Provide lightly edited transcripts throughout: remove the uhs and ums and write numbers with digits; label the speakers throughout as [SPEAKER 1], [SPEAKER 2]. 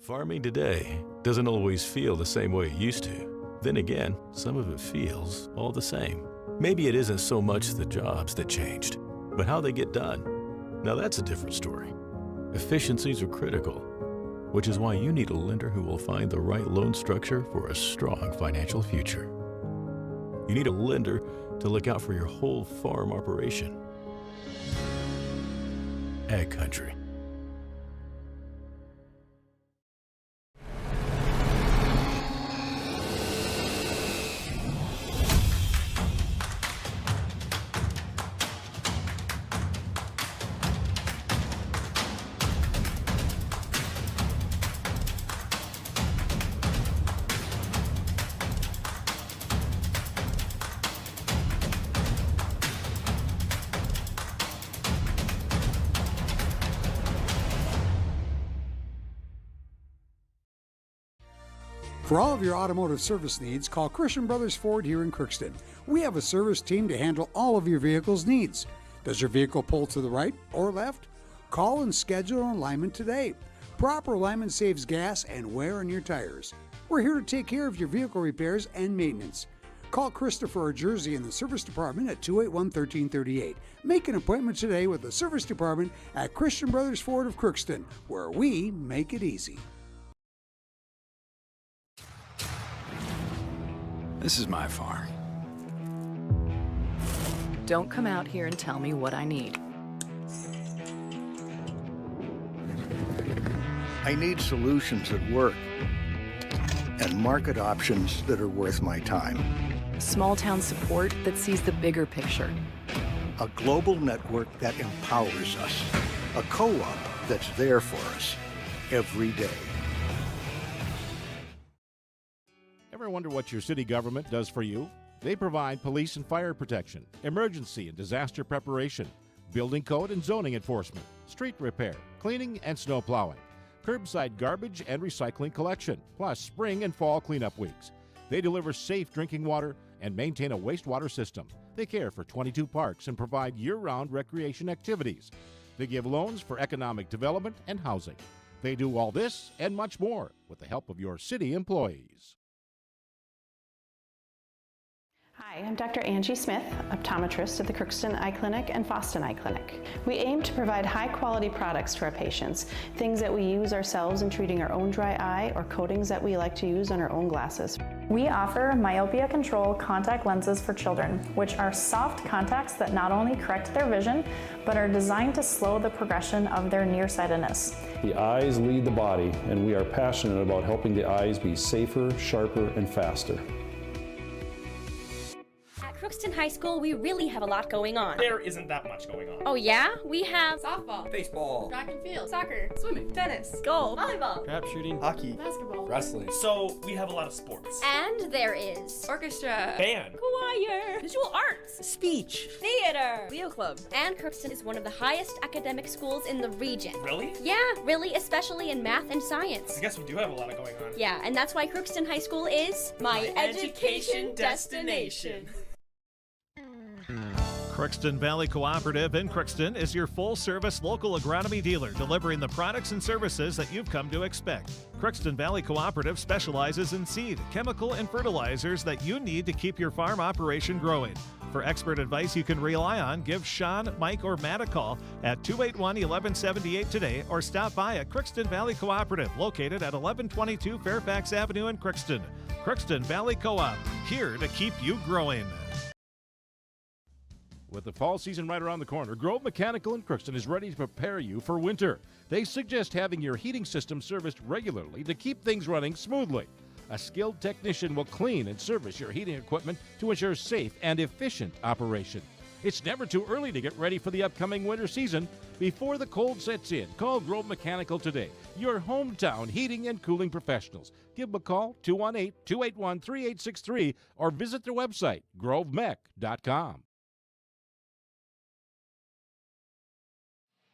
[SPEAKER 1] Farming today doesn't always feel the same way it used to. Then again, some of it feels all the same. Maybe it isn't so much the jobs that changed, but how they get done. Now that's a different story. Efficiencies are critical, which is why you need a lender who will find the right loan structure for a strong financial future. You need a lender to look out for your whole farm operation. Ag Country.
[SPEAKER 2] For all of your automotive service needs, call Christian Brothers Ford here in Crookston. We have a service team to handle all of your vehicle's needs. Does your vehicle pull to the right or left? Call and schedule an alignment today. Proper alignment saves gas and wear on your tires. We're here to take care of your vehicle repairs and maintenance. Call Christopher or Jersey in the service department at 281-1338. Make an appointment today with the service department at Christian Brothers Ford of Crookston, where we make it easy.
[SPEAKER 3] This is my farm.
[SPEAKER 4] Don't come out here and tell me what I need.
[SPEAKER 5] I need solutions that work and market options that are worth my time.
[SPEAKER 4] Small town support that sees the bigger picture.
[SPEAKER 5] A global network that empowers us. A co-op that's there for us every day.
[SPEAKER 6] Ever wonder what your city government does for you? They provide police and fire protection, emergency and disaster preparation, building code and zoning enforcement, street repair, cleaning and snow plowing, curbside garbage and recycling collection, plus spring and fall cleanup weeks. They deliver safe drinking water and maintain a wastewater system. They care for 22 parks and provide year-round recreation activities. They give loans for economic development and housing. They do all this and much more with the help of your city employees.
[SPEAKER 7] Hi, I'm Dr. Angie Smith, optometrist at the Crookston Eye Clinic and Foston Eye Clinic. We aim to provide high-quality products to our patients, things that we use ourselves in treating our own dry eye or coatings that we like to use on our own glasses.
[SPEAKER 8] We offer myopia control contact lenses for children, which are soft contacts that not only correct their vision, but are designed to slow the progression of their nearsightedness.
[SPEAKER 9] The eyes lead the body, and we are passionate about helping the eyes be safer, sharper, and faster.
[SPEAKER 10] Crookston High School, we really have a lot going on.
[SPEAKER 11] There isn't that much going on.
[SPEAKER 10] Oh yeah? We have
[SPEAKER 12] softball,
[SPEAKER 11] baseball,
[SPEAKER 12] track and field, soccer, swimming, tennis,
[SPEAKER 10] golf,
[SPEAKER 12] volleyball,
[SPEAKER 11] trap shooting,
[SPEAKER 12] hockey, basketball,
[SPEAKER 11] wrestling. So we have a lot of sports.
[SPEAKER 10] And there is
[SPEAKER 12] orchestra,
[SPEAKER 11] band,
[SPEAKER 10] choir, visual arts,
[SPEAKER 12] speech,
[SPEAKER 10] theater,
[SPEAKER 12] Leo Club.
[SPEAKER 10] And Crookston is one of the highest academic schools in the region.
[SPEAKER 11] Really?
[SPEAKER 10] Yeah, really, especially in math and science.
[SPEAKER 11] I guess we do have a lot going on.
[SPEAKER 10] Yeah, and that's why Crookston High School is
[SPEAKER 12] my education destination.
[SPEAKER 13] Crookston Valley Cooperative in Crookston is your full-service local agronomy dealer, delivering the products and services that you've come to expect. Crookston Valley Cooperative specializes in seed, chemical, and fertilizers that you need to keep your farm operation growing. For expert advice you can rely on, give Sean, Mike, or Matt a call at 281-1178 today or stop by at Crookston Valley Cooperative, located at 1122 Fairfax Avenue in Crookston. Crookston Valley Co-op, here to keep you growing.
[SPEAKER 6] With the fall season right around the corner, Grove Mechanical in Crookston is ready to prepare you for winter. They suggest having your heating system serviced regularly to keep things running smoothly. A skilled technician will clean and service your heating equipment to ensure safe and efficient operation. It's never too early to get ready for the upcoming winter season. Before the cold sets in, call Grove Mechanical today, your hometown heating and cooling professionals. Give them a call, 218-281-3863, or visit their website, grovemech.com.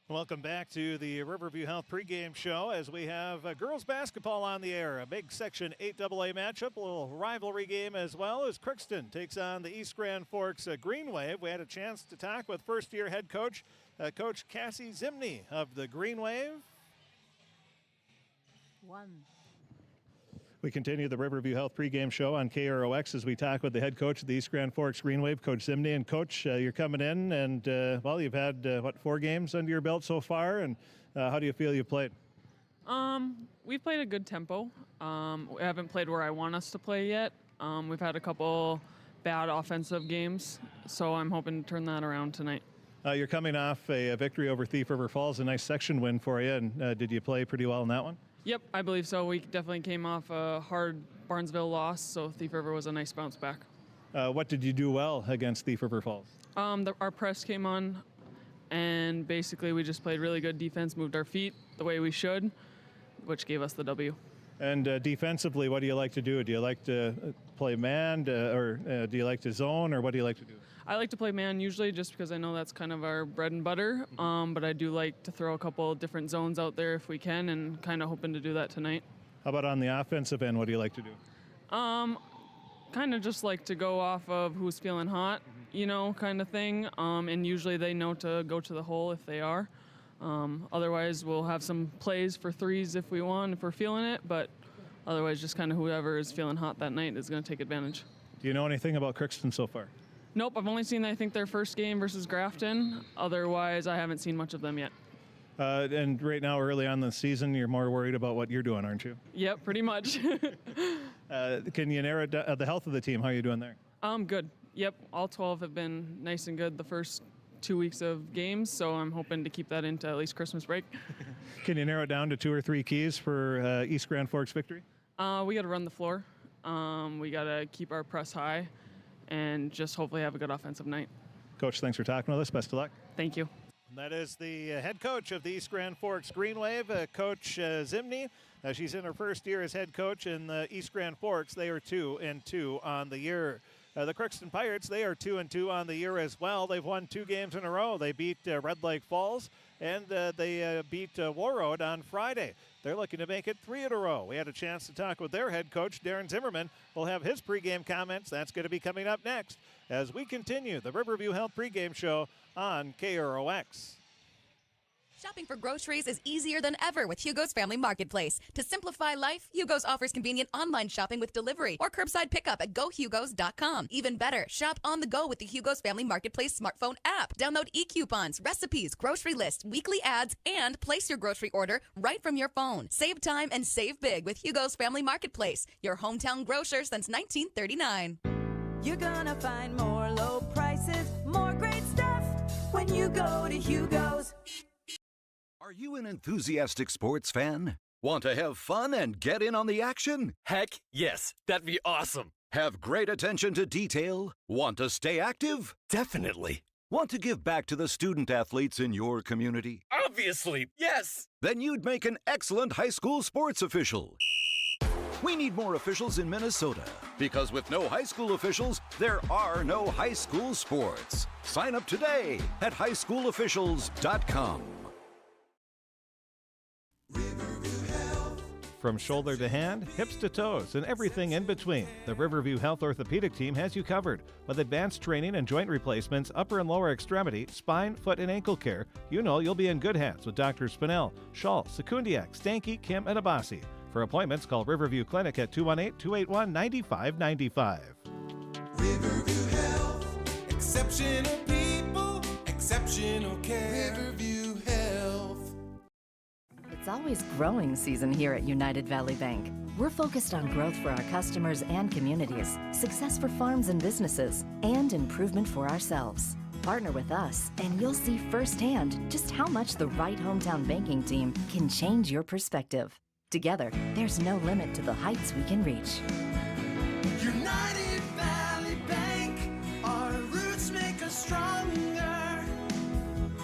[SPEAKER 13] Welcome back to the Riverview Health pregame show as we have girls basketball on the air. A big Section 8AA matchup, a little rivalry game as well as Crookston takes on the East Grand Forks Green Wave. We had a chance to talk with first-year head coach, Coach Cassie Zimney of the Green Wave.
[SPEAKER 4] 1.
[SPEAKER 14] We continue the Riverview Health pregame show on KROX as we talk with the head coach of the East Grand Forks Green Wave, Coach Zimney. And Coach, you're coming in, and you've had 4 games under your belt so far, and how do you feel you've played?
[SPEAKER 15] We've played a good tempo. We haven't played where I want us to play yet. We've had a couple bad offensive games, so I'm hoping to turn that around tonight.
[SPEAKER 14] You're coming off a victory over Thief River Falls, a nice section win for you, and did you play pretty well in that one?
[SPEAKER 15] Yep, I believe so. We definitely came off a hard Barnesville loss, so Thief River was a nice bounce back.
[SPEAKER 14] What did you do well against Thief River Falls?
[SPEAKER 15] Our press came on, and basically we just played really good defense, moved our feet the way we should, which gave us the W.
[SPEAKER 14] And defensively, what do you like to do? Do you like to play man, or do you like to zone, or what do you like to do?
[SPEAKER 15] I like to play man usually just because I know that's kind of our bread and butter, but I do like to throw a couple different zones out there if we can, and kind of hoping to do that tonight.
[SPEAKER 14] How about on the offensive end, what do you like to do?
[SPEAKER 15] Kind of just like to go off of who's feeling hot, kind of thing, and usually they know to go to the hole if they are. Otherwise, we'll have some plays for threes if we want, if we're feeling it, but otherwise just kind of whoever is feeling hot that night is going to take advantage.
[SPEAKER 14] Do you know anything about Crookston so far?
[SPEAKER 15] Nope, I've only seen, I think, their first game versus Grafton. Otherwise, I haven't seen much of them yet.
[SPEAKER 14] And right now, early on in the season, you're more worried about what you're doing, aren't you?
[SPEAKER 15] Yep, pretty much.
[SPEAKER 14] Can you narrow down the health of the team? How are you doing there?
[SPEAKER 15] Good. Yep, all 12 have been nice and good the first 2 weeks of games, so I'm hoping to keep that into at least Christmas break.
[SPEAKER 14] Can you narrow it down to 2 or 3 keys for East Grand Forks victory?
[SPEAKER 15] We got to run the floor. We got to keep our press high and just hopefully have a good offensive night.
[SPEAKER 14] Coach, thanks for talking with us. Best of luck.
[SPEAKER 15] Thank you.
[SPEAKER 14] That is the head coach of the East Grand Forks Green Wave, Coach Zimney. She's in her first year as head coach in the East Grand Forks. They are 2-2 on the year. The Crookston Pirates, they are 2-2 on the year as well. They've won 2 games in a row. They beat Red Lake Falls, and they beat Warroad on Friday. They're looking to make it 3 in a row. We had a chance to talk with their head coach, Darren Zimmerman. We'll have his pregame comments. That's going to be coming up next as we continue the Riverview Health pregame show on KROX.
[SPEAKER 16] Shopping for groceries is easier than ever with Hugo's Family Marketplace. To simplify life, Hugo's offers convenient online shopping with delivery or curbside pickup at GoHugos.com. Even better, shop on the go with the Hugo's Family Marketplace smartphone app. Download e-coupons, recipes, grocery lists, weekly ads, and place your grocery order right from your phone. Save time and save big with Hugo's Family Marketplace, your hometown grocer since 1939.
[SPEAKER 17] You're gonna find more low prices, more great stuff when you go to Hugo's.
[SPEAKER 18] Are you an enthusiastic sports fan? Want to have fun and get in on the action?
[SPEAKER 19] Heck, yes. That'd be awesome.
[SPEAKER 18] Have great attention to detail? Want to stay active?
[SPEAKER 19] Definitely.
[SPEAKER 18] Want to give back to the student athletes in your community?
[SPEAKER 19] Obviously, yes.
[SPEAKER 18] Then you'd make an excellent high school sports official. We need more officials in Minnesota, because with no high school officials, there are no high school sports. Sign up today at highschoolofficials.com.
[SPEAKER 6] From shoulder to hand, hips to toes, and everything in between, the Riverview Health Orthopedic Team has you covered. With advanced training and joint replacements, upper and lower extremity, spine, foot, and ankle care, you know you'll be in good hands with Drs. Spinell, Schall, Sekundiak, Stanky, Kim, and Abasi. For appointments, call Riverview Clinic at 218-281-9595.
[SPEAKER 20] Riverview Health, exceptional people, exceptional care. Riverview Health.
[SPEAKER 21] It's always growing season here at United Valley Bank. We're focused on growth for our customers and communities, success for farms and businesses, and improvement for ourselves. Partner with us, and you'll see firsthand just how much the right hometown banking team can change your perspective. Together, there's no limit to the heights we can reach.
[SPEAKER 20] United Valley Bank, our roots make us stronger.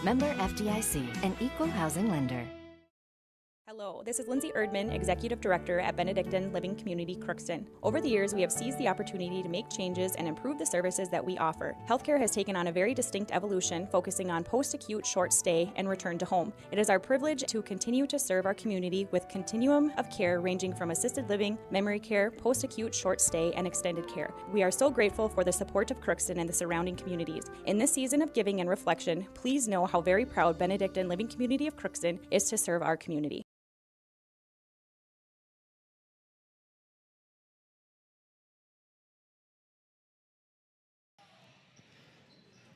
[SPEAKER 21] Member FDIC, an equal housing lender.
[SPEAKER 22] Hello, this is Lindsay Erdman, Executive Director at Benedictine Living Community Crookston. Over the years, we have seized the opportunity to make changes and improve the services that we offer. Healthcare has taken on a very distinct evolution, focusing on post-acute, short stay, and return to home. It is our privilege to continue to serve our community with continuum of care ranging from assisted living, memory care, post-acute, short stay, and extended care. We are so grateful for the support of Crookston and the surrounding communities. In this season of giving and reflection, please know how very proud Benedictine Living Community of Crookston is to serve our community.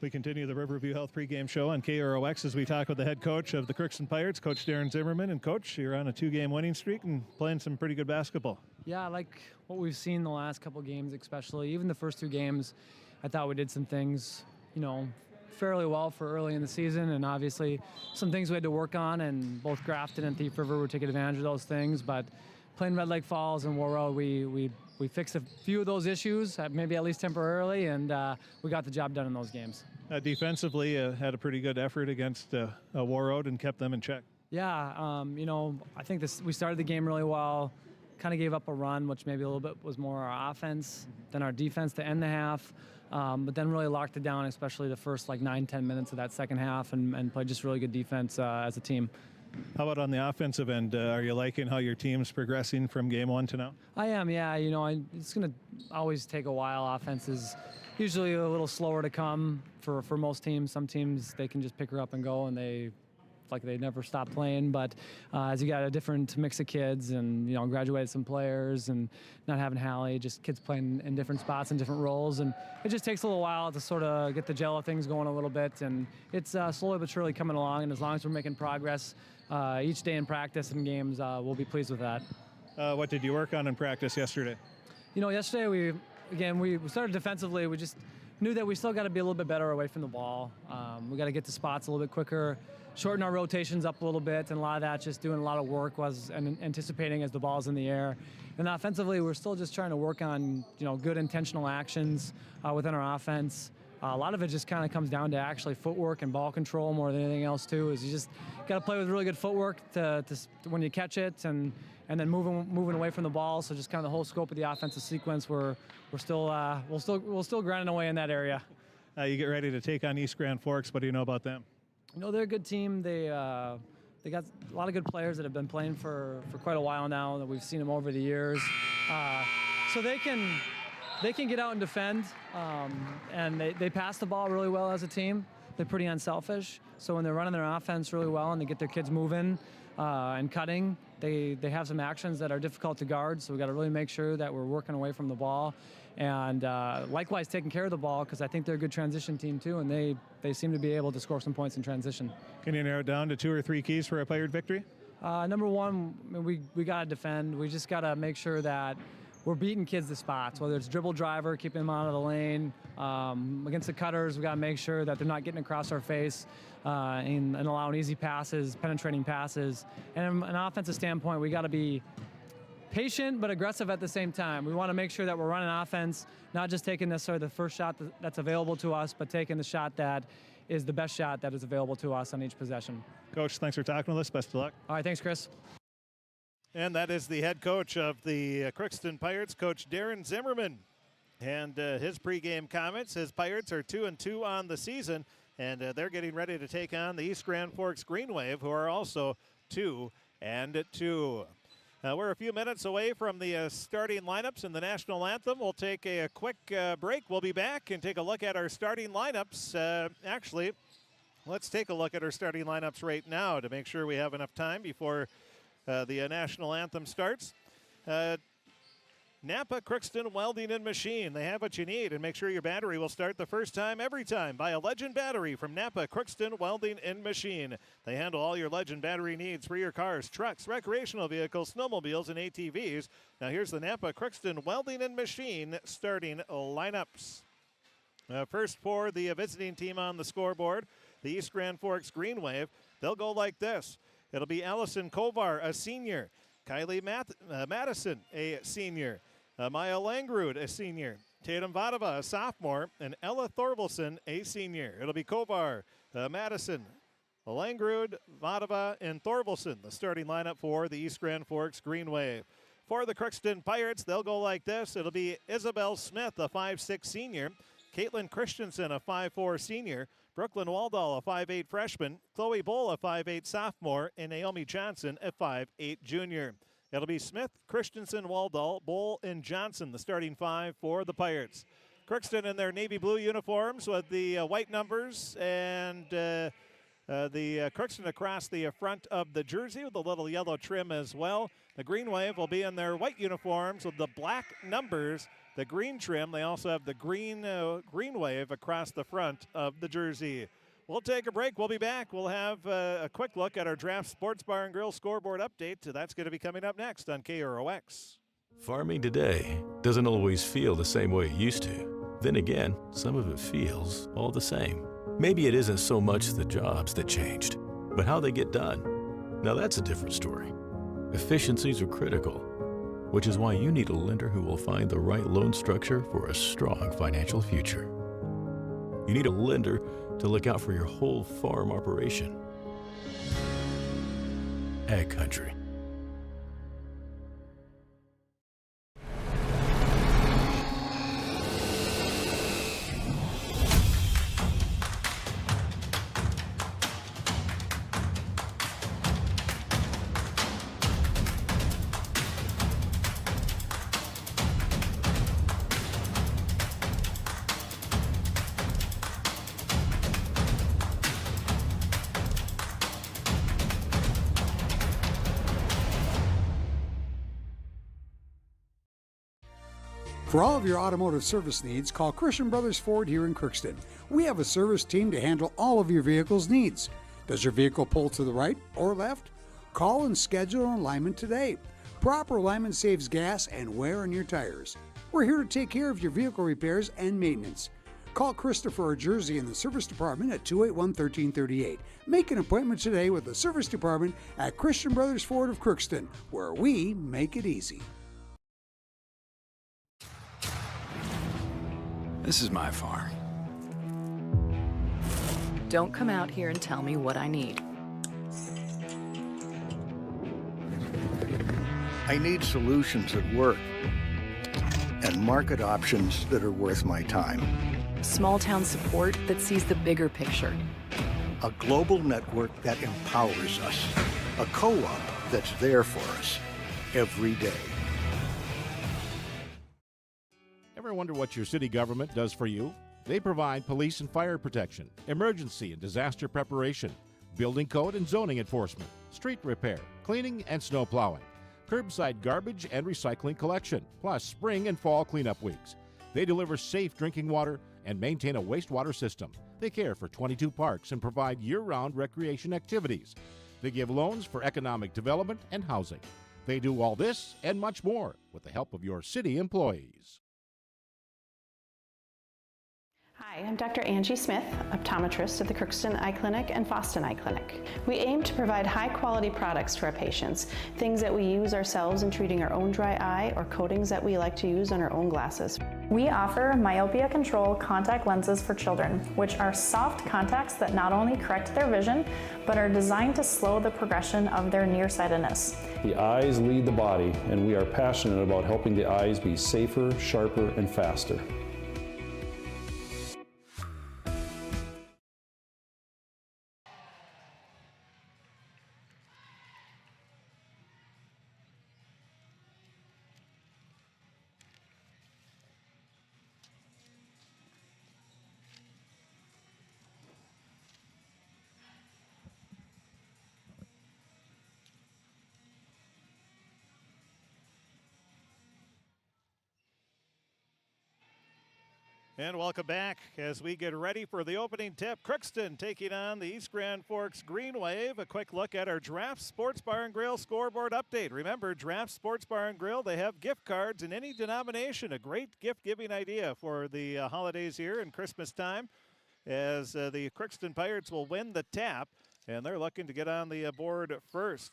[SPEAKER 14] We continue the Riverview Health pregame show on KROX as we talk with the head coach of the Crookston Pirates, Coach Darren Zimmerman. And Coach, you're on a 2-game winning streak and playing some pretty good basketball.
[SPEAKER 1] Yeah, I like what we've seen the last couple games, especially. Even the first 2 games, I thought we did some things, fairly well for early in the season, and obviously some things we had to work on, and both Grafton and Thief River were taking advantage of those things. But playing Red Lake Falls and War Road, we fixed a few of those issues, maybe at least temporarily, and we got the job done in those games.
[SPEAKER 14] Defensively, had a pretty good effort against War Road and kept them in check.
[SPEAKER 1] Yeah, I think we started the game really well, kind of gave up a run, which maybe a little bit was more our offense than our defense to end the half, but then really locked it down, especially the first 9-10 minutes of that second half, and played just really good defense as a team.
[SPEAKER 14] How about on the offensive end? Are you liking how your team's progressing from game 1 to now?
[SPEAKER 1] I am, yeah. It's going to always take a while. Offense is usually a little slower to come for most teams. Some teams, they can just pick her up and go, and they never stop playing. But as you got a different mix of kids and, graduated some players and not having Hallie, just kids playing in different spots and different roles. And it just takes a little while to sort of get the gel of things going a little bit. And it's slowly but surely coming along. And as long as we're making progress each day in practice and games, we'll be pleased with that.
[SPEAKER 14] What did you work on in practice yesterday?
[SPEAKER 1] Yesterday we started defensively. We just knew that we still got to be a little bit better away from the ball. We got to get to spots a little bit quicker, shorten our rotations up a little bit, and a lot of that just doing a lot of work and anticipating as the ball's in the air. And offensively, we're still just trying to work on good intentional actions within our offense. A lot of it just kind of comes down to actually footwork and ball control more than anything else too. Is you just got to play with really good footwork to when you catch it and then moving away from the ball. So just kind of the whole scope of the offensive sequence. We'll still grinding away in that area.
[SPEAKER 14] You get ready to take on East Grand Forks. What do you know about them?
[SPEAKER 1] They're a good team. They got a lot of good players that have been playing for quite a while now. That we've seen them over the years. So they can get out and defend, and they pass the ball really well as a team. They're pretty unselfish. So when they're running their offense really well and they get their kids moving and cutting, they have some actions that are difficult to guard. So we got to really make sure that we're working away from the ball, and likewise taking care of the ball, because I think they're a good transition team too, and they seem to be able to score some points in transition.
[SPEAKER 14] Can you narrow it down to 2 or 3 keys for a Pirate victory?
[SPEAKER 1] Number one, we got to defend. We just got to make sure that we're beating kids to spots, whether it's dribble driver, keeping them out of the lane. Against the cutters, we got to make sure that they're not getting across our face and allowing easy passes, penetrating passes. And from an offensive standpoint, we got to be patient but aggressive at the same time. We want to make sure that we're running offense, not just taking necessarily the first shot that's available to us, but taking the shot that is the best shot that is available to us on each possession.
[SPEAKER 14] Coach, thanks for talking with us. Best of luck.
[SPEAKER 1] All right, thanks, Chris.
[SPEAKER 14] And that is the head coach of the Crookston Pirates, Coach Darren Zimmerman. And his pregame comments, his Pirates are 2-2 on the season, and they're getting ready to take on the East Grand Forks Green Wave, who are also 2-2. We're a few minutes away from the starting lineups in the national anthem. We'll take a quick break. We'll be back and take a look at our starting lineups. Actually, let's take a look at our starting lineups right now to make sure we have enough time before the national anthem starts. Napa, Crookston, Welding and Machine. They have what you need, and make sure your battery will start the first time, every time. Buy a Legend battery from Napa, Crookston, Welding and Machine. They handle all your Legend battery needs for your cars, trucks, recreational vehicles, snowmobiles, and ATVs. Now here's the Napa, Crookston, Welding and Machine starting lineups. First for the visiting team on the scoreboard, the East Grand Forks Green Wave. They'll go like this. It'll be Allison Kovar, a senior. Kylie Madison, a senior. Maya Langrud, a senior. Tatum Vadava, a sophomore. And Ella Thorvalson, a senior. It'll be Kovar, Madison, Langrud, Vadava, and Thorvalson, the starting lineup for the East Grand Forks Green Wave. For the Crookston Pirates, they'll go like this. It'll be Isabel Smith, a 5'6 senior. Caitlin Christensen, a 5'4 senior. Brooklyn Waldall, a 5'8 freshman. Chloe Bowl, a 5'8 sophomore. And Naomi Johnson, a 5'8 junior. It'll be Smith, Christensen, Waldall, Bowl, and Johnson, the starting 5 for the Pirates. Crookston in their navy blue uniforms with the white numbers, and the Crookston across the front of the jersey with a little yellow trim as well. The Green Wave will be in their white uniforms with the black numbers the green trim. They also have the green wave across the front of the jersey. We'll take a break. We'll be back. We'll have a quick look at our Draft Sports Bar and Grill scoreboard update. That's going to be coming up next on KROX.
[SPEAKER 2] Farming today doesn't always feel the same way it used to. Then again, some of it feels all the same. Maybe it isn't so much the jobs that changed, but how they get done. Now that's a different story. Efficiencies are critical, which is why you need a lender who will find the right loan structure for a strong financial future. You need a lender to look out for your whole farm operation. Ag Country.
[SPEAKER 3] For all of your automotive service needs, call Christian Brothers Ford here in Crookston. We have a service team to handle all of your vehicle's needs. Does your vehicle pull to the right or left? Call and schedule an alignment today. Proper alignment saves gas and wear on your tires. We're here to take care of your vehicle repairs and maintenance. Call Christopher or Jersey in the service department at 281-1338. Make an appointment today with the service department at Christian Brothers Ford of Crookston, where we make it easy.
[SPEAKER 23] This is my farm.
[SPEAKER 4] Don't come out here and tell me what I need.
[SPEAKER 5] I need solutions that work and market options that are worth my time.
[SPEAKER 4] Small town support that sees the bigger picture.
[SPEAKER 5] A global network that empowers us. A co-op that's there for us every day.
[SPEAKER 6] Ever wonder what your city government does for you? They provide police and fire protection, emergency and disaster preparation, building code and zoning enforcement, street repair, cleaning and snow plowing, curbside garbage and recycling collection, plus spring and fall cleanup weeks. They deliver safe drinking water and maintain a wastewater system. They care for 22 parks and provide year-round recreation activities. They give loans for economic development and housing. They do all this and much more with the help of your city employees.
[SPEAKER 7] Hi, I'm Dr. Angie Smith, optometrist at the Crookston Eye Clinic and Foston Eye Clinic. We aim to provide high-quality products to our patients, things that we use ourselves in treating our own dry eye or coatings that we like to use on our own glasses.
[SPEAKER 8] We offer myopia control contact lenses for children, which are soft contacts that not only correct their vision, but are designed to slow the progression of their nearsightedness.
[SPEAKER 9] The eyes lead the body, and we are passionate about helping the eyes be safer, sharper, and faster.
[SPEAKER 14] And welcome back as we get ready for the opening tip. Crookston taking on the East Grand Forks Green Wave. A quick look at our Draft Sports Bar and Grill scoreboard update. Remember, Draft Sports Bar and Grill, they have gift cards in any denomination. A great gift-giving idea for the holidays here and Christmas time, as the Crookston Pirates will win the tap, and they're looking to get on the board first.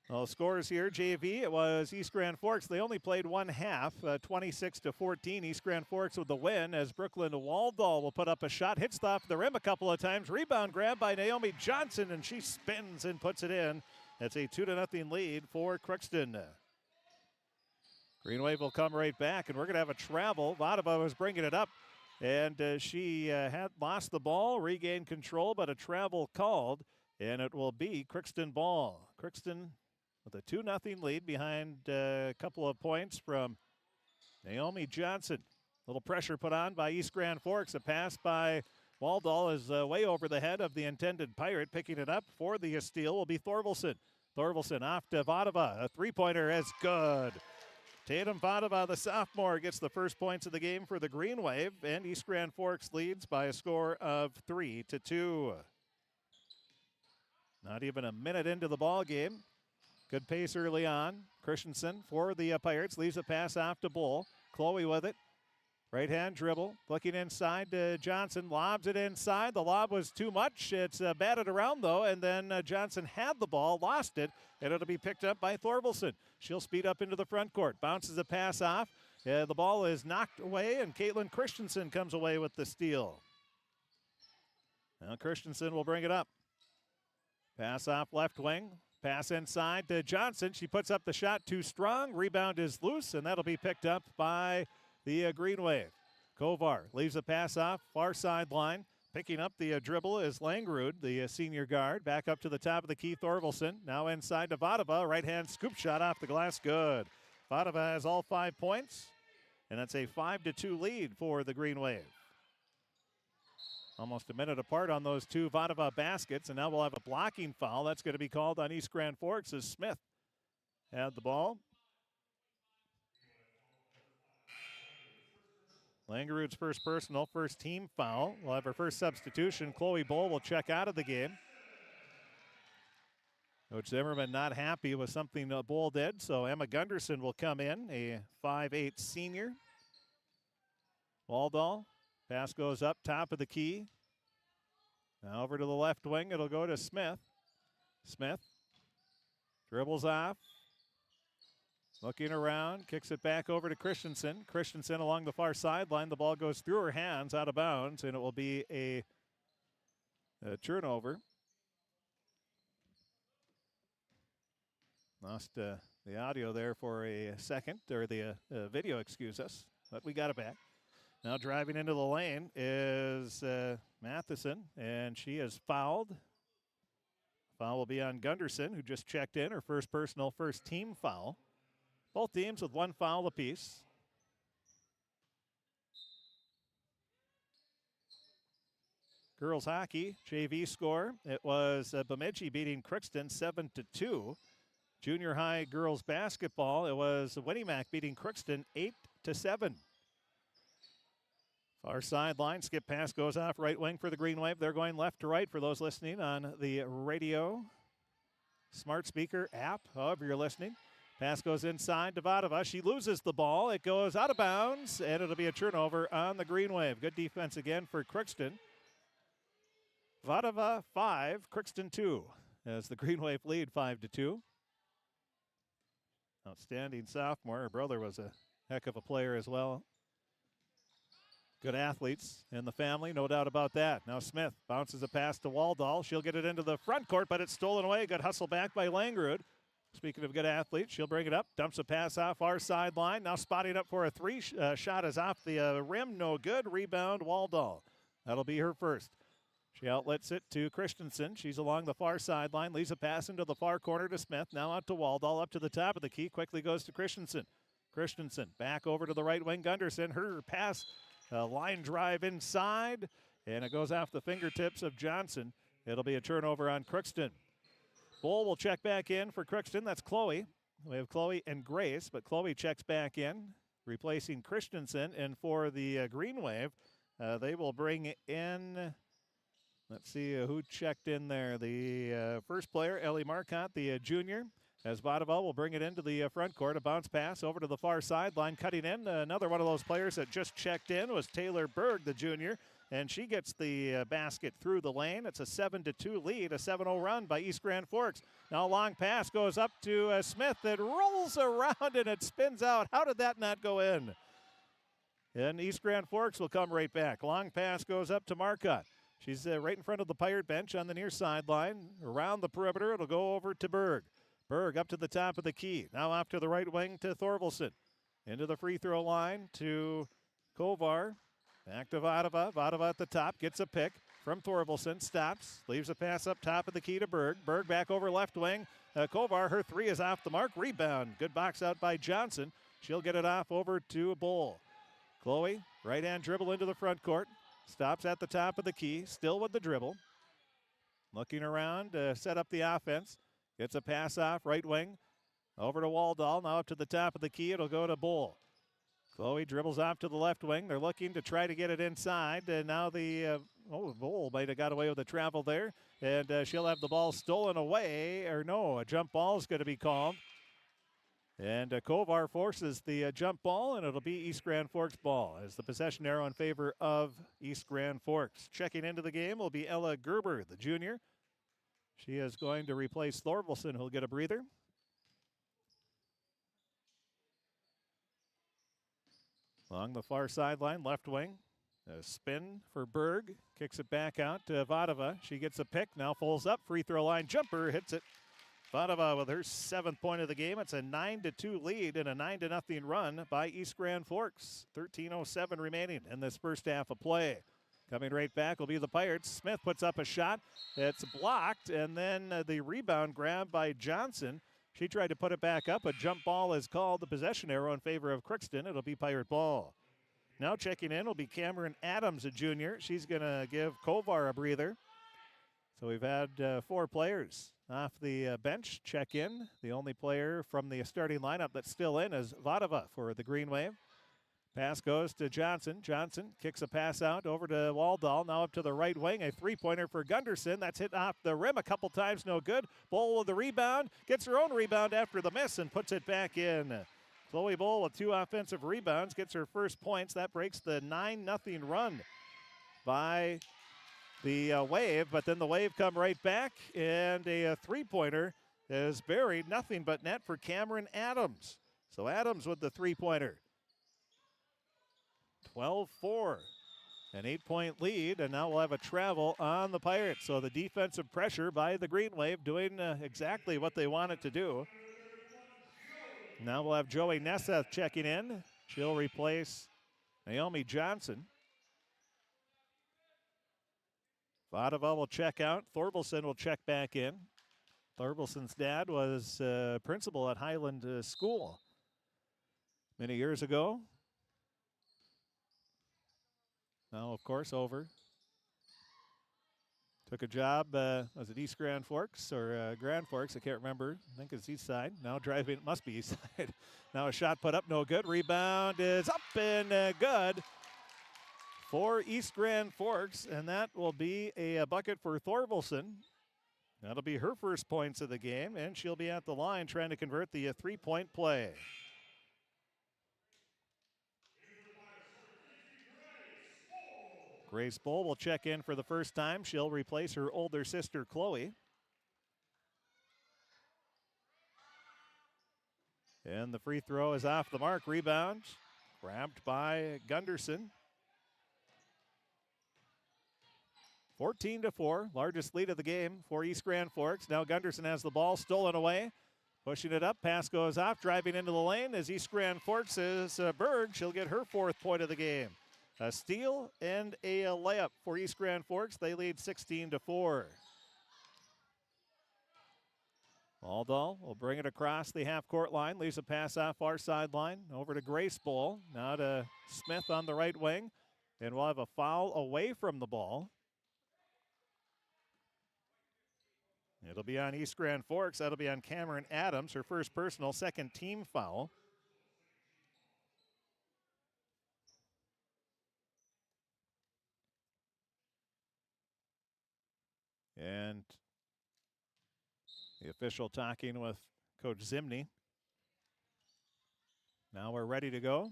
[SPEAKER 14] Well, scores here, JV, it was East Grand Forks. They only played one half, 26-14. East Grand Forks with the win, as Brooklyn Waldall will put up a shot, hits off the rim a couple of times. Rebound grab by Naomi Johnson, and she spins and puts it in. That's a 2-0 lead for Crookston. Green Wave will come right back, and we're going to have a travel. Vodova was bringing it up, and she had lost the ball, regained control, but a travel called, and it will be Crookston ball. Crookston with a 2-0 lead behind a couple of points from Naomi Johnson. A little pressure put on by East Grand Forks. A pass by Waldall is way over the head of the intended Pirate. Picking it up for the steal will be Thorvaldsen. Thorvaldsen off to Vodova. A three-pointer is good. Tatum Vadava, the sophomore, gets the first points of the game for the Green Wave, and East Grand Forks leads by a score of 3-2. Not even a minute into the ball game. Good pace early on. Christensen for the Pirates leaves a pass off to Bull. Chloe with it. Right hand dribble, looking inside to Johnson, lobs it inside. The lob was too much. It's batted around though, and then Johnson had the ball, lost it, and it'll be picked up by Thorvaldsen. She'll speed up into the front court, bounces the pass off. The ball is knocked away, and Caitlin Christensen comes away with the steal. Now Christensen will bring it up. Pass off left wing, pass inside to Johnson. She puts up the shot too strong. Rebound is loose, and that'll be picked up by the Green Wave. Kovar leaves a pass off, far sideline. Picking up the dribble is Langrud, the senior guard. Back up to the top of the key, Thorvaldsen. Now inside to Vadava. Right-hand scoop shot off the glass, good. Vadava has all 5 points, and that's a 5-2 lead for the Green Wave. Almost a minute apart on those two Vadava baskets, and now we'll have a blocking foul. That's going to be called on East Grand Forks as Smith had the ball. Langerud's first personal, first team foul. We'll have her first substitution. Chloe Bull will check out of the game. Coach Zimmerman not happy with something Bull did, so Emma Gunderson will come in, a 5'8 senior. Waldall, pass goes up, top of the key. Now over to the left wing, it'll go to Smith. Smith dribbles off. Looking around, kicks it back over to Christensen. Christensen along the far sideline. The ball goes through her hands, out of bounds, and it will be a turnover. Lost the audio there for a second, or the video, excuse us, but we got it back. Now driving into the lane is Matheson, and she is fouled. Foul will be on Gunderson, who just checked in, her first personal, first team foul. Both teams with 1 foul apiece. Girls hockey, JV score. It was Bemidji beating Crookston 7-2. Junior high girls basketball, it was Winnimac beating Crookston 8-7. Far sideline, skip pass goes off right wing for the Green Wave. They're going left to right for those listening on the radio, smart speaker app, however you're listening. Pass goes inside to Vadava. She loses the ball. It goes out of bounds, and it'll be a turnover on the Green Wave. Good defense again for Crookston. Vadava 5, Crookston 2, as the Green Wave lead 5-2. Outstanding sophomore. Her brother was a heck of a player as well. Good athletes in the family, no doubt about that. Now Smith bounces a pass to Waldall. She'll get it into the front court, but it's stolen away. Good hustle back by Langrud. Speaking of good athletes, she'll bring it up, dumps a pass off our sideline. Now spotting up for a three shot is off the rim, no good. Rebound, Waldall. That'll be her first. She outlets it to Christensen. She's along the far sideline, leaves a pass into the far corner to Smith. Now out to Waldall, up to the top of the key, quickly goes to Christensen. Christensen back over to the right wing, Gunderson. Her pass, line drive inside, and it goes off the fingertips of Johnson. It'll be a turnover on Crookston. Bull will check back in for Crookston. That's Chloe. We have Chloe and Grace, but Chloe checks back in, replacing Christensen. And for the Green Wave, they will bring in, let's see who checked in there. The first player, Ellie Marcotte, the junior, as Vadava will bring it into the front court. A bounce pass over to the far sideline, cutting in. Another one of those players that just checked in was Taylor Berg, the junior. And she gets the basket through the lane. It's a 7-2 lead, a 7-0 run by East Grand Forks. Now a long pass goes up to Smith. It rolls around and it spins out. How did that not go in? And East Grand Forks will come right back. Long pass goes up to Marcotte. She's right in front of the Pirate bench on the near sideline. Around the perimeter, it'll go over to Berg. Berg up to the top of the key. Now off to the right wing to Thorvaldsen. Into the free throw line to Kovar. Back to Vadava. Vadava at the top. Gets a pick from Thorvaldsen. Stops. Leaves a pass up top of the key to Berg. Berg back over left wing. Kovar, her three is off the mark. Rebound. Good box out by Johnson. She'll get it off over to Bull. Chloe, right-hand dribble into the front court. Stops at the top of the key. Still with the dribble. Looking around to set up the offense. Gets a pass off right wing. Over to Waldall, now up to the top of the key. It'll go to Bull. Chloe dribbles off to the left wing. They're looking to try to get it inside. And now Bull might have got away with the travel there. And she'll have the ball stolen away. Or no, a jump ball is going to be called. And Kovar forces the jump ball, and it'll be East Grand Forks ball as the possession arrow in favor of East Grand Forks. Checking into the game will be Ella Gerber, the junior. She is going to replace Thorvaldsen, who'll get a breather. Along the far sideline, left wing. A spin for Berg. Kicks it back out to Vadova. She gets a pick. Now pulls up. Free throw line jumper. Hits it. Vadova with her 7th point of the game. It's a 9-2 lead and a 9-0 run by East Grand Forks. 13:07 remaining in this first half of play. Coming right back will be the Pirates. Smith puts up a shot. It's blocked, and then the rebound grab by Johnson. She tried to put it back up. A jump ball is called. The possession arrow in favor of Crookston. It'll be Pirate ball. Now checking in will be Cameron Adams, a junior. She's going to give Kovar a breather. So we've had 4 players off the bench check in. The only player from the starting lineup that's still in is Vadova for the Green Wave. Pass goes to Johnson. Johnson kicks a pass out over to Waldall. Now up to the right wing. A 3-pointer for Gunderson. That's hit off the rim a couple times. No good. Bull with the rebound. Gets her own rebound after the miss and puts it back in. Chloe Bull with 2 offensive rebounds. Gets her first points. That breaks the 9-0 run by the Wave. But then the Wave come right back. And a 3-pointer is buried. Nothing but net for Cameron Adams. So Adams with the 3-pointer. 12-4, an 8-point lead, and now we'll have a travel on the Pirates. So the defensive pressure by the Green Wave doing exactly what they want it to do. Now we'll have Joey Nesseth checking in. She'll replace Naomi Johnson. Vadova will check out. Thorvaldsen will check back in. Thorvaldsen's dad was principal at Highland School many years ago. Now, of course, over. Took a job, was it East Grand Forks or Grand Forks? I can't remember. I think it's east side. Now driving, it must be east side. Now a shot put up, no good. Rebound is up and good for East Grand Forks, and that will be a bucket for Thorvaldsen. That'll be her first points of the game, and she'll be at the line trying to convert the 3-point play. Grace Bull will check in for the first time. She'll replace her older sister, Chloe. And the free throw is off the mark. Rebound grabbed by Gunderson. 14-4, largest lead of the game for East Grand Forks. Now Gunderson has the ball stolen away. Pushing it up, pass goes off, driving into the lane as East Grand Forks is Berg. She'll get her 4th point of the game. A steal and a layup for East Grand Forks. They lead 16-4. Waldall will bring it across the half-court line. Leaves a pass off our sideline. Over to Grace Bull. Now to Smith on the right wing. And we'll have a foul away from the ball. It'll be on East Grand Forks. That'll be on Cameron Adams. Her first personal, 2nd team foul. And the official talking with Coach Zimney. Now we're ready to go.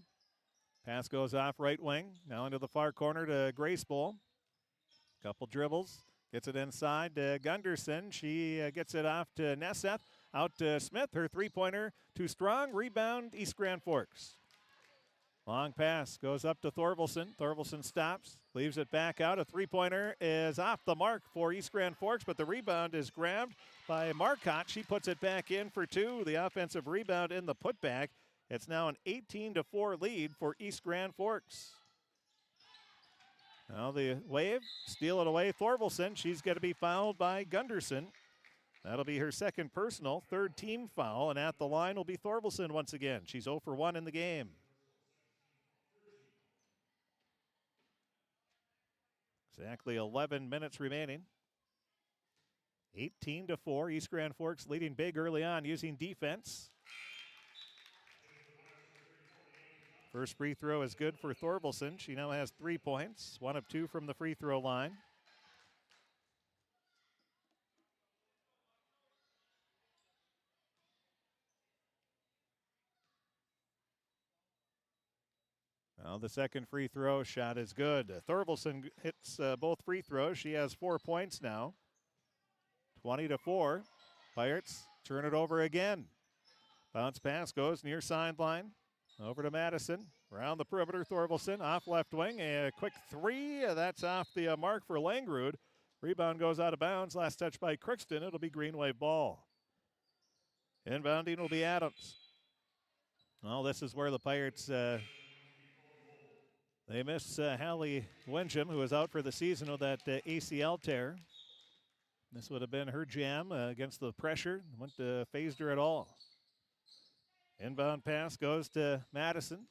[SPEAKER 14] Pass goes off right wing. Now into the far corner to Grace Bull. Couple dribbles. Gets it inside to Gunderson. She gets it off to Nesseth. Out to Smith. Her 3-pointer too strong. Rebound East Grand Forks. Long pass goes up to Thorvaldsen. Thorvaldsen stops, leaves it back out. A 3-pointer is off the mark for East Grand Forks, but the rebound is grabbed by Marcotte. She puts it back in for 2. The offensive rebound in the putback. It's now an 18-4 lead for East Grand Forks. Now the Wave steal it away. Thorvaldsen, she's going to be fouled by Gunderson. That'll be her 2nd personal, 3rd team foul, and at the line will be Thorvaldsen once again. She's 0 for 1 in the game. Exactly 11 minutes remaining. 18-4. East Grand Forks leading big early on using defense. First free throw is good for Thorvaldsen. She now has 3 points, 1 of 2 from the free throw line. Now the second free throw shot is good. Thorvaldsen hits both free throws. She has 4 points now. 20-4. Pirates turn it over again. Bounce pass goes near sideline. Over to Madison. Around the perimeter, Thorvaldsen off left wing. A quick three. That's off the mark for Langrud. Rebound goes out of bounds. Last touch by Crookston. It'll be Green Wave ball. Inbounding will be Adams. Well, this is where the Pirates, they miss Hallie Wincham, who is out for the season with that ACL tear. This would have been her jam against the pressure. Wouldn't phased her at all. Inbound pass goes to Madison.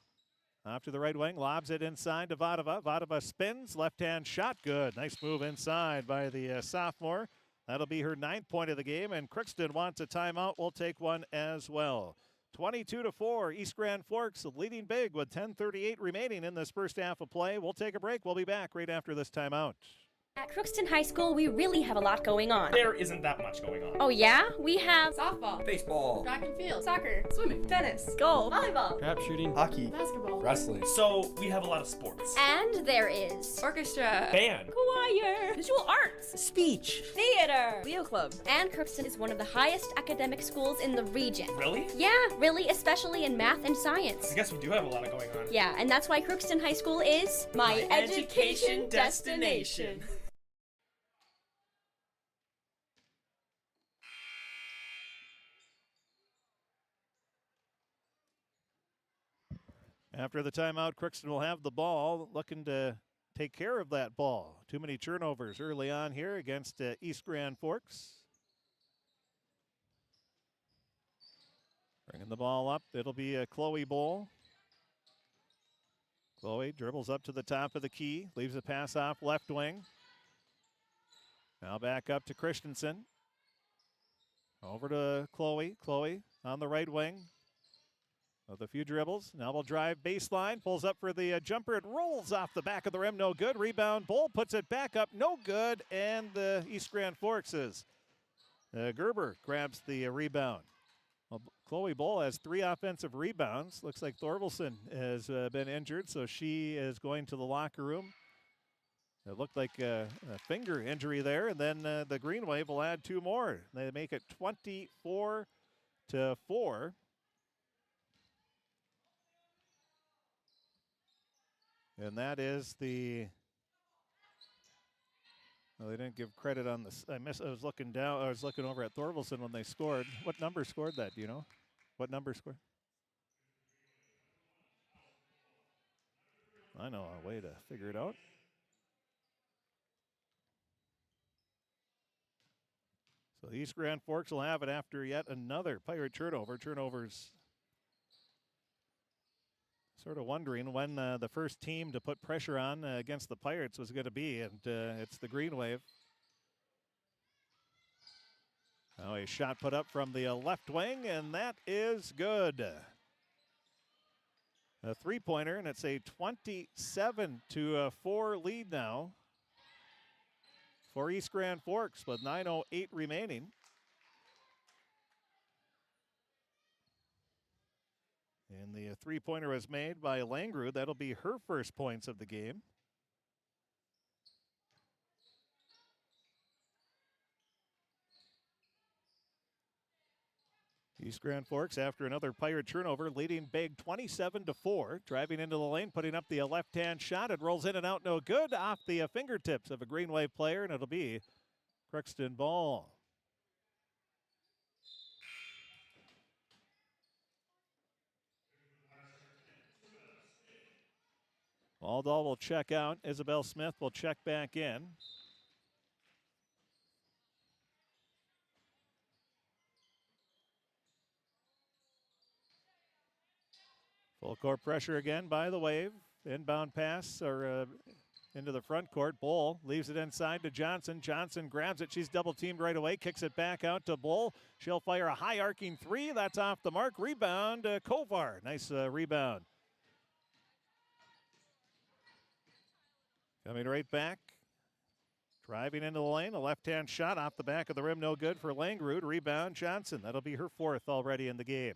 [SPEAKER 14] Off to the right wing, lobs it inside to Vadova. Vadova spins, left-hand shot, good. Nice move inside by the sophomore. That'll be her 9th point of the game, and Crookston wants a timeout. We'll take one as well. 22-4, East Grand Forks leading big with 10:38 remaining in this first half of play. We'll take a break. We'll be back right after this timeout.
[SPEAKER 10] At Crookston High School, we really have a lot going on.
[SPEAKER 19] There isn't that much going on.
[SPEAKER 10] Oh yeah? We have
[SPEAKER 12] softball,
[SPEAKER 19] baseball,
[SPEAKER 12] track and field, soccer, swimming, tennis,
[SPEAKER 10] golf,
[SPEAKER 12] volleyball,
[SPEAKER 11] trap shooting, hockey,
[SPEAKER 12] basketball,
[SPEAKER 11] wrestling.
[SPEAKER 19] So we have a lot of sports.
[SPEAKER 10] And there is
[SPEAKER 12] orchestra,
[SPEAKER 19] band,
[SPEAKER 10] choir, visual arts,
[SPEAKER 11] speech,
[SPEAKER 10] theater, Leo Club. And Crookston is one of the highest academic schools in the region.
[SPEAKER 19] Really?
[SPEAKER 10] Yeah, really, especially in math and science.
[SPEAKER 19] I guess we do have a lot going on.
[SPEAKER 10] Yeah, and that's why Crookston High School is
[SPEAKER 12] my education destination.
[SPEAKER 14] After the timeout, Crookston will have the ball, looking to take care of that ball. Too many turnovers early on here against East Grand Forks. Bringing the ball up, it'll be Chloe Bowl. Chloe dribbles up to the top of the key, leaves a pass off left wing. Now back up to Christensen. Over to Chloe. Chloe on the right wing. With a few dribbles, now will drive baseline, pulls up for the jumper, it rolls off the back of the rim, no good. Rebound, Bull puts it back up, no good, and the East Grand Forks is. Gerber grabs the rebound. Well, Chloe Bull has 3 offensive rebounds. Looks like Thorvaldsen has been injured, so she is going to the locker room. It looked like a finger injury there, and then the Green Wave will add 2 more. They make it 24-4. And that is the. Well, they didn't give credit on this. I was looking down. I was looking over at Thorvaldsen when they scored. What number scored that? Do you know? What number scored? I know a way to figure it out. So the East Grand Forks will have it after yet another Pirate turnover. Turnovers. Sort of wondering when the first team to put pressure on against the Pirates was going to be, and it's the Green Wave. Now a shot put up from the left wing, and that is good. A 3-pointer, and it's a 27-4 lead now for East Grand Forks with 9:08 remaining. And the 3-pointer was made by Langrud. That'll be her first points of the game. East Grand Forks, after another Pirate turnover, leading big 27-4. Driving into the lane, putting up the left-hand shot. It rolls in and out, no good. Off the fingertips of a Green Wave player, and it'll be Crookston ball. Aldall will check out. Isabel Smith will check back in. Full court pressure again by the Wave. Inbound pass or into the front court. Bull leaves it inside to Johnson. Johnson grabs it. She's double teamed right away. Kicks it back out to Bull. She'll fire a high arcing 3. That's off the mark. Rebound, Kovar. Nice rebound. Coming right back. Driving into the lane, a left-hand shot off the back of the rim, no good for Langrud. Rebound, Johnson. That'll be her fourth already in the game.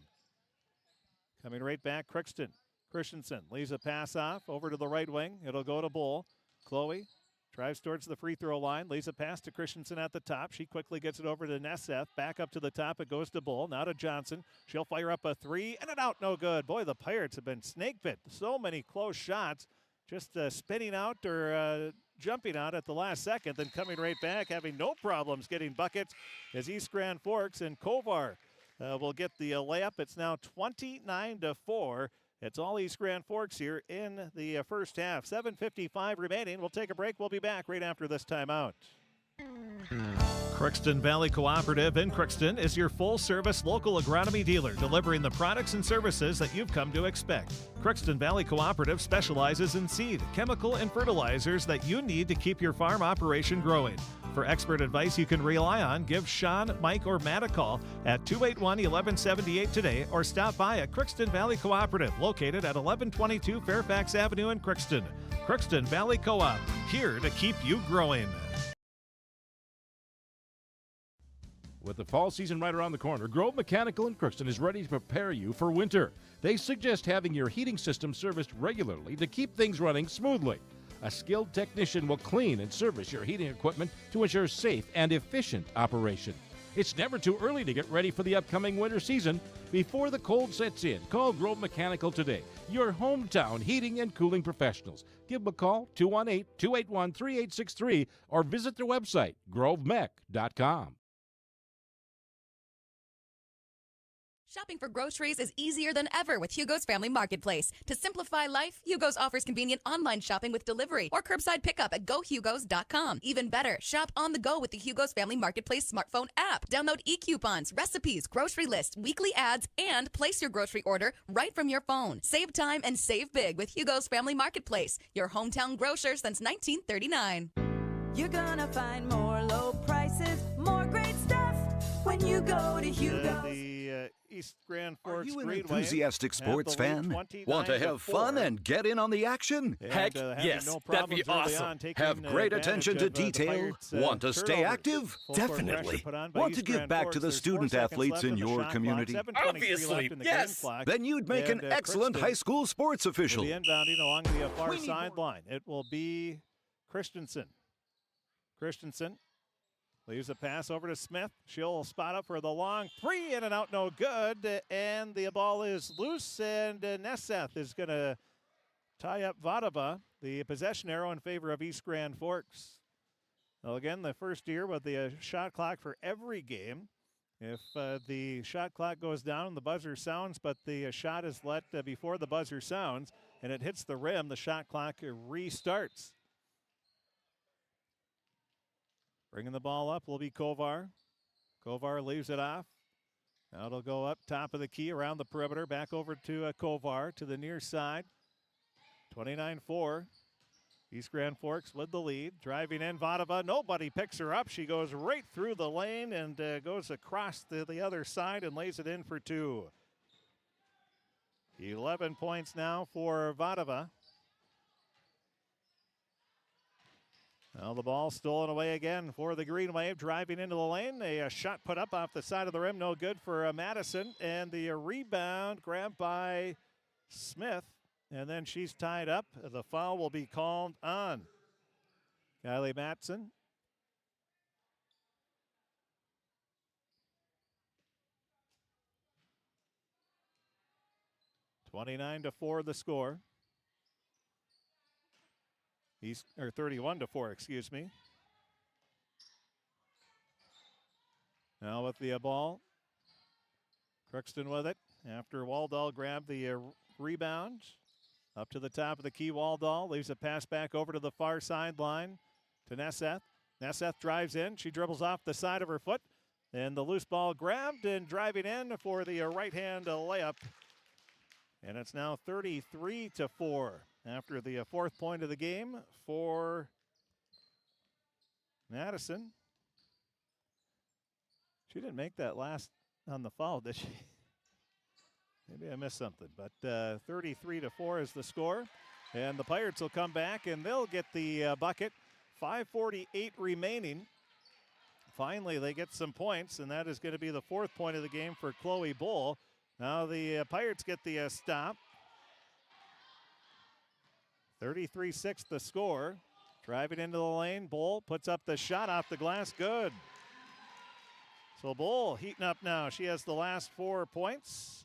[SPEAKER 14] Coming right back, Crookston. Christensen leaves a pass off over to the right wing. It'll go to Bull. Chloe drives towards the free throw line, leaves a pass to Christensen at the top. She quickly gets it over to Nesseth. Back up to the top, it goes to Bull. Now to Johnson. She'll fire up a three, and it out, no good. Boy, the Pirates have been snake bit. So many close shots, just spinning out or jumping out at the last second, then coming right back, having no problems getting buckets as East Grand Forks and Kovar will get the layup. It's now 29-4. It's all East Grand Forks here in the first half. 7:55 remaining. We'll take a break. We'll be back right after this timeout. Crookston Valley Cooperative in Crookston is your full-service local agronomy dealer, delivering the products and services that you've come to expect. Crookston Valley Cooperative specializes in seed, chemical, and fertilizers that you need to keep your farm operation growing. For expert advice you can rely on, give Sean, Mike, or Matt a call at 281-1178 today or stop by at Crookston Valley Cooperative, located at 1122 Fairfax Avenue in Crookston. Crookston Valley Co-op, here to keep you growing.
[SPEAKER 6] With the fall season right around the corner, Grove Mechanical in Crookston is ready to prepare you for winter. They suggest having your heating system serviced regularly to keep things running smoothly. A skilled technician will clean and service your heating equipment to ensure safe and efficient operation. It's never too early to get ready for the upcoming winter season. Before the cold sets in, call Grove Mechanical today, your hometown heating and cooling professionals. Give them a call, 218-281-3863, or visit their website, grovemech.com.
[SPEAKER 16] Shopping for groceries is easier than ever with Hugo's Family Marketplace. To simplify life, Hugo's offers convenient online shopping with delivery or curbside pickup at gohugos.com. Even better, shop on the go with the Hugo's Family Marketplace smartphone app. Download e-coupons, recipes, grocery lists, weekly ads, and place your grocery order right from your phone. Save time and save big with Hugo's Family Marketplace, your hometown grocer since 1939.
[SPEAKER 17] You're gonna find more low prices, more great stuff when you go to Hugo's.
[SPEAKER 14] East Grand Forks.
[SPEAKER 18] Are you an
[SPEAKER 14] Greenway
[SPEAKER 18] enthusiastic sports fan? Want to have fun and get in on the action?
[SPEAKER 14] And,
[SPEAKER 18] Heck,
[SPEAKER 14] yes,
[SPEAKER 18] no
[SPEAKER 14] that'd be
[SPEAKER 18] awesome. Have great attention to detail? Want to stay active? Definitely. Want to give back to the student athletes in your community?
[SPEAKER 12] Obviously, yes.
[SPEAKER 18] Then you'd make an excellent high school sports official.
[SPEAKER 14] The inbounding along the far sideline. It will be Christensen. Christensen leaves a pass over to Smith. She'll spot up for the long three, in and out, no good. And the ball is loose, and Nesseth is going to tie up Vadava. The possession arrow in favor of East Grand Forks. Well, again, the first year with the shot clock for every game. If the shot clock goes down, the buzzer sounds, but the shot is let before the buzzer sounds, and it hits the rim, the shot clock restarts. Bringing the ball up will be Kovar. Kovar leaves it off. Now it'll go up top of the key around the perimeter. Back over to Kovar to the near side. 29-4. East Grand Forks with the lead. Driving in Vadava. Nobody picks her up. She goes right through the lane and goes across to the other side and lays it in for two. 11 points now for Vadava. Well, the ball stolen away again for the Green Wave, driving into the lane. A shot put up off the side of the rim, no good for Madison. And the rebound grabbed by Smith, and then she's tied up. The foul will be called on Kylie Matson. (29-4) the score. 31-4, excuse me. Now with the ball. Crookston with it after Waldall grabbed the rebound. Up to the top of the key, Waldall leaves a pass back over to the far sideline to Nesseth. Nesseth drives in. She dribbles off the side of her foot. And the loose ball grabbed and driving in for the right-hand layup. And it's now 33-4. After the fourth point of the game for Madison. She didn't make that last on the foul, did she? Maybe I missed something, but 33-4 is the score. And the Pirates will come back, and they'll get the bucket. 5:48 remaining. Finally, they get some points, and that is going to be the 4th point of the game for Chloe Bull. Now the Pirates get the stop. 33-6 the score. Driving into the lane, Bull puts up the shot off the glass, good. So Bull heating up now. She has the last 4 points,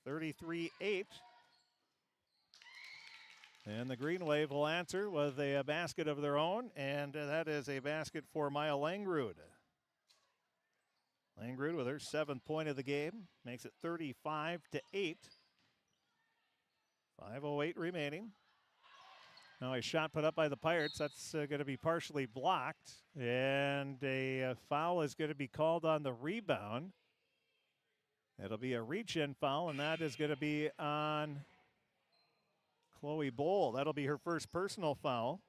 [SPEAKER 14] 33-8. And the Green Wave will answer with a basket of their own, and that is a basket for Maya Langrud. Langrud with her 7th point of the game, makes it 35-8. 5:08 remaining. Now a shot put up by the Pirates. That's going to be partially blocked, and a foul is going to be called on the rebound. It'll be a reach-in foul, and that is going to be on Chloe Bull. That'll be her first personal foul.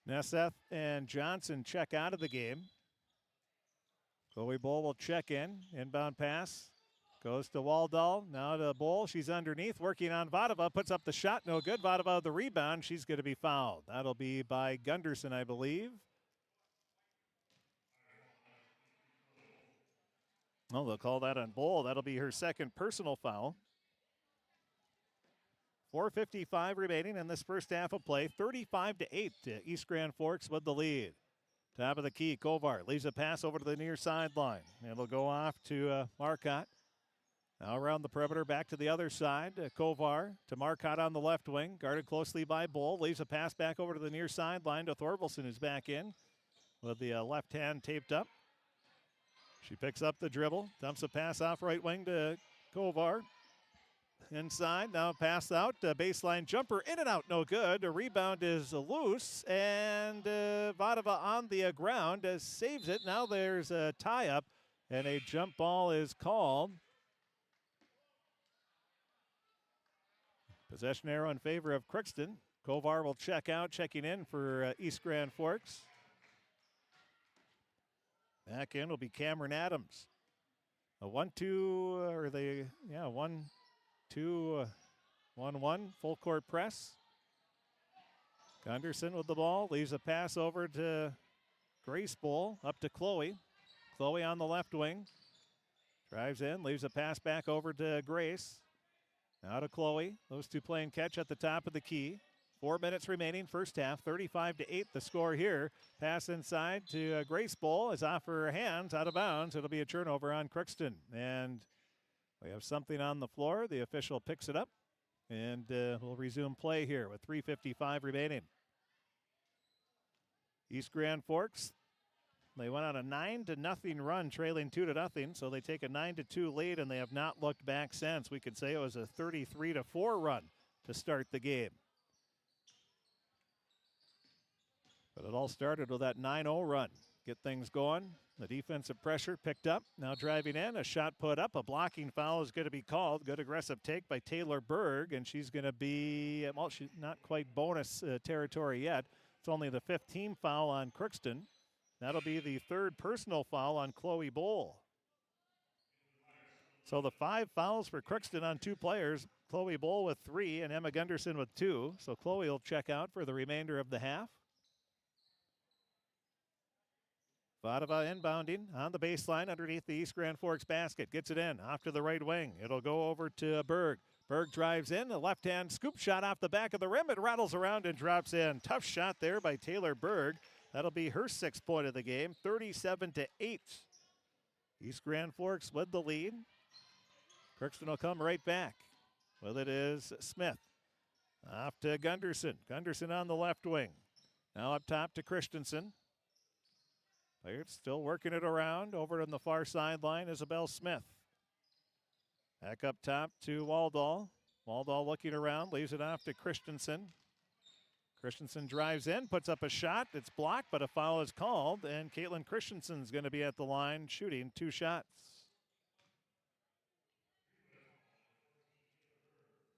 [SPEAKER 14] Nesseth and Johnson check out of the game. Chloe Bull will check in. Inbound pass goes to Waldal. Now to Bull. She's underneath, working on Vadova. Puts up the shot. No good. Vadova with the rebound. She's going to be fouled. That'll be by Gunderson, I believe. Oh, they'll call that on Bull. That'll be her second personal foul. 4:55 remaining in this first half of play. 35-8 to East Grand Forks with the lead. Top of the key, Kovar leaves a pass over to the near sideline. It'll go off to Marcotte. Now around the perimeter, back to the other side. Kovar to Marcotte on the left wing, guarded closely by Bull. Leaves a pass back over to the near sideline to Thorvaldsen, who's back in with the left hand taped up. She picks up the dribble, dumps a pass off right wing to Kovar. Inside, now pass out, baseline jumper, in and out, no good. A rebound is loose, and Vadova on the ground saves it. Now there's a tie-up, and a jump ball is called. Possession arrow in favor of Crookston. Kovar will check out, checking in for East Grand Forks. Back in will be Cameron Adams. A 1-2, or they, yeah, 1-2, 1-1, full court press. Gunderson with the ball, leaves a pass over to Grace Bull, up to Chloe. Chloe on the left wing. Drives in, leaves a pass back over to Grace. Now to Chloe. Those two playing catch at the top of the key. 4 minutes remaining, first half, 35-8 the score here. Pass inside to Grace Bull is off her hands, out of bounds. It'll be a turnover on Crookston. And we have something on the floor. The official picks it up, and we'll resume play here with 3:55 remaining. East Grand Forks, they went on a 9-0 run, trailing 2-0, so they take a 9-2 lead, and they have not looked back since. We could say it was a 33-4 run to start the game. But it all started with that 9-0 run. Get things going. The defensive pressure picked up. Now driving in, a shot put up. A blocking foul is going to be called. Good aggressive take by Taylor Berg, and she's going to be, well, she's not quite bonus territory yet. It's only the 5th team foul on Crookston. That'll be the 3rd personal foul on Chloe Bull. So the 5 fouls for Crookston on 2 players. Chloe Bull with 3 and Emma Gunderson with 2. So Chloe will check out for the remainder of the half. Vadova inbounding on the baseline underneath the East Grand Forks basket. Gets it in, off to the right wing. It'll go over to Berg. Berg drives in, a left-hand scoop shot off the back of the rim. It rattles around and drops in. Tough shot there by Taylor Berg. That'll be her 6th point of the game, 37-8. East Grand Forks with the lead. Crookston will come right back. With it is Smith. Off to Gunderson. Gunderson on the left wing. Now up top to Christensen. Players still working it around. Over on the far sideline, Isabel Smith. Back up top to Waldal. Waldal looking around, leaves it off to Christensen. Christensen drives in, puts up a shot. It's blocked, but a foul is called, and Caitlin Christensen's going to be at the line shooting 2 shots.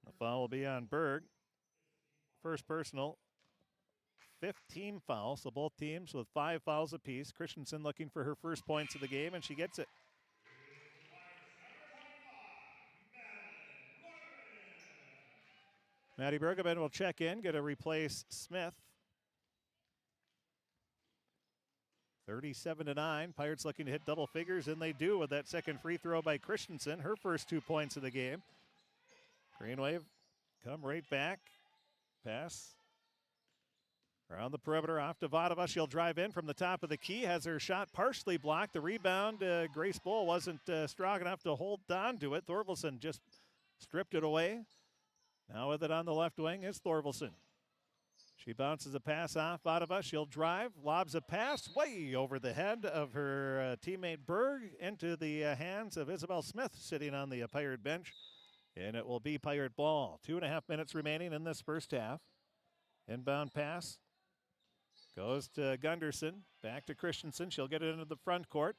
[SPEAKER 14] The foul will be on Berg. First personal. 5th team foul, so both teams with 5 fouls apiece. Christensen looking for her first points of the game, and she gets it. Maddie Bergman will check in, get to replace Smith. 37-9. Pirates looking to hit double figures, and they do with that second free throw by Christensen. Her first 2 points of the game. Green Wave come right back. Pass around the perimeter off to Vadova. She'll drive in from the top of the key. Has her shot partially blocked. The rebound, Grace Bull wasn't strong enough to hold on to it. Thorvaldsen just stripped it away. Now with it on the left wing is Thorvaldsen. She bounces a pass off Vadova. She'll drive, lobs a pass way over the head of her teammate Berg into the hands of Isabel Smith sitting on the Pirate bench. And it will be Pirate ball. 2.5 minutes remaining in this first half. Inbound pass goes to Gunderson. Back to Christensen. She'll get it into the front court.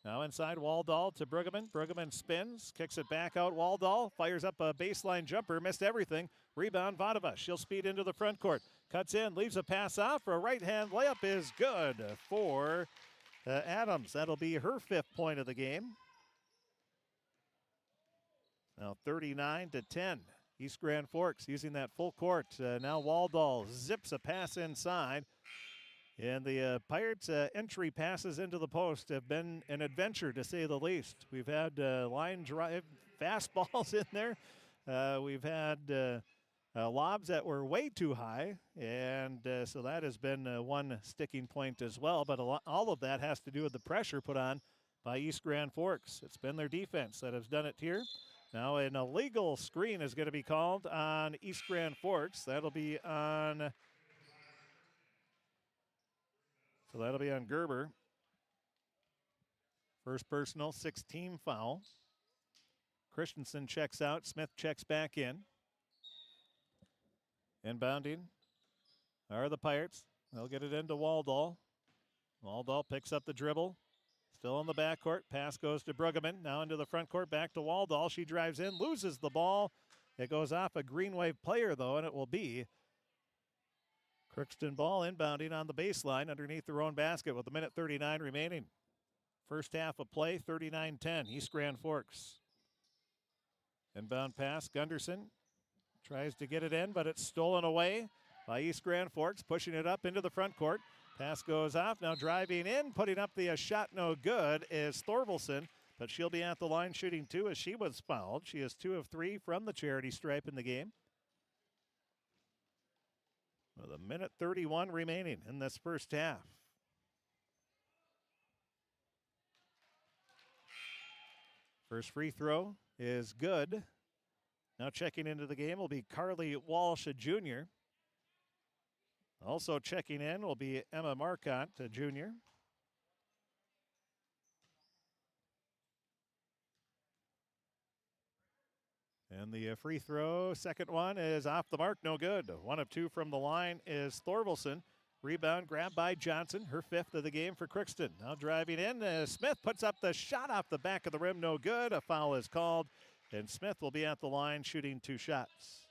[SPEAKER 14] Now inside Waldall to Bruggeman. Bruggeman spins, kicks it back out. Waldall fires up a baseline jumper, missed everything. Rebound Vadova. She'll speed into the front court. Cuts in, leaves a pass off for a right-hand layup is good for Adams. That'll be her 5th point of the game. Now 39-10. East Grand Forks using that full court. Now Waldall zips a pass inside. And the Pirates' entry passes into the post have been an adventure, to say the least. We've had line drive fastballs in there. We've had lobs that were way too high, and so that has been one sticking point as well. But all of that has to do with the pressure put on by East Grand Forks. It's been their defense that has done it here. Now an illegal screen is going to be called on East Grand Forks. That'll be on Gerber. First personal, 6-team foul. Christensen checks out. Smith checks back in. Inbounding are the Pirates. They'll get it into Waldall. Waldall picks up the dribble. Still in the backcourt. Pass goes to Bruggeman. Now into the front court. Back to Waldall. She drives in, loses the ball. It goes off a Green Wave player, though, and it will be Crookston ball inbounding on the baseline underneath their own basket with 1:39 remaining. First half of play, 39-10. East Grand Forks. Inbound pass. Gunderson tries to get it in, but it's stolen away by East Grand Forks, pushing it up into the front court. Pass goes off. Now driving in, putting up the shot no good is Thorvaldsen, but she'll be at the line shooting 2 as she was fouled. She is 2 of 3 from the charity stripe in the game. With 1:31 remaining in this first half. First free throw is good. Now checking into the game will be Carly Walsh, a junior. Also checking in will be Emma Marcotte, a junior. And the free throw, second one, is off the mark, no good. 1 of 2 from the line is Thorvaldsen. Rebound grabbed by Johnson, her 5th of the game for Crookston. Now driving in, Smith puts up the shot off the back of the rim, no good. A foul is called, and Smith will be at the line shooting 2 shots.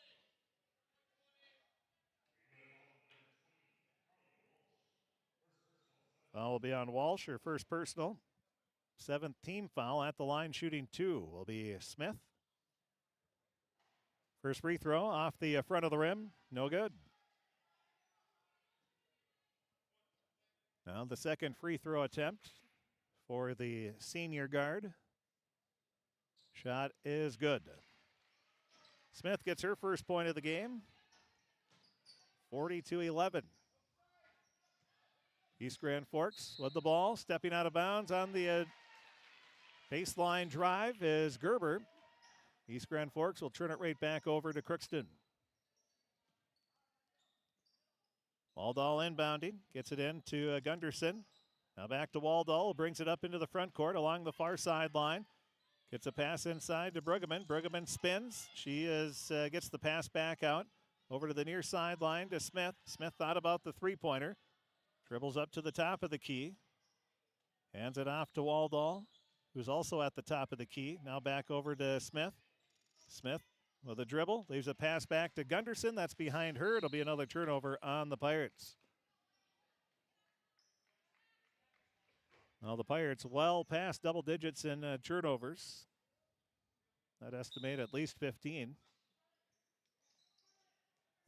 [SPEAKER 14] Foul will be on Walsh, her first personal. 7th team foul at the line shooting 2 will be Smith. First free throw off the front of the rim, no good. Now the second free throw attempt for the senior guard. Shot is good. Smith gets her first point of the game. 40-11. East Grand Forks with the ball, stepping out of bounds on the baseline drive is Gerber. East Grand Forks will turn it right back over to Crookston. Waldall inbounding, gets it in to Gunderson. Now back to Waldall, brings it up into the front court along the far sideline. Gets a pass inside to Bruggeman. Bruggeman spins. She gets the pass back out over to the near sideline to Smith. Smith thought about the three-pointer. Dribbles up to the top of the key. Hands it off to Waldall, who's also at the top of the key. Now back over to Smith. Smith with a dribble. Leaves a pass back to Gunderson. That's behind her. It'll be another turnover on the Pirates. Well, the Pirates well past double digits in turnovers. I'd estimate at least 15.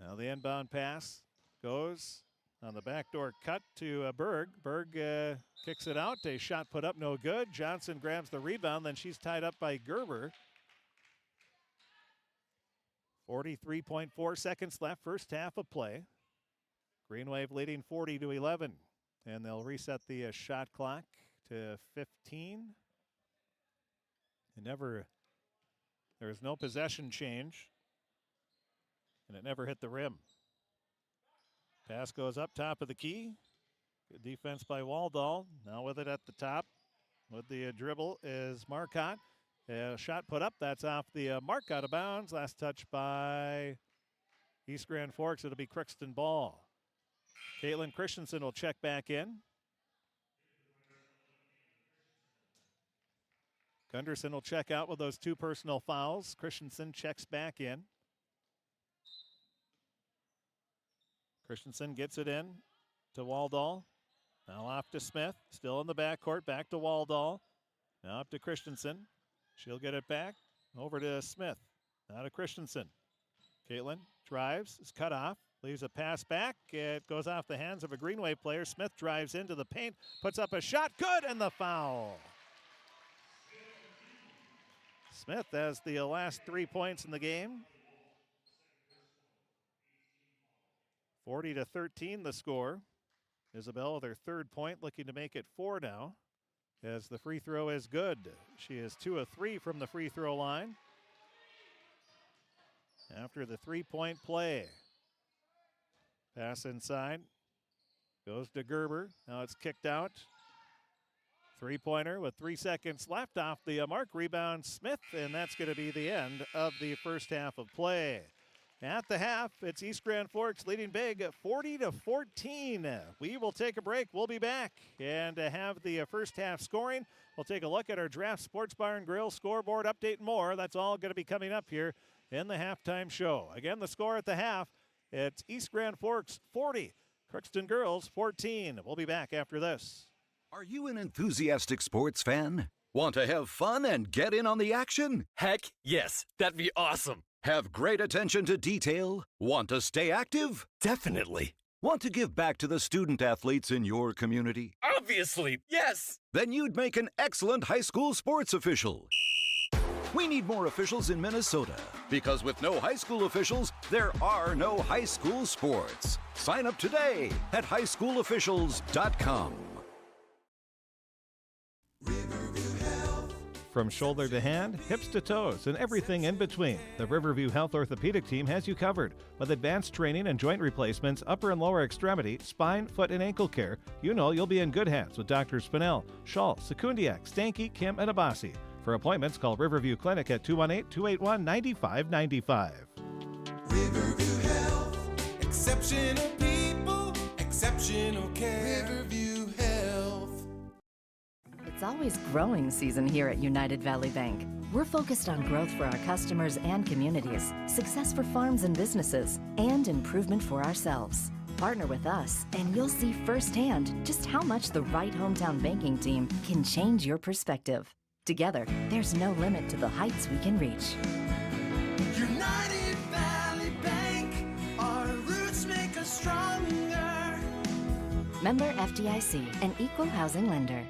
[SPEAKER 14] Now the inbound pass goes on the backdoor cut to Berg. Berg kicks it out. A shot put up, no good. Johnson grabs the rebound, then she's tied up by Gerber. 43.4 seconds left, first half of play. Green Wave leading 40-11, and they'll reset the shot clock to 15. There was no possession change, and it never hit the rim. Pass goes up top of the key. Good defense by Waldall. Now with it at the top. With the dribble is Marcotte. Shot put up. That's off the mark, out of bounds. Last touch by East Grand Forks. It'll be Crookston ball. Caitlin Christensen will check back in. Gunderson will check out with those 2 personal fouls. Christensen checks back in. Christensen gets it in to Waldall. Now off to Smith. Still in the backcourt. Back to Waldall. Now up to Christensen. She'll get it back. Over to Smith. Now to Christensen. Caitlin drives. Is cut off. Leaves a pass back. It goes off the hands of a Green Wave player. Smith drives into the paint. Puts up a shot. Good. And the foul. Smith has the last 3 points in the game. 40-13 the score. Isabel with her 3rd point, looking to make it 4 now, as the free throw is good. She is 2 of 3 from the free throw line. After the 3-point play. Pass inside. Goes to Gerber. Now it's kicked out. 3-pointer with 3 seconds left off the mark. Rebound Smith, and that's going to be the end of the first half of play. At the half, it's East Grand Forks leading big 40-14. We will take a break. We'll be back and have the first half scoring. We'll take a look at our Draft Sports Bar and Grill scoreboard update and more. That's all going to be coming up here in the halftime show. Again, the score at the half, it's East Grand Forks 40, Crookston Girls 14. We'll be back after this.
[SPEAKER 18] Are you an enthusiastic sports fan? Want to have fun and get in on the action?
[SPEAKER 11] Heck, yes. That'd be awesome.
[SPEAKER 18] Have great attention to detail? Want to stay active?
[SPEAKER 11] Definitely.
[SPEAKER 18] Want to give back to the student athletes in your community?
[SPEAKER 11] Obviously, yes.
[SPEAKER 18] Then you'd make an excellent high school sports official. We need more officials in Minnesota, because with no high school officials, there are no high school sports. Sign up today at highschoolofficials.com.
[SPEAKER 14] From shoulder to hand, hips to toes, and everything in between, the Riverview Health Orthopedic Team has you covered. With advanced training and joint replacements, upper and lower extremity, spine, foot, and ankle care, you know you'll be in good hands with Drs. Spinell, Schall, Sekundiak, Stanky, Kim, and Abasi. For appointments, call Riverview Clinic at 218-281-9595.
[SPEAKER 20] Riverview Health, exceptional people, exceptional care. Riverview Health.
[SPEAKER 21] It's always growing season here at United Valley Bank. We're focused on growth for our customers and communities, success for farms and businesses, and improvement for ourselves. Partner with us, and you'll see firsthand just how much the right hometown banking team can change your perspective. Together, there's no limit to the heights we can reach.
[SPEAKER 20] United Valley Bank, our roots make us stronger.
[SPEAKER 21] Member FDIC, an equal housing lender.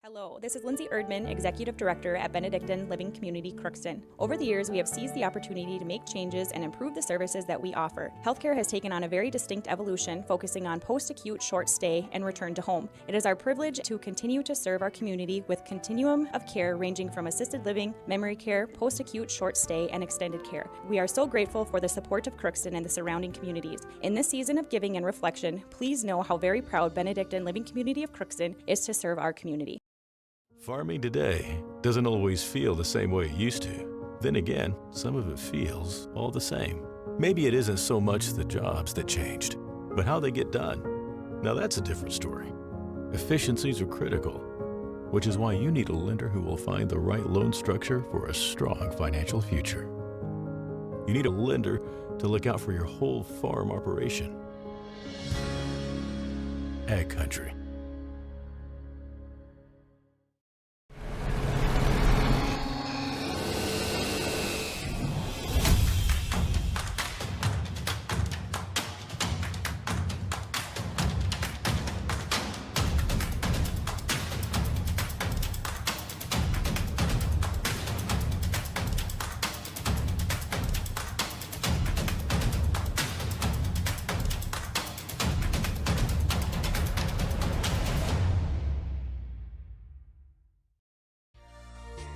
[SPEAKER 22] Hello, this is Lindsay Erdman, Executive Director at Benedictine Living Community Crookston. Over the years, we have seized the opportunity to make changes and improve the services that we offer. Healthcare has taken on a very distinct evolution, focusing on post-acute, short stay, and return to home. It is our privilege to continue to serve our community with continuum of care ranging from assisted living, memory care, post-acute, short stay, and extended care. We are so grateful for the support of Crookston and the surrounding communities. In this season of giving and reflection, please know how very proud Benedictine Living Community of Crookston is to serve our community.
[SPEAKER 2] Farming today doesn't always feel the same way it used to. Then again, some of it feels all the same. Maybe it isn't so much the jobs that changed, but how they get done. Now that's a different story. Efficiencies are critical, which is why you need a lender who will find the right loan structure for a strong financial future. You need a lender to look out for your whole farm operation. Ag Country.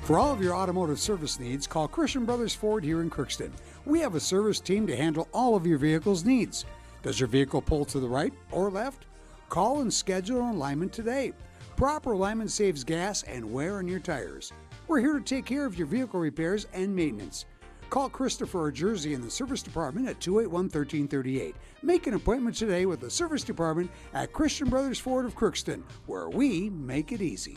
[SPEAKER 3] For all of your automotive service needs, call Christian Brothers Ford here in Crookston. We have a service team to handle all of your vehicle's needs. Does your vehicle pull to the right or left? Call and schedule an alignment today. Proper alignment saves gas and wear on your tires. We're here to take care of your vehicle repairs and maintenance. Call Christopher or Jersey in the service department at 281-1338. Make an appointment today with the service department at Christian Brothers Ford of Crookston, where we make it easy.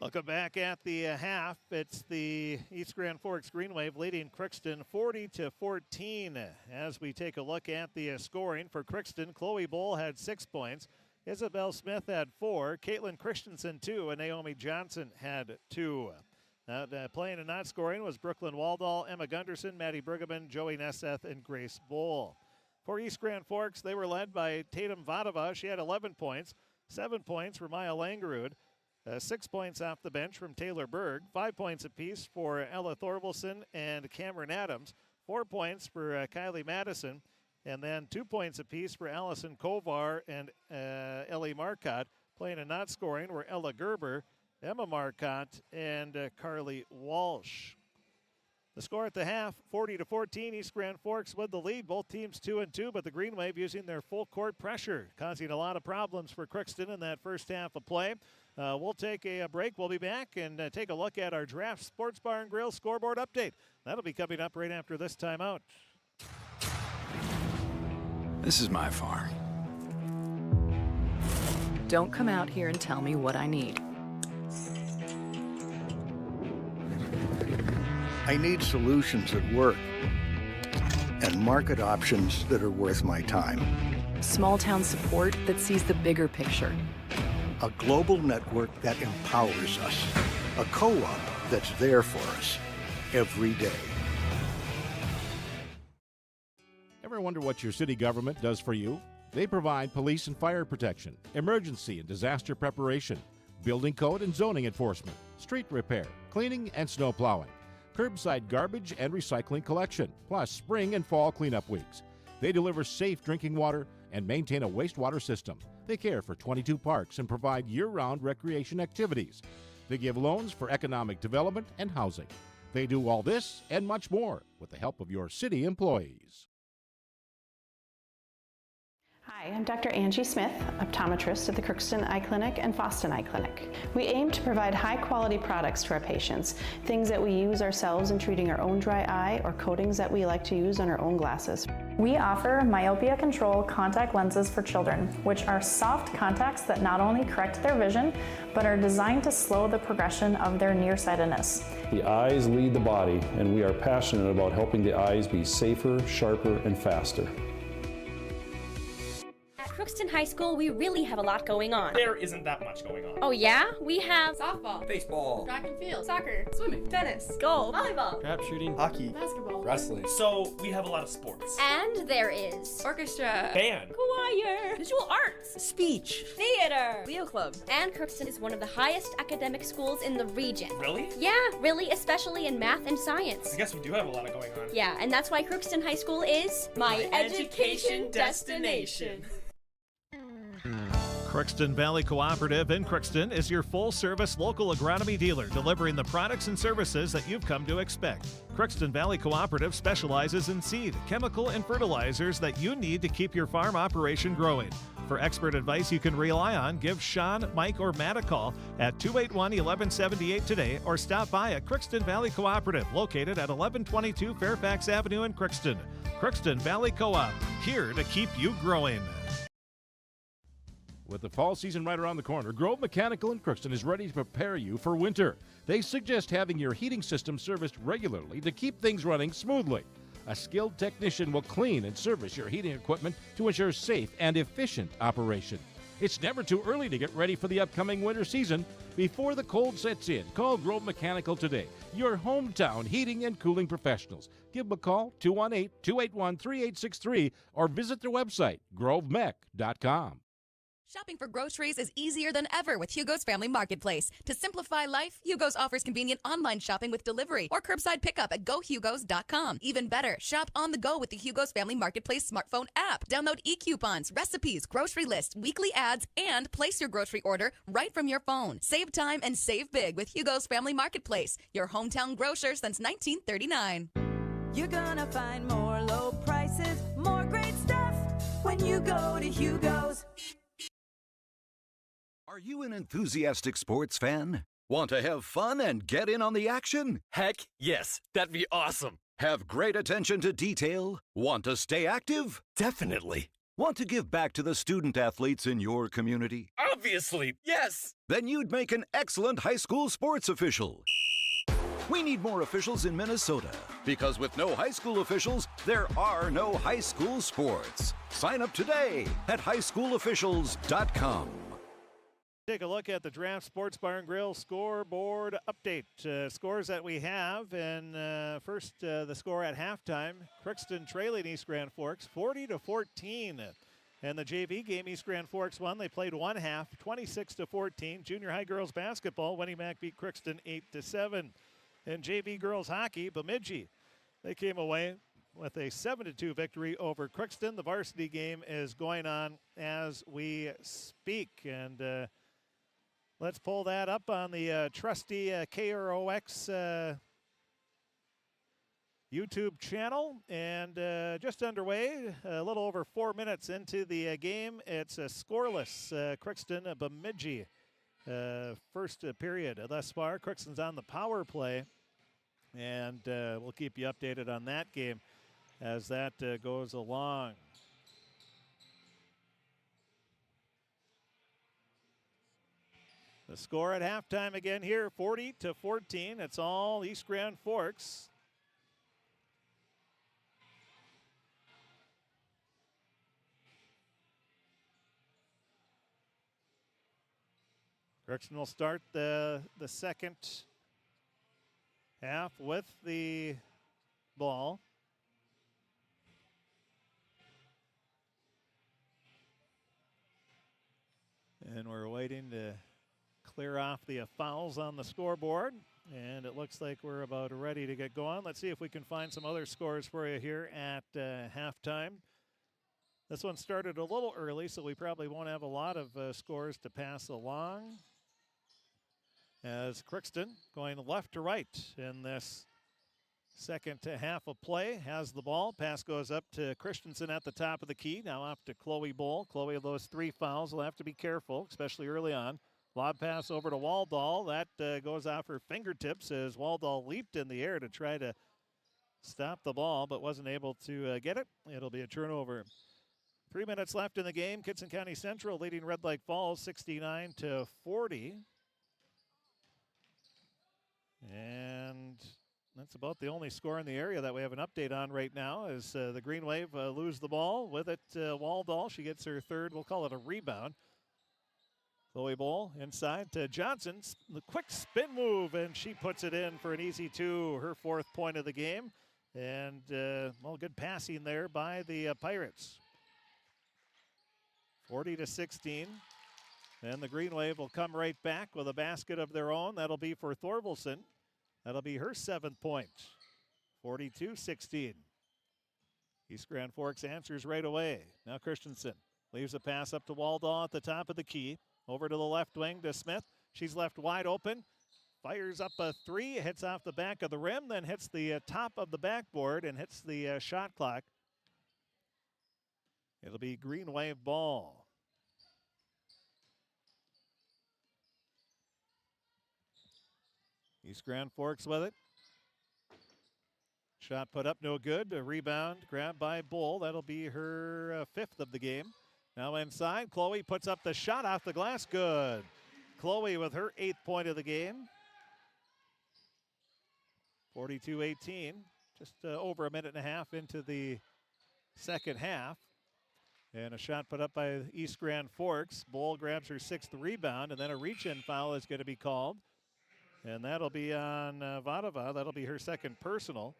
[SPEAKER 14] Welcome back at the half. It's the East Grand Forks Green Wave leading Crookston 40-14. As we take a look at the scoring for Crookston, Chloe Bull had 6 points. Isabel Smith had 4. Caitlin Christensen 2, and Naomi Johnson had 2. Playing and not scoring was Brooklyn Waldall, Emma Gunderson, Maddie Brueggemann, Joey Nesseth, and Grace Bull. For East Grand Forks, they were led by Tatum Vadava. She had 11 points. 7 points for Maya Langerud. 6 points off the bench from Taylor Berg. 5 points apiece for Ella Thorvalson and Cameron Adams. 4 points for Kylie Madison. And then 2 points apiece for Allison Kovar and Ellie Marcotte. Playing and not scoring were Ella Gerber, Emma Marcotte, and Carly Walsh. The score at the half, 40-14. East Grand Forks with the lead. Both teams 2-2, but the Green Wave using their full court pressure, causing a lot of problems for Crookston in that first half of play. We'll take a break. We'll be back and take a look at our Draft Sports Bar and Grill scoreboard update. That'll be coming up right after this timeout.
[SPEAKER 13] This is my farm.
[SPEAKER 4] Don't come out here and tell me what I need.
[SPEAKER 5] I need solutions that work and market options that are worth my time.
[SPEAKER 4] Small town support that sees the bigger picture.
[SPEAKER 5] A global network that empowers us. A co-op that's there for us every day.
[SPEAKER 6] Ever wonder what your city government does for you? They provide police and fire protection, emergency and disaster preparation, building code and zoning enforcement, street repair, cleaning and snow plowing, curbside garbage and recycling collection, plus spring and fall cleanup weeks. They deliver safe drinking water and maintain a wastewater system. They care for 22 parks and provide year-round recreation activities. They give loans for economic development and housing. They do all this and much more with the help of your city employees.
[SPEAKER 7] Hi, I'm Dr. Angie Smith, optometrist at the Crookston Eye Clinic and Foston Eye Clinic. We aim to provide high-quality products to our patients, things that we use ourselves in treating our own dry eye or coatings that we like to use on our own glasses.
[SPEAKER 8] We offer myopia control contact lenses for children, which are soft contacts that not only correct their vision, but are designed to slow the progression of their nearsightedness.
[SPEAKER 9] The eyes lead the body, and we are passionate about helping the eyes be safer, sharper, and faster.
[SPEAKER 10] Crookston High School, we really have a lot going on.
[SPEAKER 19] There isn't that much going on.
[SPEAKER 10] Oh yeah? We have
[SPEAKER 12] softball,
[SPEAKER 11] baseball,
[SPEAKER 12] track and field, soccer, swimming, tennis,
[SPEAKER 10] golf,
[SPEAKER 12] volleyball,
[SPEAKER 11] trap shooting,
[SPEAKER 12] hockey, basketball,
[SPEAKER 11] wrestling.
[SPEAKER 19] So we have a lot of sports.
[SPEAKER 10] And there is
[SPEAKER 12] orchestra,
[SPEAKER 19] band,
[SPEAKER 10] choir, visual arts,
[SPEAKER 12] speech,
[SPEAKER 10] theater,
[SPEAKER 12] Leo Club.
[SPEAKER 10] And Crookston is one of the highest academic schools in the region.
[SPEAKER 19] Really?
[SPEAKER 10] Yeah, really, especially in math and science.
[SPEAKER 19] I guess we do have a lot going on.
[SPEAKER 10] Yeah, and that's why Crookston High School is
[SPEAKER 12] my education destination.
[SPEAKER 14] Crookston Valley Cooperative in Crookston is your full-service local agronomy dealer, delivering the products and services that you've come to expect. Crookston Valley Cooperative specializes in seed, chemical, and fertilizers that you need to keep your farm operation growing. For expert advice you can rely on, give Sean, Mike, or Matt a call at 281-1178 today or stop by at Crookston Valley Cooperative, located at 1122 Fairfax Avenue in Crookston. Crookston Valley Co-op, here to keep you growing.
[SPEAKER 6] With the fall season right around the corner, Grove Mechanical in Crookston is ready to prepare you for winter. They suggest having your heating system serviced regularly to keep things running smoothly. A skilled technician will clean and service your heating equipment to ensure safe and efficient operation. It's never too early to get ready for the upcoming winter season. Before the cold sets in, call Grove Mechanical today, your hometown heating and cooling professionals. Give them a call, 218-281-3863, or visit their website, grovemech.com.
[SPEAKER 16] Shopping for groceries is easier than ever with Hugo's Family Marketplace. To simplify life, Hugo's offers convenient online shopping with delivery or curbside pickup at gohugos.com. Even better, shop on the go with the Hugo's Family Marketplace smartphone app. Download e-coupons, recipes, grocery lists, weekly ads, and place your grocery order right from your phone. Save time and save big with Hugo's Family Marketplace, your hometown grocer since 1939.
[SPEAKER 17] You're gonna find more low prices, more great stuff when you go to Hugo's.
[SPEAKER 18] Are you an enthusiastic sports fan? Want to have fun and get in on the action?
[SPEAKER 11] Heck yes, that'd be awesome.
[SPEAKER 18] Have great attention to detail? Want to stay active?
[SPEAKER 11] Definitely.
[SPEAKER 18] Want to give back to the student athletes in your community?
[SPEAKER 11] Obviously, yes.
[SPEAKER 18] Then you'd make an excellent high school sports official. We need more officials in Minnesota because with no high school officials, there are no high school sports. Sign up today at highschoolofficials.com.
[SPEAKER 14] Take a look at the Draft Sports Bar and Grill scoreboard update. Scores that we have, and first the score at halftime, Crookston trailing East Grand Forks 40-14. And the JV game, East Grand Forks won. They played one half, 26-14. Junior high girls basketball, Winnie-Mac beat Crookston 8-7. And JV girls hockey, Bemidji, they came away with a 7-2 victory over Crookston. The varsity game is going on as we speak, and let's pull that up on the trusty KROX YouTube channel. And just underway, a little over 4 minutes into the game. It's a scoreless Crookston Bemidji first period thus far. Crookston's on the power play. And we'll keep you updated on that game as that goes along. The score at halftime again here, 40-14. It's all East Grand Forks. Crookston will start the second half with the ball. And we're waiting to clear off the fouls on the scoreboard. And it looks like we're about ready to get going. Let's see if we can find some other scores for you here at halftime. This one started a little early, so we probably won't have a lot of scores to pass along. As Crookston going left to right in this second half of play, has the ball. Pass goes up to Christensen at the top of the key. Now off to Chloe Bull. Chloe, those 3 fouls will have to be careful, especially early on. Lob pass over to Waldall. That goes off her fingertips as Waldall leaped in the air to try to stop the ball, but wasn't able to get it. It'll be a turnover. 3 minutes left in the game. Kitson County Central leading Red Lake Falls 69-40. And that's about the only score in the area that we have an update on right now as the Green Wave lose the ball. With it, Waldall. She gets her third, we'll call it a rebound. Chloe Bull inside to Johnson. The quick spin move, and she puts it in for an easy 2, her 4th point of the game. And, well, good passing there by the Pirates. 40-16. And the Green Wave will come right back with a basket of their own. That'll be for Thorvaldsen. That'll be her 7th point. 42-16. East Grand Forks answers right away. Now Christensen leaves a pass up to Waldall at the top of the key. Over to the left wing to Smith. She's left wide open. Fires up a 3, hits off the back of the rim, then hits the top of the backboard and hits the shot clock. It'll be Green Wave ball. East Grand Forks with it. Shot put up, no good. A rebound grabbed by Bull. That'll be her 5th of the game. Now inside, Chloe puts up the shot off the glass. Good. Chloe with her 8th point of the game. 42-18. Just over a minute and a half into the second half. And a shot put up by East Grand Forks. Bull grabs her 6th rebound, and then a reach-in foul is going to be called. And that'll be on Vadova. That'll be her 2nd personal.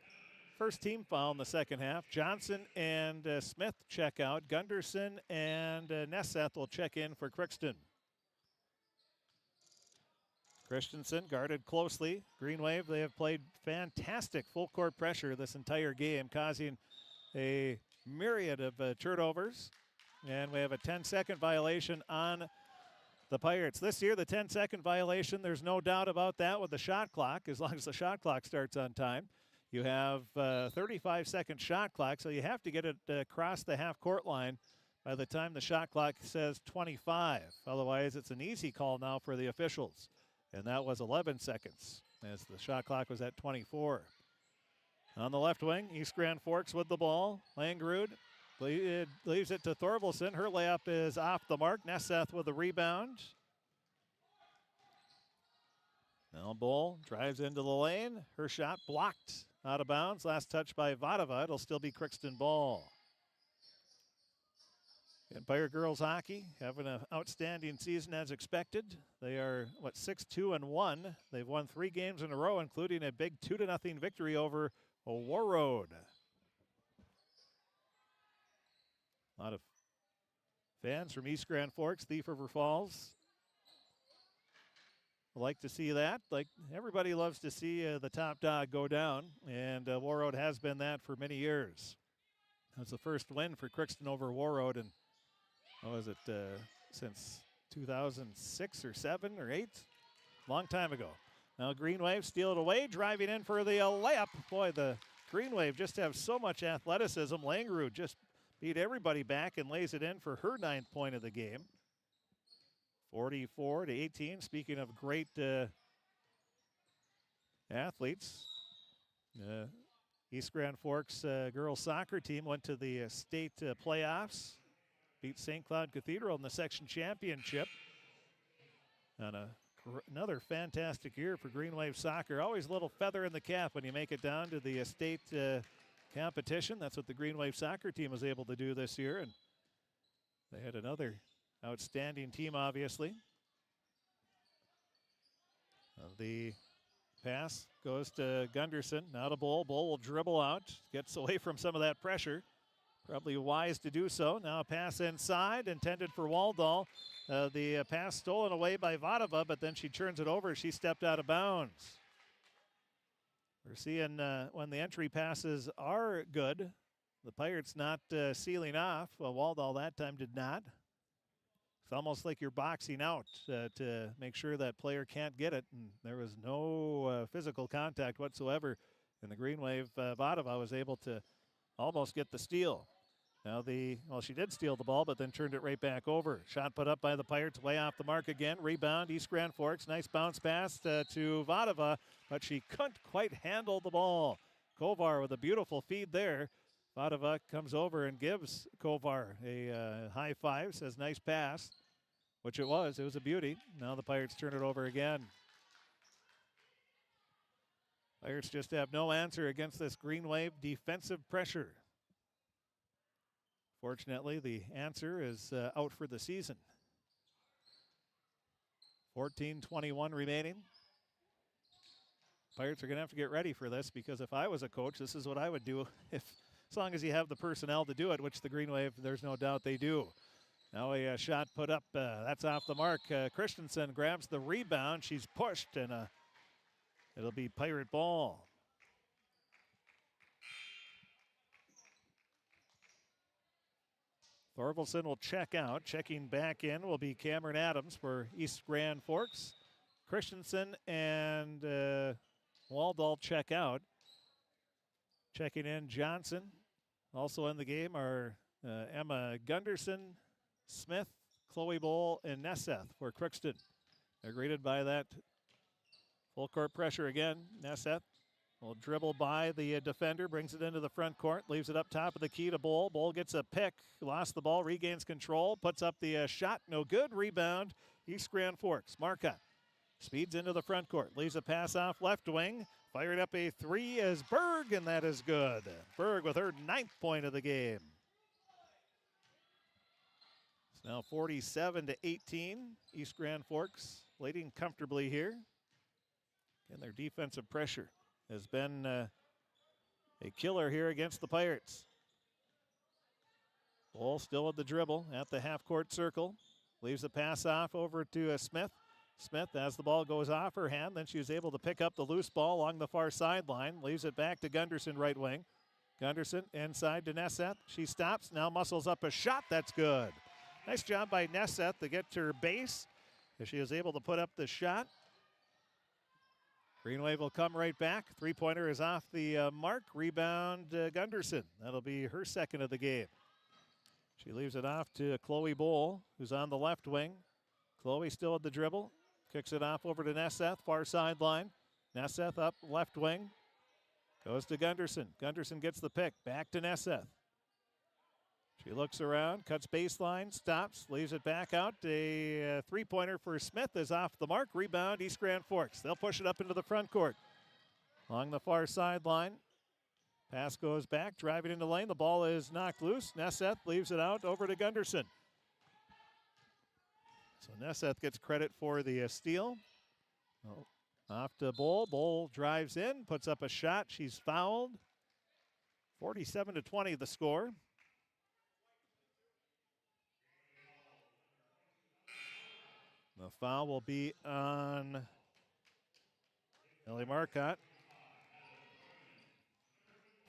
[SPEAKER 14] first team foul in the second half. Johnson and Smith check out. Gunderson and Nesseth will check in for Crookston. Christensen guarded closely. Green Wave, they have played fantastic full court pressure this entire game, causing a myriad of turnovers. And we have a 10-second violation on the Pirates. This year, the 10-second violation, there's no doubt about that with the shot clock, as long as the shot clock starts on time. You have a 35-second shot clock, so you have to get it across the half-court line by the time the shot clock says 25. Otherwise, it's an easy call now for the officials. And that was 11 seconds as the shot clock was at 24. On the left wing, East Grand Forks with the ball. Langrud leaves it to Thorvaldsen. Her layup is off the mark. Nesseth with the rebound. Now Bull drives into the lane. Her shot blocked out of bounds. Last touch by Vadava. It'll still be Crookston ball. Empire girls hockey having an outstanding season as expected. They are, 6-2-1. They've won 3 games in a row, including a big 2-0 victory over Warroad. A lot of fans from East Grand Forks, Thief River Falls. Like to see that. Like everybody loves to see the top dog go down, and Warroad has been that for many years. That's the first win for Crookston over Warroad, and since 2006 or 7 or 8? Long time ago. Now Green Wave steal it away, driving in for the layup. Boy, the Green Wave just have so much athleticism. Langrud just beat everybody back and lays it in for her 9th point of the game. 44-18. Speaking of great athletes, East Grand Forks girls soccer team went to the state playoffs. Beat St. Cloud Cathedral in the section championship. And another fantastic year for Green Wave soccer. Always a little feather in the cap when you make it down to the state competition. That's what the Green Wave soccer team was able to do this year. And they had another outstanding team, obviously. The pass goes to Gunderson. Now to Bull. Bull will dribble out. Gets away from some of that pressure. Probably wise to do so. Now a pass inside, intended for Waldall. The pass stolen away by Vadava, but then she turns it over. She stepped out of bounds. We're seeing when the entry passes are good, the Pirates not sealing off. Well, Waldall that time did not. It's almost like you're boxing out to make sure that player can't get it. And there was no physical contact whatsoever. And the Green Wave, Vadava was able to almost get the steal. Now she did steal the ball, but then turned it right back over. Shot put up by the Pirates, way off the mark again. Rebound, East Grand Forks. Nice bounce pass to Vadava, but she couldn't quite handle the ball. Kovar with a beautiful feed there. Vadava comes over and gives Kovar a high five, says nice pass, which it was. It was a beauty. Now the Pirates turn it over again. Pirates just have no answer against this Green Wave defensive pressure. Fortunately, the answer is out for the season. 14:21 remaining. Pirates are going to have to get ready for this, because if I was a coach, this is what I would do, as long as you have the personnel to do it, which the Green Wave, there's no doubt they do. Now a shot put up, that's off the mark. Christensen grabs the rebound. She's pushed, and it'll be Pirate ball. Thorvaldsen will check out. Checking back in will be Cameron Adams for East Grand Forks. Christensen and Waldall check out. Checking in Johnson. Also in the game are Emma Gunderson, Smith, Chloe Bowl, and Nesseth for Crookston. They're greeted by that full court pressure again. Nesseth will dribble by the defender, brings it into the front court, leaves it up top of the key to Bowl. Bowl gets a pick, lost the ball, regains control, puts up the shot, no good. Rebound, East Grand Forks. Marcotte speeds into the front court, leaves a pass off left wing, fired up a three as Berg, and that is good. Berg with her 9th point of the game. It's now 47-18. East Grand Forks leading comfortably here. And their defensive pressure has been a killer here against the Pirates. Bull still with the dribble at the half-court circle. Leaves the pass off over to Smith. Smith, as the ball goes off her hand, then she was able to pick up the loose ball along the far sideline. Leaves it back to Gunderson, right wing. Gunderson inside to Nesseth. She stops, now muscles up a shot. That's good. Nice job by Nesseth to get to her base. If she is able to put up the shot. Green Wave will come right back. Three-pointer is off the mark. Rebound Gunderson. That'll be her second of the game. She leaves it off to Chloe Bowl, who's on the left wing. Chloe still at the dribble. Kicks it off over to Nesseth, far sideline. Nesseth up left wing. Goes to Gunderson. Gunderson gets the pick. Back to Nesseth. She looks around, cuts baseline, stops, leaves it back out. A three-pointer for Smith is off the mark. Rebound, East Grand Forks. They'll push it up into the front court. Along the far sideline. Pass goes back, driving into lane. The ball is knocked loose. Nesseth leaves it out over to Gunderson. So Nesseth gets credit for the steal. Oh, off to Bowl. Bowl drives in, puts up a shot. She's fouled. 47-20 the score. The foul will be on Ellie Marcotte.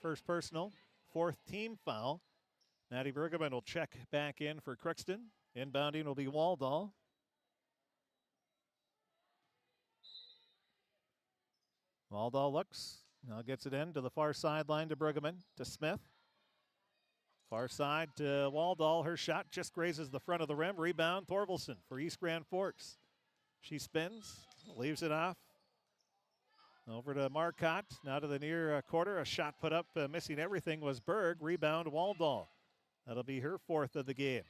[SPEAKER 14] First personal, fourth team foul. Maddie Bergman will check back in for Crookston. Inbounding will be Waldall. Waldall looks, now gets it in to the far sideline to Bruggeman, to Smith. Far side to Waldall. Her shot just grazes the front of the rim. Rebound, Thorvaldsen for East Grand Forks. She spins, leaves it off. Over to Marcotte, now to the near quarter. A shot put up, missing everything was Berg. Rebound, Waldall. That'll be her fourth of the game.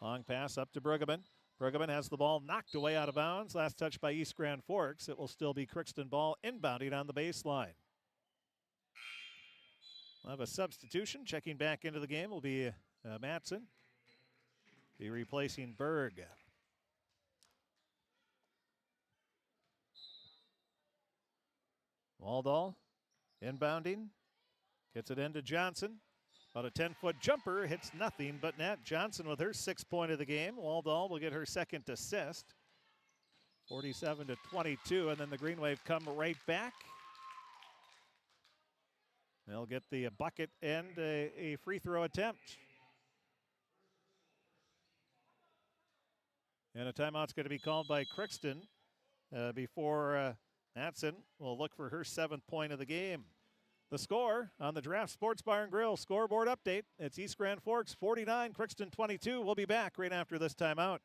[SPEAKER 14] Long pass up to Bruggeman. Bruggeman has the ball knocked away out of bounds. Last touch by East Grand Forks. It will still be Crookston ball inbounding on the baseline. We'll have a substitution. Checking back into the game will be Matson. Be replacing Berg. Waldall inbounding. Gets it into Johnson. About a 10-foot jumper, hits nothing but net. Johnson with her 6th point of the game. Waldall will get her second assist. 47-22, and then the Green Wave come right back. They'll get the bucket and a free throw attempt. And a timeout's going to be called by Crookston before Matson will look for her 7th point of the game. The score on the Draft Sports Bar and Grill scoreboard update. It's East Grand Forks 49, Crookston 22. We'll be back right after this timeout.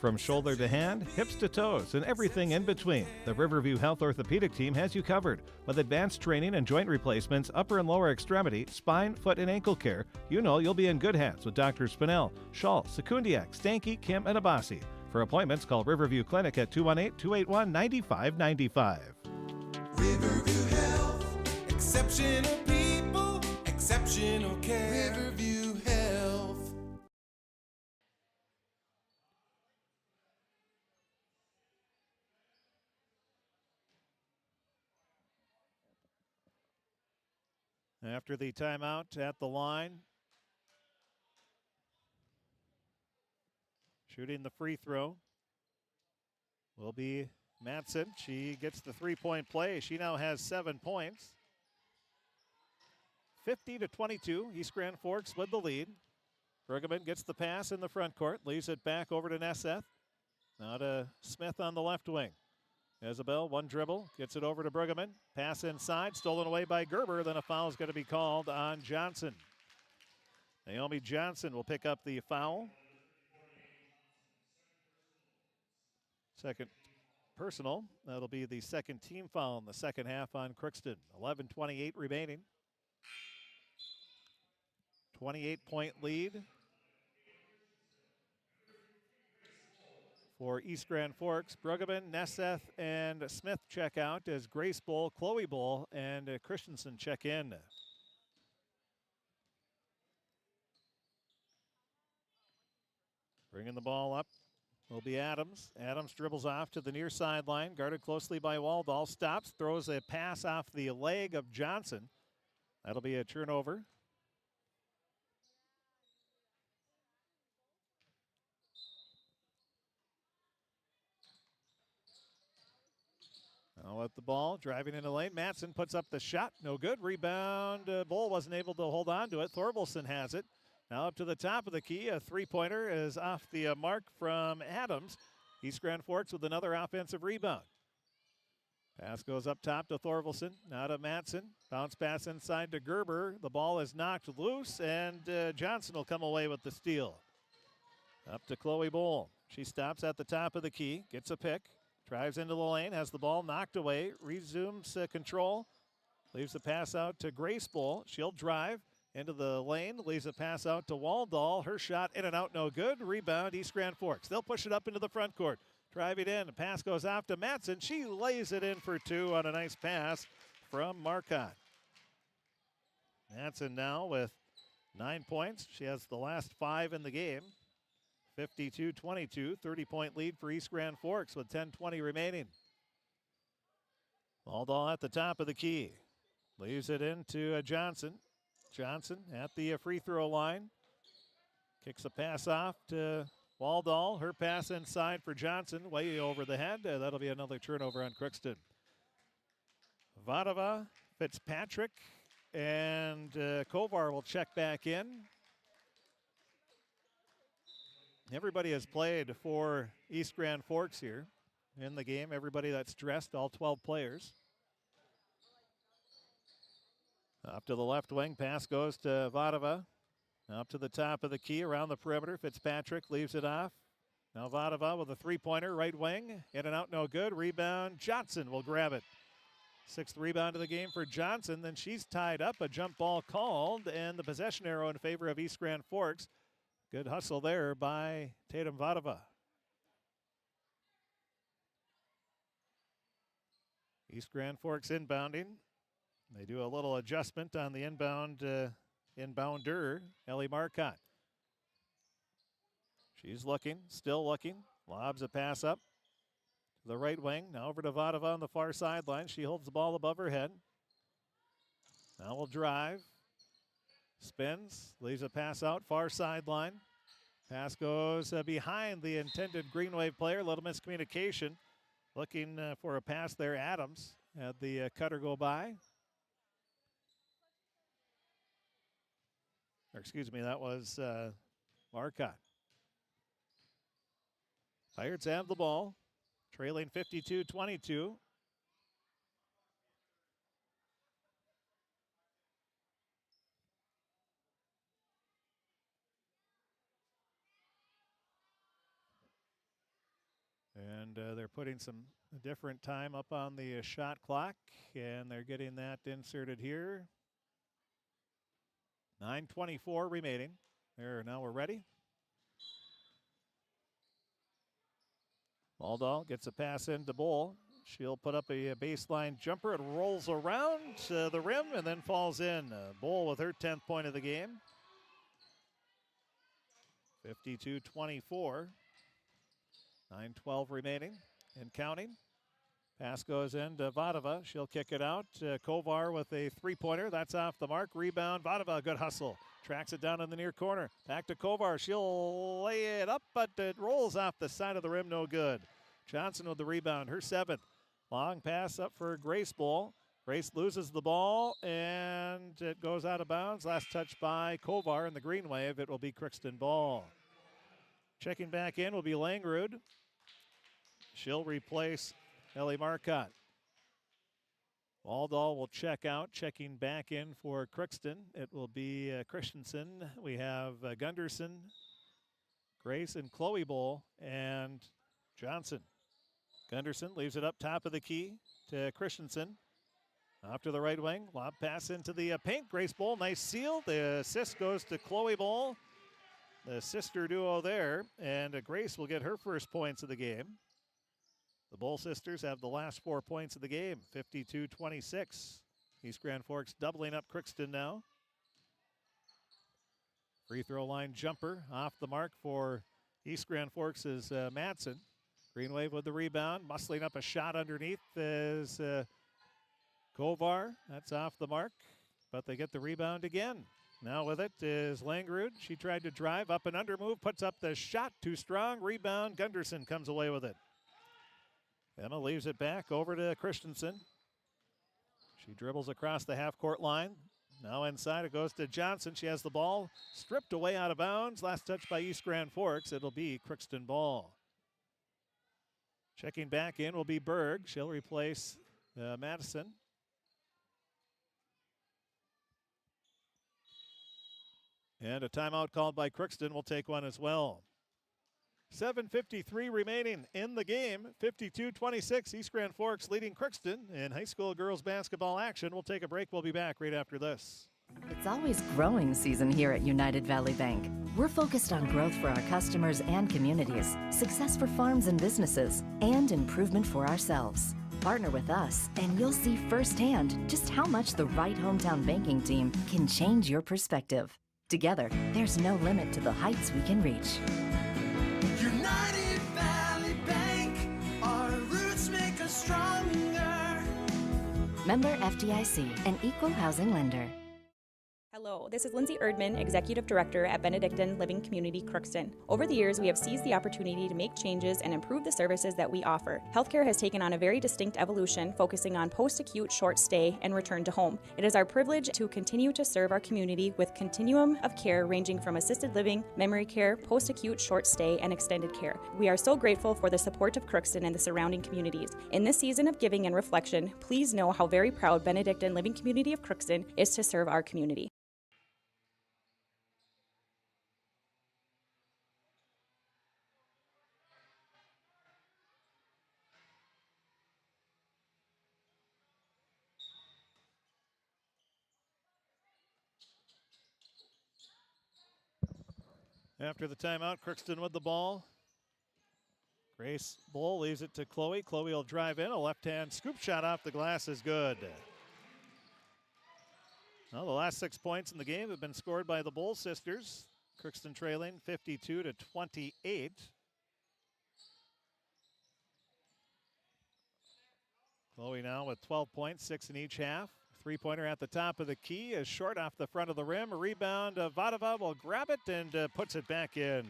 [SPEAKER 14] From shoulder to hand, hips to toes, and everything in between, the Riverview Health Orthopedic Team has you covered. With advanced training and joint replacements, upper and lower extremity, spine, foot, and ankle care, you know you'll be in good hands with Drs. Spinell, Schall, Sekundiak, Stanky, Kim, and Abassi. For appointments, call Riverview Clinic at 218-281-9595.
[SPEAKER 20] Riverview Health, exceptional people, exceptional care. Riverview Health.
[SPEAKER 14] After the timeout at the line, shooting the free throw will be Matson. She gets the three-point play. She now has 7 points. 50-22, East Grand Forks with the lead. Bruggeman gets the pass in the front court, leaves it back over to Nesseth. Now to Smith on the left wing. Isabel, one dribble, gets it over to Bruggeman. Pass inside, stolen away by Gerber. Then a foul is going to be called on Johnson. Naomi Johnson will pick up the foul. Second personal. That'll be the second team foul in the second half on Crookston. 11:28 remaining. 28-point lead for East Grand Forks. Bruggeman, Nesseth, and Smith check out as Grace Bull, Chloe Bull, and Christensen check in. Bringing the ball up will be Adams. Adams dribbles off to the near sideline, guarded closely by Waldall. Stops, throws a pass off the leg of Johnson. That'll be a turnover. Now with the ball, driving into the lane. Matson puts up the shot. No good. Rebound. Bull wasn't able to hold on to it. Thorvaldsen has it. Now up to the top of the key. A three-pointer is off the mark from Adams. East Grand Forks with another offensive rebound. Pass goes up top to Thorvaldsen. Now to Matson. Bounce pass inside to Gerber. The ball is knocked loose, and Johnson will come away with the steal. Up to Chloe Bull. She stops at the top of the key. Gets a pick. Drives into the lane, has the ball knocked away, resumes control, leaves the pass out to Grace Bull. She'll drive into the lane, leaves a pass out to Waldall. Her shot in and out, no good. Rebound, East Grand Forks. They'll push it up into the front court. Driving in, the pass goes off to Matson. She lays it in for two on a nice pass from Marcotte. Matson now with 9 points. She has the last 5 in the game. 52-22, 30-point lead for East Grand Forks with 10:20 remaining. Waldall at the top of the key. Leaves it into Johnson. Johnson at the free throw line. Kicks a pass off to Waldall. Her pass inside for Johnson, way over the head. That'll be another turnover on Crookston. Vadava, Fitzpatrick, and Kovar will check back in. Everybody has played for East Grand Forks here in the game. Everybody that's dressed, all 12 players. Up to the left wing, pass goes to Vadava. Up to the top of the key, around the perimeter. Fitzpatrick leaves it off. Now Vadava with a three-pointer, right wing. In and out, no good. Rebound, Johnson will grab it. 6th rebound of the game for Johnson. Then she's tied up, a jump ball called, and the possession arrow in favor of East Grand Forks. Good hustle there by Tatum Vadava. East Grand Forks inbounding. They do a little adjustment on the inbounder, Ellie Marcotte. She's looking, still looking. Lobs a pass up to the right wing. Now over to Vadava on the far sideline. She holds the ball above her head. Now will drive. Spins, leaves a pass out, far sideline. Pass goes behind the intended Green Wave player. Little miscommunication. Looking for a pass there. Adams had the cutter go by. Or excuse me, that was Marcotte. Pirates have the ball, trailing 52-22. And they're putting some different time up on the shot clock, and they're getting that inserted here. 9:24 remaining. There, now we're ready. Waldall gets a pass into Bull. She'll put up a baseline jumper. It rolls around the rim and then falls in. Bull with her 10th point of the game. 52-24. 9:12 remaining and counting. Pass goes into Vadava. She'll kick it out. Kovar with a three-pointer. That's off the mark. Rebound. Vadava, good hustle. Tracks it down in the near corner. Back to Kovar. She'll lay it up, but it rolls off the side of the rim. No good. Johnson with the rebound. Her 7th. Long pass up for Grace Bull. Grace loses the ball, and it goes out of bounds. Last touch by Kovar in the Green Wave. It will be Crookston ball. Checking back in will be Langrud. She'll replace Ellie Marcotte. Waldall will check out. Checking back in for Crookston, it will be Christensen. We have Gunderson, Grace, and Chloe Bull, and Johnson. Gunderson leaves it up top of the key to Christensen. Off to the right wing. Lob pass into the paint. Grace Bull, nice seal. The assist goes to Chloe Bull. The sister duo there, and Grace will get her first points of the game. The Bull sisters have the last 4 points of the game, 52-26. East Grand Forks doubling up Crookston now. Free throw line jumper off the mark for East Grand Forks is Madsen. Green Wave with the rebound. Muscling up a shot underneath is Kovar. That's off the mark, but they get the rebound again. Now with it is Langrud. She tried to drive up and under move, puts up the shot, too strong. Rebound, Gunderson comes away with it. Emma leaves it back over to Christensen. She dribbles across the half-court line. Now inside it goes to Johnson. She has the ball stripped away out of bounds. Last touch by East Grand Forks. It'll be Crookston ball. Checking back in will be Berg. She'll replace Madison. And a timeout called by Crookston. Will take one as well. 7:53 remaining in the game. 52-26. East Grand Forks leading Crookston in high school girls basketball action. We'll take a break. We'll be back right after this.
[SPEAKER 21] It's always growing season here at United Valley Bank. We're focused on growth for our customers and communities, success for farms and businesses, and improvement for ourselves. Partner with us, and you'll see firsthand just how much the right hometown banking team can change your perspective. Together, there's no limit to the heights we can reach.
[SPEAKER 20] United Valley Bank, our roots make us stronger.
[SPEAKER 21] Member FDIC, an equal housing lender.
[SPEAKER 22] Hello, this is Lindsay Erdman, Executive Director at Benedictine Living Community Crookston. Over the years, we have seized the opportunity to make changes and improve the services that we offer. Healthcare has taken on a very distinct evolution, focusing on post-acute, short stay, and return to home. It is our privilege to continue to serve our community with continuum of care ranging from assisted living, memory care, post-acute, short stay, and extended care. We are so grateful for the support of Crookston and the surrounding communities. In this season of giving and reflection, please know how very proud Benedictine Living Community of Crookston is to serve our community.
[SPEAKER 14] After the timeout, Crookston with the ball. Grace Bull leaves it to Chloe. Chloe will drive in. A left-hand scoop shot off the glass is good. Well, the last 6 points in the game have been scored by the Bull sisters. Crookston trailing 52-28. Chloe now with 12 points, 6 in each half. Three-pointer at the top of the key is short off the front of the rim. A rebound, Vadova will grab it and puts it back in.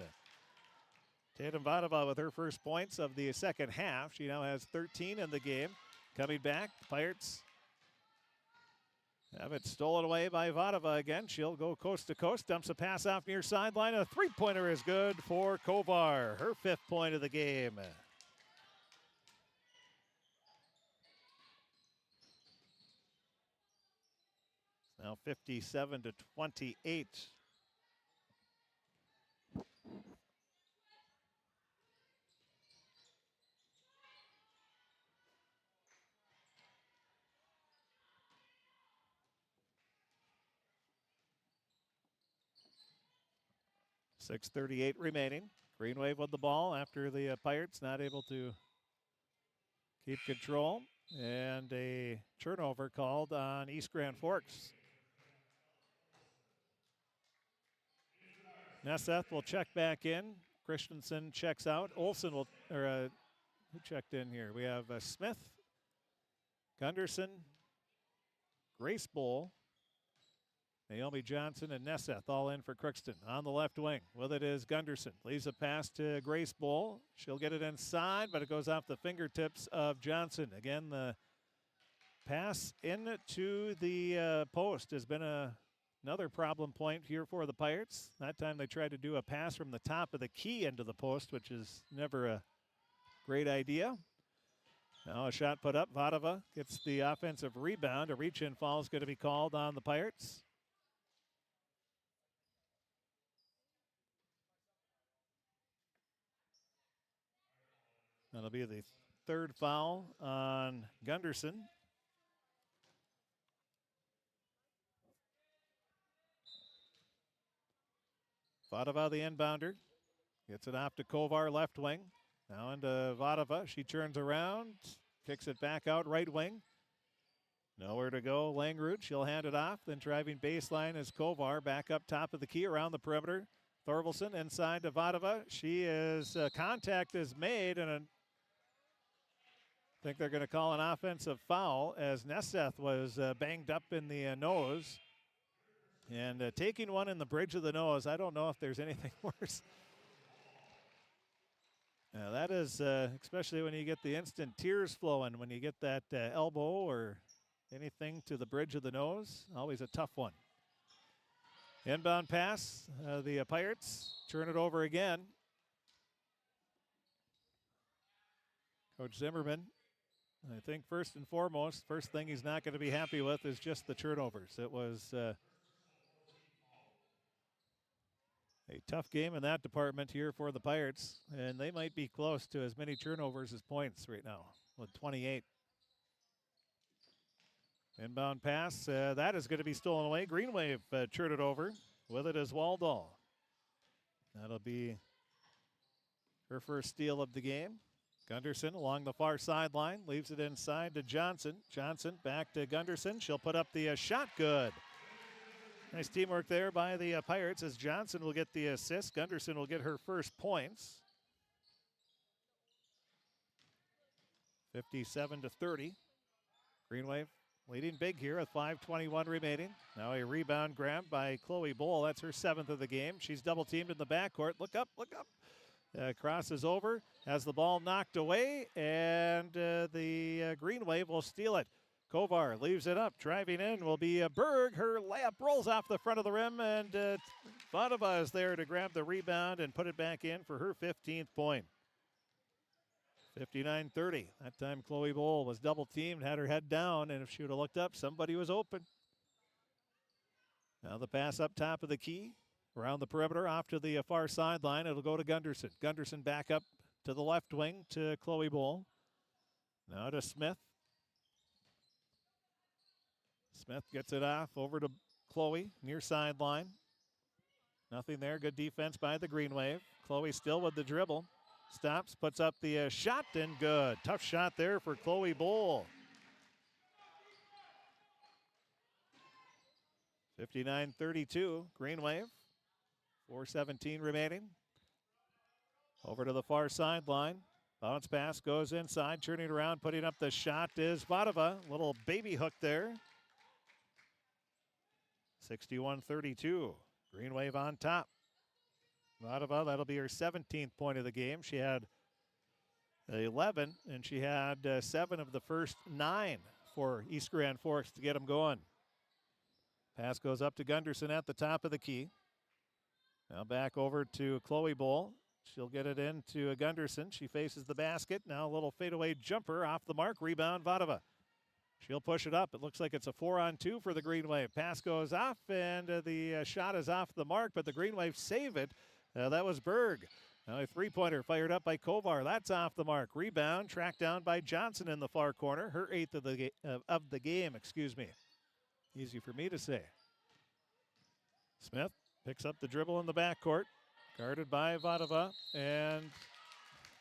[SPEAKER 14] Tatum Vadova with her first points of the second half. She now has 13 in the game. Coming back, Pirates have it stolen away by Vadova again. She'll go coast to coast, dumps a pass off near sideline. A three-pointer is good for Kovar, her 5th point of the game. Now 57-28. .6:38 remaining. Green Wave with the ball after the Pirates not able to keep control. And a turnover called on East Grand Forks. Nesseth will check back in. Christensen checks out. Olsen will, who checked in here? We have Smith, Gunderson, Grace Bull, Naomi Johnson, and Nesseth all in for Crookston. On the left wing, with it is Gunderson. Leaves a pass to Grace Bull. She'll get it inside, but it goes off the fingertips of Johnson. Again, the pass into the post has been another problem point here for the Pirates. That time they tried to do a pass from the top of the key into the post, which is never a great idea. Now a shot put up. Vadova gets the offensive rebound. A reach-in foul is going to be called on the Pirates. That'll be the 3rd foul on Gunderson. Vadova, the inbounder, gets it off to Kovar, left wing. Now into Vadova. She turns around, kicks it back out right wing. Nowhere to go. Langrud, she'll hand it off. Then driving baseline is Kovar. Back up top of the key around the perimeter. Thorvalson inside to Vadova. She is, contact is made, and I think they're going to call an offensive foul as Nesseth was banged up in the nose. And taking one in the bridge of the nose, I don't know if there's anything worse. That is, especially when you get the instant tears flowing, when you get that elbow or anything to the bridge of the nose, always a tough one. Inbound pass, the Pirates turn it over again. Coach Zimmerman, I think first and foremost, first thing he's not going to be happy with is just the turnovers. It was a tough game in that department here for the Pirates, and they might be close to as many turnovers as points right now with 28. Inbound pass, that is going to be stolen away. Green Wave turned it over. With it is Waldall. That'll be her first steal of the game. Gunderson along the far sideline, leaves it inside to Johnson. Johnson back to Gunderson. She'll put up the shot. Good. Nice teamwork there by the Pirates as Johnson will get the assist. Gunderson will get her first points. 57-30. Green Wave leading big here with 5:21 remaining. Now a rebound grab by Chloe Bowl. That's her 7th of the game. She's double teamed in the backcourt. Look up, look up. Crosses over, has the ball knocked away, and the Green Wave will steal it. Kovar leaves it up. Driving in will be Berg. Her layup rolls off the front of the rim, and Vadova is there to grab the rebound and put it back in for her 15th point. 59-30. That time Chloe Bowl was double teamed, had her head down, and if she would have looked up, somebody was open. Now the pass up top of the key, around the perimeter, off to the far sideline. It'll go to Gunderson. Gunderson back up to the left wing to Chloe Bowl. Now to Smith. Smith gets it off over to Chloe, near sideline. Nothing there. Good defense by the Green Wave. Chloe still with the dribble. Stops, puts up the shot, and good. Tough shot there for Chloe Bowl. 59-32, Green Wave. 4:17 remaining. Over to the far sideline. Bounce pass goes inside, turning around, putting up the shot is Vadova. Little baby hook there. 61-32, Green Wave on top. Vadova, that'll be her 17th point of the game. She had 11, and she had 7 of the first 9 for East Grand Forks to get them going. Pass goes up to Gunderson at the top of the key. Now back over to Chloe Bowl. She'll get it into Gunderson. She faces the basket. Now a little fadeaway jumper off the mark. Rebound, Vadova. She'll push it up. It looks like it's a 4-on-2 for the Green Wave. Pass goes off, and the shot is off the mark, but the Green Wave save it. That was Berg. Now a three-pointer fired up by Kovar. That's off the mark. Rebound tracked down by Johnson in the far corner. Her 8th of the game. Excuse me. Easy for me to say. Smith picks up the dribble in the backcourt. Guarded by Vadova. And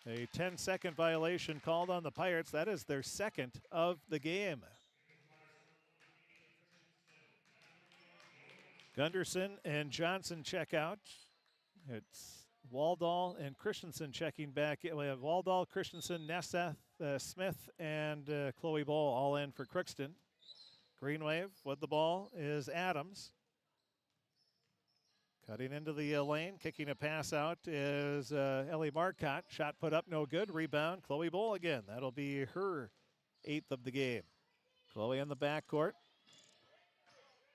[SPEAKER 14] a 10-second violation called on the Pirates. That is their 2nd of the game. Gunderson and Johnson check out. It's Waldall and Christensen checking back. We have Waldall, Christensen, Nesseth, Smith, and Chloe Bowl all in for Crookston. Green Wave with the ball is Adams. Cutting into the lane, kicking a pass out is Ellie Marcotte. Shot put up, no good. Rebound, Chloe Bowl again. That'll be her 8th of the game. Chloe in the backcourt.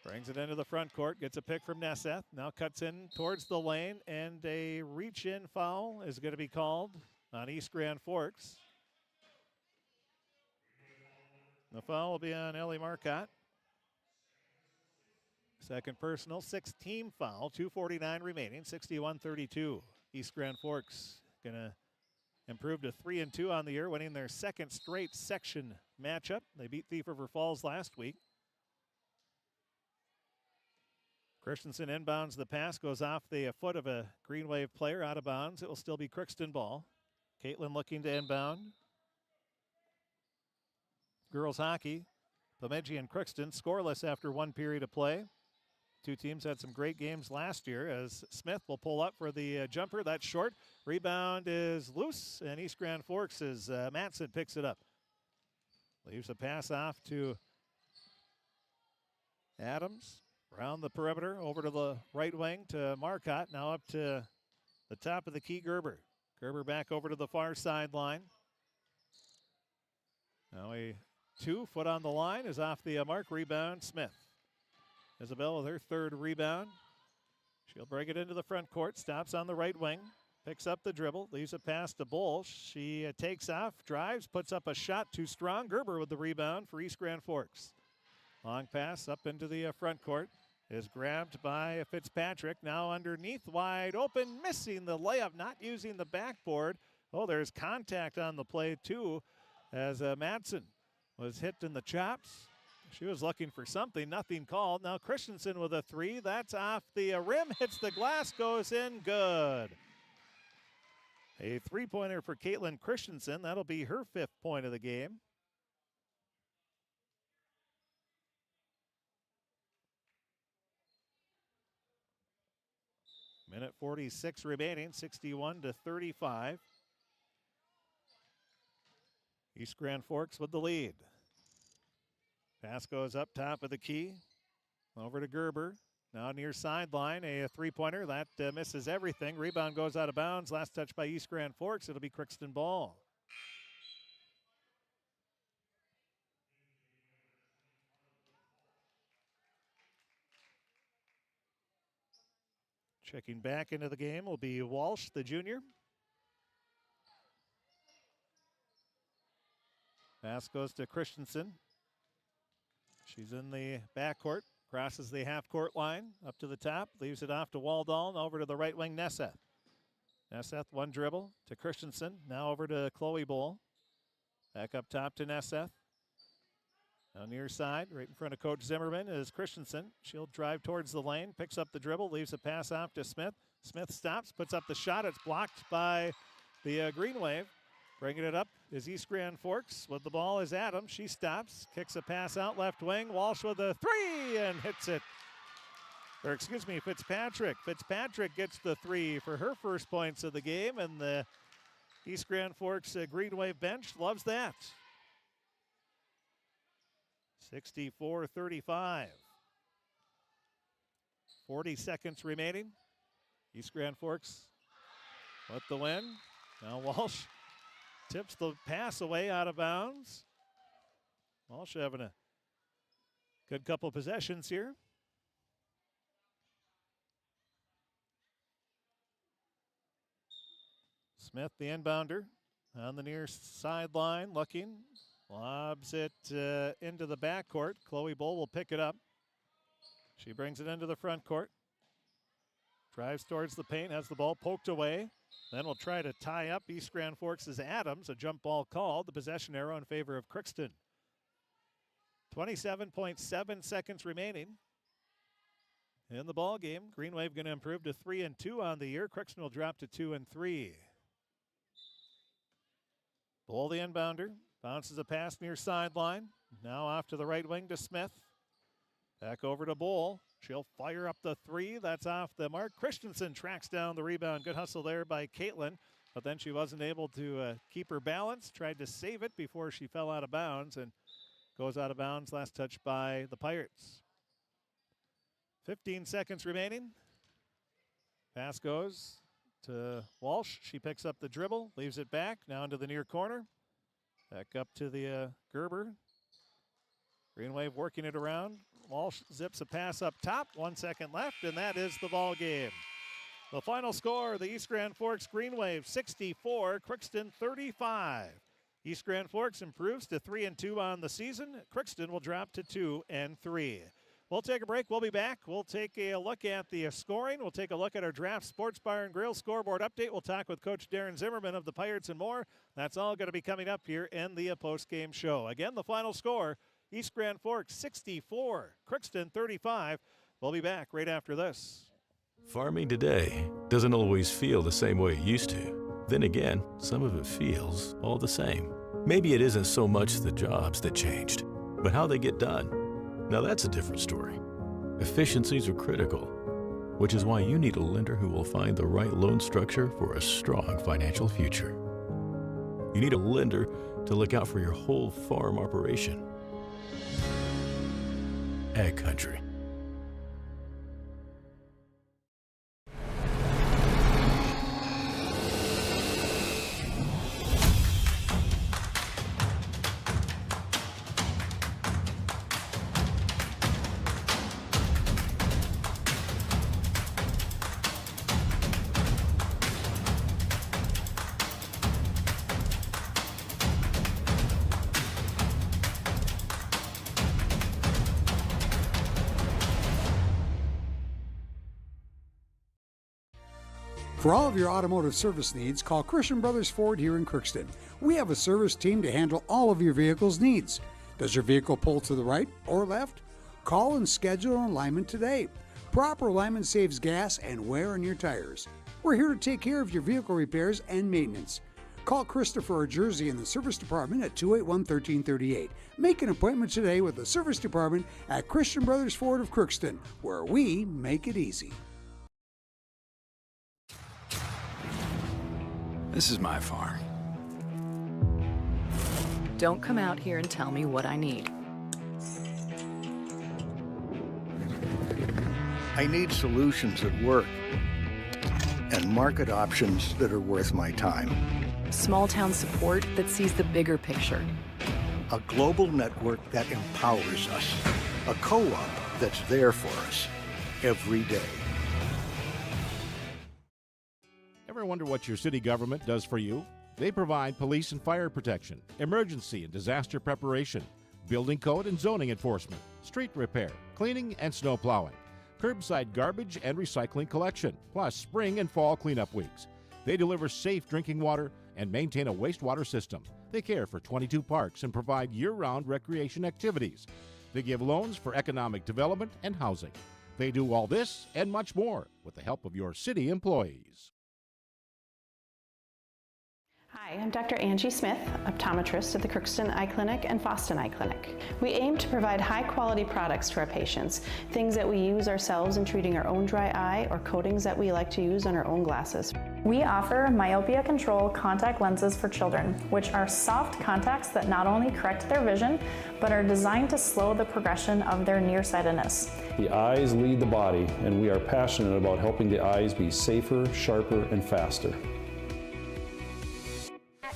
[SPEAKER 14] Brings it into the front court, gets a pick from Nesseth. Now cuts in towards the lane, and a reach-in foul is going to be called on East Grand Forks. The foul will be on Ellie Marcotte. Second personal, 6th team foul, 2:49 remaining, 61-32. East Grand Forks going to improve to 3-2 on the year, winning their 2nd straight section matchup. They beat Thief River Falls last week. Christensen inbounds the pass, goes off the foot of a Green Wave player, out of bounds. It will still be Crookston ball. Caitlin looking to inbound. Girls hockey, Bemidji and Crookston scoreless after 1 period of play. Two teams had some great games last year as Smith will pull up for the jumper. That's short. Rebound is loose, and East Grand Forks as Matson picks it up. Leaves a pass off to Adams. Around the perimeter, over to the right wing to Marcotte. Now up to the top of the key, Gerber. Gerber back over to the far sideline. Now a 2 foot on the line is off the mark. Rebound, Smith. Isabel with her third rebound. She'll bring it into the front court. Stops on the right wing. Picks up the dribble. Leaves a pass to Bull. She takes off, drives, puts up a shot too strong. Gerber with the rebound for East Grand Forks. Long pass up into the front court. Is grabbed by Fitzpatrick. Now underneath, wide open. Missing the layup. Not using the backboard. Oh, there's contact on the play too as Madsen was hit in the chops. She was looking for something, nothing called. Now Christensen with a 3. That's off the rim, hits the glass, goes in, good. A 3-pointer for Caitlin Christensen. That'll be her 5th point of the game. Minute 46 remaining, 61-35. East Grand Forks with the lead. Pass goes up top of the key. Over to Gerber. Now near sideline, a 3-pointer. That misses everything. Rebound goes out of bounds. Last touch by East Grand Forks. It'll be Crookston ball. Checking back into the game will be Walsh, the junior. Pass goes to Christensen. She's in the backcourt, crosses the half-court line, up to the top, leaves it off to Waldall, over to the right wing, Nesseth. Nesseth, one dribble to Christensen, now over to Chloe Bull. Back up top to Nesseth. On near side, right in front of Coach Zimmerman is Christensen. She'll drive towards the lane, picks up the dribble, leaves a pass off to Smith. Smith stops, puts up the shot. It's blocked by the Green Wave. Bringing it up is East Grand Forks. With the ball is Adams. She stops, kicks a pass out left wing. Walsh with a 3 and hits it. Or excuse me, Fitzpatrick. Fitzpatrick gets the 3 for her first points of the game, and the East Grand Forks Green Wave bench loves that. 64-35. 40 seconds remaining. East Grand Forks with the win. Now Walsh tips the pass away out of bounds. Walsh having a good couple possessions here. Smith, the inbounder, on the near sideline, looking. Lobs it into the backcourt. Chloe Bull will pick it up. She brings it into the front court. Drives towards the paint, has the ball poked away. Then we'll try to tie up East Grand Forks' Adams. A jump ball called. The possession arrow in favor of Crookston. 27.7 seconds remaining in the ball game. Green Wave going to improve to 3-2 on the year. Crookston will drop to 2-3. Bull, the inbounder, bounces a pass near sideline. Now off to the right wing to Smith. Back over to Bull. She'll fire up the 3. That's off the mark. Christensen tracks down the rebound. Good hustle there by Caitlin, but then she wasn't able to keep her balance. Tried to save it before she fell out of bounds and goes out of bounds. Last touch by the Pirates. 15 seconds remaining. Pass goes to Walsh. She picks up the dribble, leaves it back, now into the near corner. Back up to the Gerber. Green Wave working it around. Walsh zips a pass up top. 1 second left, and that is the ball game. The final score, the East Grand Forks Green Wave 64, Crookston 35. East Grand Forks improves to 3-2 on the season. Crookston will drop to 2-3. We'll take a break. We'll be back. We'll take a look at the scoring. We'll take a look at our Draft Sports Bar and Grill scoreboard update. We'll talk with Coach Darren Zimmerman of the Pirates and more. That's all going to be coming up here in the post-game show. Again, the final score, East Grand Forks 64, Crookston 35. We'll be back right after this.
[SPEAKER 2] Farming today doesn't always feel the same way it used to. Then again, some of it feels all the same. Maybe it isn't so much the jobs that changed, but how they get done. Now that's a different story. Efficiencies are critical, which is why you need a lender who will find the right loan structure for a strong financial future. You need a lender to look out for your whole farm operation. Ag Country.
[SPEAKER 3] For all of your automotive service needs, call Christian Brothers Ford here in Crookston. We have a service team to handle all of your vehicle's needs. Does your vehicle pull to the right or left? Call and schedule an alignment today. Proper alignment saves gas and wear on your tires. We're here to take care of your vehicle repairs and maintenance. Call Christopher or Jersey in the service department at 281-1338. Make an appointment today with the service department at Christian Brothers Ford of Crookston, where we make it easy.
[SPEAKER 13] This is my farm.
[SPEAKER 4] Don't come out here and tell me what I need.
[SPEAKER 5] I need solutions that work and market options that are worth my time.
[SPEAKER 4] Small town support that sees the bigger picture.
[SPEAKER 5] A global network that empowers us. A co-op that's there for us every day.
[SPEAKER 6] Ever wonder what your city government does for you? They provide police and fire protection, emergency and disaster preparation, building code and zoning enforcement, street repair, cleaning and snow plowing, curbside garbage and recycling collection, plus spring and fall cleanup weeks. They deliver safe drinking water and maintain a wastewater system. They care for 22 parks and provide year-round recreation activities. They give loans for economic development and housing. They do all this and much more with the help of your city employees.
[SPEAKER 7] Hi, I'm Dr. Angie Smith, optometrist at the Crookston Eye Clinic and Foston Eye Clinic. We aim to provide high-quality products to our patients, things that we use ourselves in treating our own dry eye or coatings that we like to use on our own glasses.
[SPEAKER 8] We offer myopia control contact lenses for children, which are soft contacts that not only correct their vision, but are designed to slow the progression of their nearsightedness.
[SPEAKER 9] The eyes lead the body, and we are passionate about helping the eyes be safer, sharper, and faster.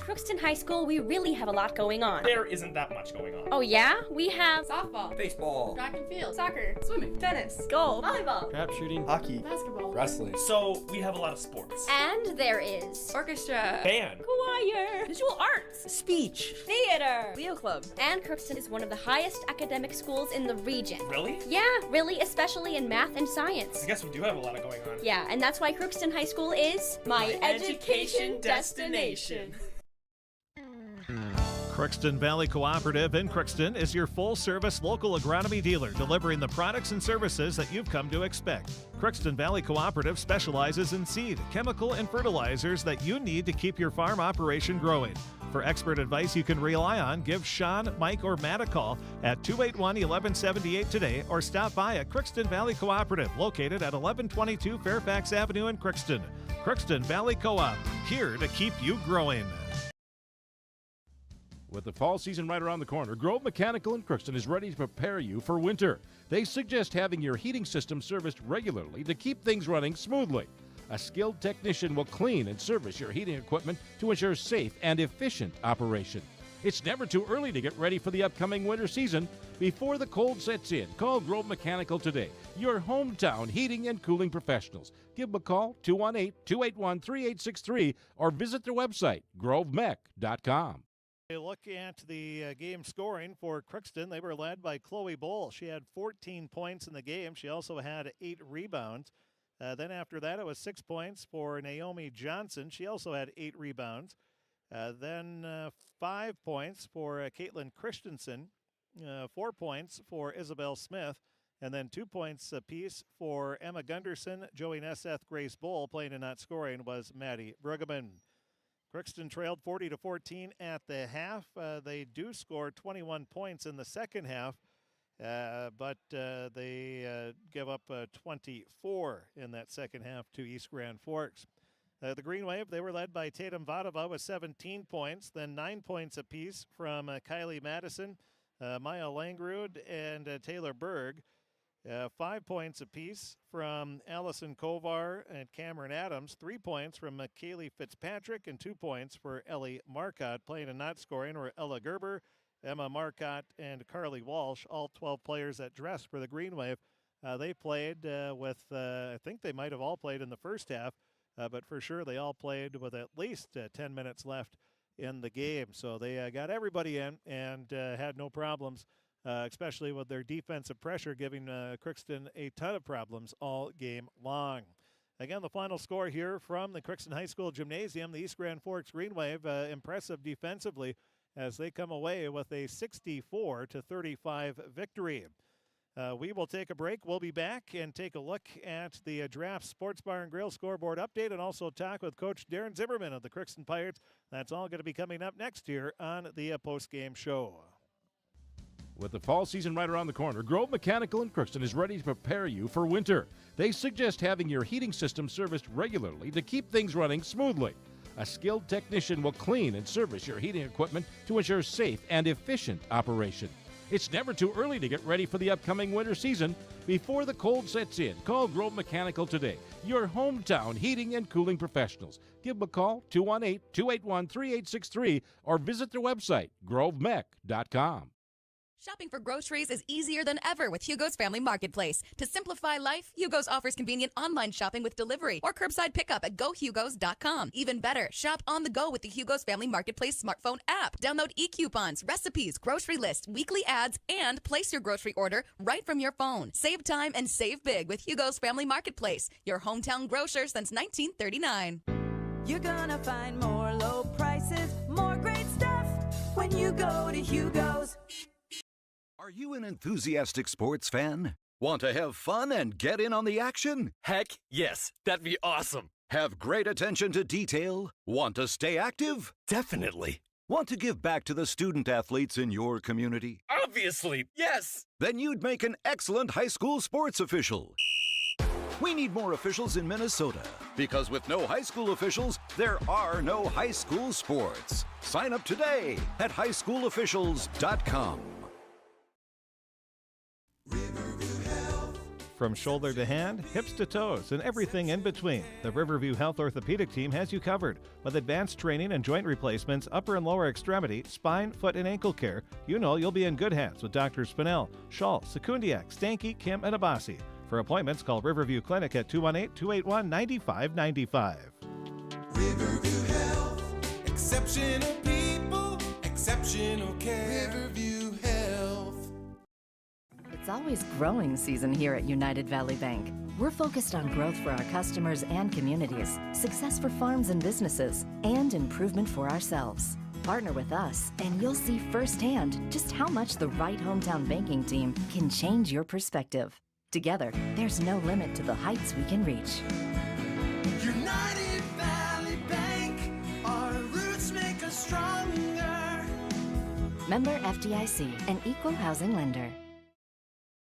[SPEAKER 10] Crookston High School, we really have a lot going on.
[SPEAKER 19] There isn't that much going on.
[SPEAKER 10] Oh yeah? We have
[SPEAKER 12] softball,
[SPEAKER 11] baseball,
[SPEAKER 12] track and field, soccer, swimming, tennis,
[SPEAKER 10] golf, volleyball,
[SPEAKER 11] trap shooting, hockey,
[SPEAKER 12] basketball,
[SPEAKER 11] wrestling.
[SPEAKER 19] So we have a lot of sports.
[SPEAKER 10] And there is
[SPEAKER 12] orchestra,
[SPEAKER 19] band,
[SPEAKER 10] choir, visual arts,
[SPEAKER 11] speech,
[SPEAKER 10] theater,
[SPEAKER 12] Leo Club.
[SPEAKER 10] And Crookston is one of the highest academic schools in the region.
[SPEAKER 19] Really?
[SPEAKER 10] Yeah, really, especially in math and science.
[SPEAKER 19] I guess we do have a lot going on.
[SPEAKER 10] Yeah, and that's why Crookston High School is
[SPEAKER 12] my education destination.
[SPEAKER 14] Crookston Valley Cooperative in Crookston is your full-service local agronomy dealer, delivering the products and services that you've come to expect. Crookston Valley Cooperative specializes in seed, chemical, and fertilizers that you need to keep your farm operation growing. For expert advice you can rely on, give Sean, Mike, or Matt a call at 281-1178 today or stop by at Crookston Valley Cooperative, located at 1122 Fairfax Avenue in Crookston. Crookston Valley Co-op, here to keep you growing.
[SPEAKER 6] With the fall season right around the corner, Grove Mechanical in Crookston is ready to prepare you for winter. They suggest having your heating system serviced regularly to keep things running smoothly. A skilled technician will clean and service your heating equipment to ensure safe and efficient operation. It's never too early to get ready for the upcoming winter season. Before the cold sets in, call Grove Mechanical today, your hometown heating and cooling professionals. Give them a call, 218-281-3863, or visit their website, grovemech.com.
[SPEAKER 14] Look at the game scoring for Crookston. They were led by Chloe Bull. She had 14 points in the game. She also had 8 rebounds. Then after that, it was 6 points for Naomi Johnson. She also had 8 rebounds. Then 5 points for Caitlin Christensen, 4 points for Isabel Smith, and then 2 points apiece for Emma Gunderson, Joey Nesseth, Grace Bull. Playing and not scoring was Maddie Bruggeman. Crookston trailed 40-14 at the half. They do score 21 points in the second half but they give up 24 in that second half to East Grand Forks. The Green Wave, they were led by Tatum Vadava with 17 points, then 9 points apiece from Kylie Madison, Maya Langrud, and Taylor Berg. 5 points apiece from Allison Kovar and Cameron Adams. 3 points from Kaylee Fitzpatrick, and 2 points for Ellie Marcotte. Playing and not scoring were Ella Gerber, Emma Marcotte, and Carly Walsh, all 12 players that dressed for the Green Wave. They played with, I think they might have all played in the first half, but for sure they all played with at least 10 minutes left in the game. So they got everybody in and had no problems. Especially with their defensive pressure giving Crookston a ton of problems all game long. Again, the final score here from the Crookston High School Gymnasium, the East Grand Forks Green Wave, impressive defensively as they come away with a 64-35 victory. We will take a break. We'll be back and take a look at the Draft Sports Bar and Grill scoreboard update and also talk with Coach Darren Zimmerman of the Crookston Pirates. That's all going to be coming up next year on the post-game show.
[SPEAKER 6] With the fall season right around the corner, Grove Mechanical in Crookston is ready to prepare you for winter. They suggest having your heating system serviced regularly to keep things running smoothly. A skilled technician will clean and service your heating equipment to ensure safe and efficient operation. It's never too early to get ready for the upcoming winter season. Before the cold sets in, call Grove Mechanical today, your hometown heating and cooling professionals. Give them a call, 218-281-3863, or visit their website, grovemech.com.
[SPEAKER 16] Shopping for groceries is easier than ever with Hugo's Family Marketplace. To simplify life, Hugo's offers convenient online shopping with delivery or curbside pickup at gohugos.com. Even better, shop on the go with the Hugo's Family Marketplace smartphone app. Download e-coupons, recipes, grocery lists, weekly ads, and place your grocery order right from your phone. Save time and save big with Hugo's Family Marketplace, your hometown grocer since 1939.
[SPEAKER 17] You're gonna find more low prices, more great stuff when you go to Hugo's.
[SPEAKER 18] Are you an enthusiastic sports fan? Want to have fun and get in on the action?
[SPEAKER 11] Heck yes, that'd be awesome.
[SPEAKER 18] Have great attention to detail? Want to stay active?
[SPEAKER 11] Definitely.
[SPEAKER 18] Want to give back to the student athletes in your community?
[SPEAKER 11] Obviously, yes.
[SPEAKER 18] Then you'd make an excellent high school sports official. We need more officials in Minnesota, because with no high school officials, there are no high school sports. Sign up today at highschoolofficials.com.
[SPEAKER 14] From shoulder to hand, hips to toes, and everything in between, the Riverview Health Orthopedic Team has you covered. With advanced training and joint replacements, upper and lower extremity, spine, foot, and ankle care, you know you'll be in good hands with Drs. Spinell, Schall, Sekundiak, Stanky, Kim, and Abasi. For appointments, call Riverview Clinic at 218-281-9595.
[SPEAKER 20] Riverview Health, exceptional people, exceptional care. Riverview Health.
[SPEAKER 21] It's always growing season here at United Valley Bank. We're focused on growth for our customers and communities, success for farms and businesses, and improvement for ourselves. Partner with us, and you'll see firsthand just how much the right hometown banking team can change your perspective. Together, there's no limit to the heights we can reach.
[SPEAKER 20] United Valley Bank, our roots make us stronger.
[SPEAKER 21] Member FDIC, an equal housing lender.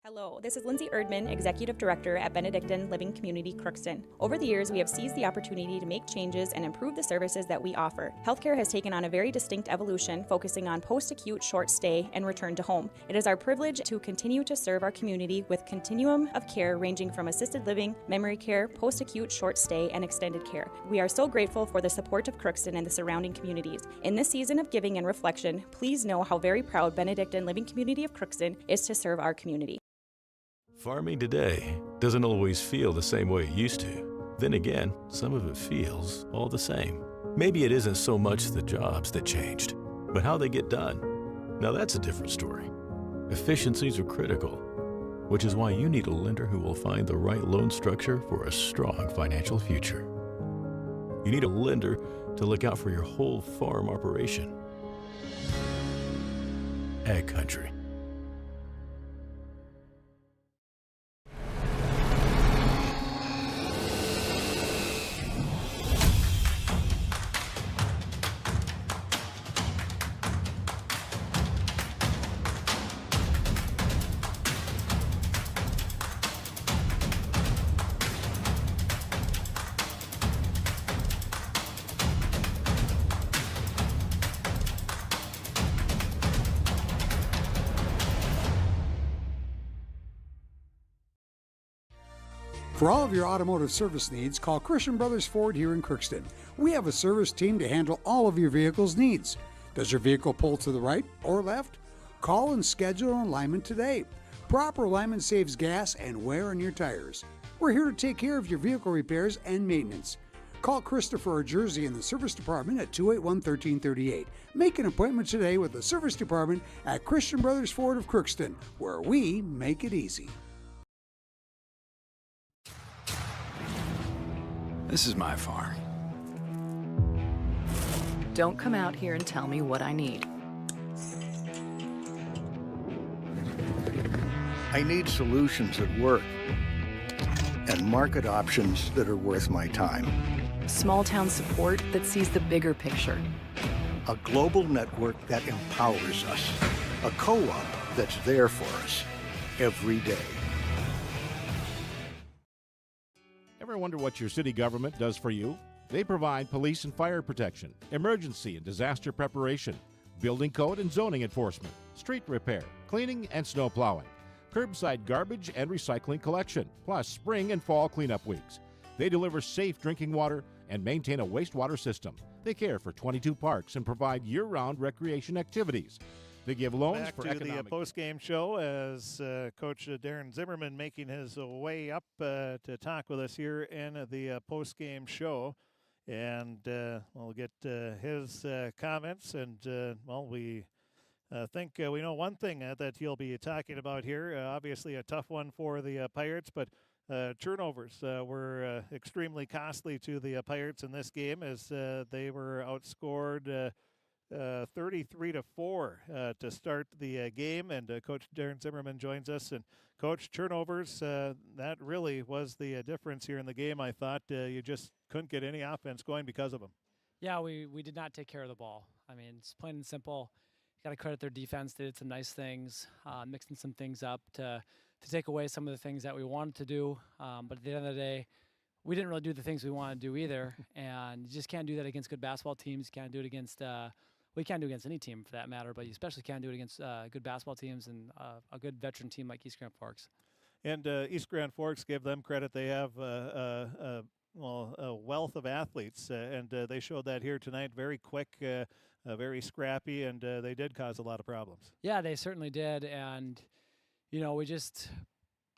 [SPEAKER 22] Hello, this is Lindsay Erdman, Executive Director at Benedictine Living Community Crookston. Over the years, we have seized the opportunity to make changes and improve the services that we offer. Healthcare has taken on a very distinct evolution, focusing on post-acute, short stay, and return to home. It is our privilege to continue to serve our community with continuum of care ranging from assisted living, memory care, post-acute, short stay, and extended care. We are so grateful for the support of Crookston and the surrounding communities. In this season of giving and reflection, please know how very proud Benedictine Living Community of Crookston is to serve our community.
[SPEAKER 2] Farming today doesn't always feel the same way it used to. Then again, some of it feels all the same. Maybe it isn't so much the jobs that changed, but how they get done. Now that's a different story. Efficiencies are critical, which is why you need a lender who will find the right loan structure for a strong financial future. You need a lender to look out for your whole farm operation. Ag Country.
[SPEAKER 3] For all of your automotive service needs, call Christian Brothers Ford here in Crookston. We have a service team to handle all of your vehicle's needs. Does your vehicle pull to the right or left? Call and schedule an alignment today. Proper alignment saves gas and wear on your tires. We're here to take care of your vehicle repairs and maintenance. Call Christopher or Jersey in the service department at 281-1338. Make an appointment today with the service department at Christian Brothers Ford of Crookston, where we make it easy.
[SPEAKER 13] This is my farm.
[SPEAKER 4] Don't come out here and tell me what I need.
[SPEAKER 5] I need solutions that work and market options that are worth my time.
[SPEAKER 4] Small town support that sees the bigger picture.
[SPEAKER 5] A global network that empowers us. A co-op that's there for us every day.
[SPEAKER 6] Ever wonder what your city government does for you? They provide police and fire protection, emergency and disaster preparation, building code and zoning enforcement, street repair, cleaning and snow plowing, curbside garbage and recycling collection, plus spring and fall cleanup weeks. They deliver safe drinking water and maintain a wastewater system. They care for 22 parks and provide year-round recreation activities. They give loans
[SPEAKER 14] Back
[SPEAKER 6] for
[SPEAKER 14] to
[SPEAKER 6] economic...
[SPEAKER 14] the post-game show as Coach Darren Zimmerman making his way up to talk with us here in the post-game show. And we'll get his comments. And, well, we think we know one thing that he'll be talking about here. Obviously a tough one for the Pirates, but turnovers were extremely costly to the Pirates in this game as they were outscored 33-4 to start the game, and Coach Darren Zimmerman joins us. And Coach, turnovers, that really was the difference here in the game. I thought you just couldn't get any offense going because of them.
[SPEAKER 1] Yeah, we did not take care of the ball. I mean, it's plain and simple. You got to credit their defense. They did some nice things, mixing some things up to take away some of the things that we wanted to do. But at the end of the day, we didn't really do the things we wanted to do either. And you just can't do that against good basketball teams. You can't do it against we can't do it against any team for that matter, but you especially can't do it against good basketball teams and a good veteran team like East Grand Forks.
[SPEAKER 14] And East Grand Forks, give them credit. They have a wealth of athletes, and they showed that here tonight. Very quick, very scrappy, and they did cause a lot of problems.
[SPEAKER 1] Yeah, they certainly did. And, we just,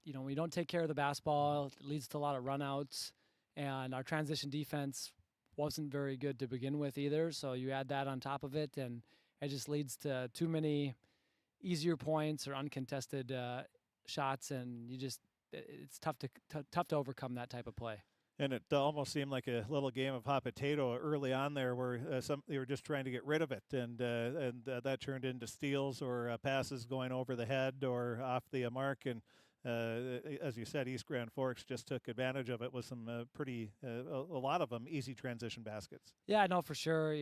[SPEAKER 1] we don't take care of the basketball. It leads to a lot of runouts, and our transition defense wasn't very good to begin with either, so you add that on top of it, and it just leads to too many easier points or uncontested shots, and it's tough to overcome that type of play.
[SPEAKER 14] And it almost seemed like a little game of hot potato early on there, where they were just trying to get rid of it, and that turned into steals or passes going over the head or off the mark. And as you said, East Grand Forks just took advantage of it with some a lot of them easy transition baskets.
[SPEAKER 1] Yeah, I know for sure.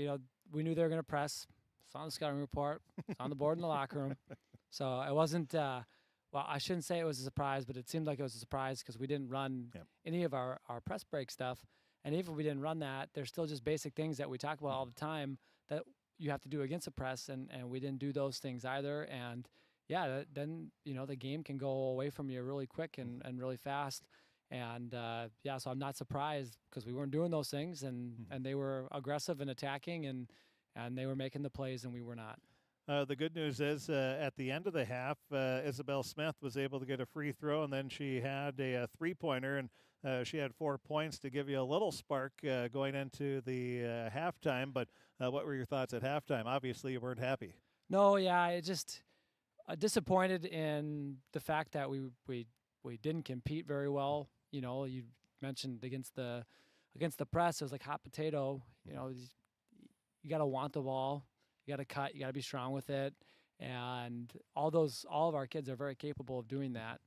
[SPEAKER 1] We knew they were going to press. It's on the scouting report. It's on the board in the locker room. So it wasn't. Well, I shouldn't say it was a surprise, but it seemed like it was a surprise because we didn't run any of our press break stuff. And even if we didn't run that, there's still just basic things that we talk about all the time that you have to do against the press, and we didn't do those things either. And yeah, then the game can go away from you really quick and really fast. And so I'm not surprised because we weren't doing those things, and they were aggressive and attacking, and they were making the plays, and we were not.
[SPEAKER 14] The good news is at the end of the half, Isabel Smith was able to get a free throw, and then she had a three-pointer, and she had 4 points to give you a little spark going into the halftime. But what were your thoughts at halftime? Obviously, you weren't happy.
[SPEAKER 1] No, yeah, it just disappointed in the fact that we didn't compete very well. You mentioned against the press, it was like hot potato. You got to want the ball. You got to cut. You got to be strong with it, and all of our kids are very capable of doing that.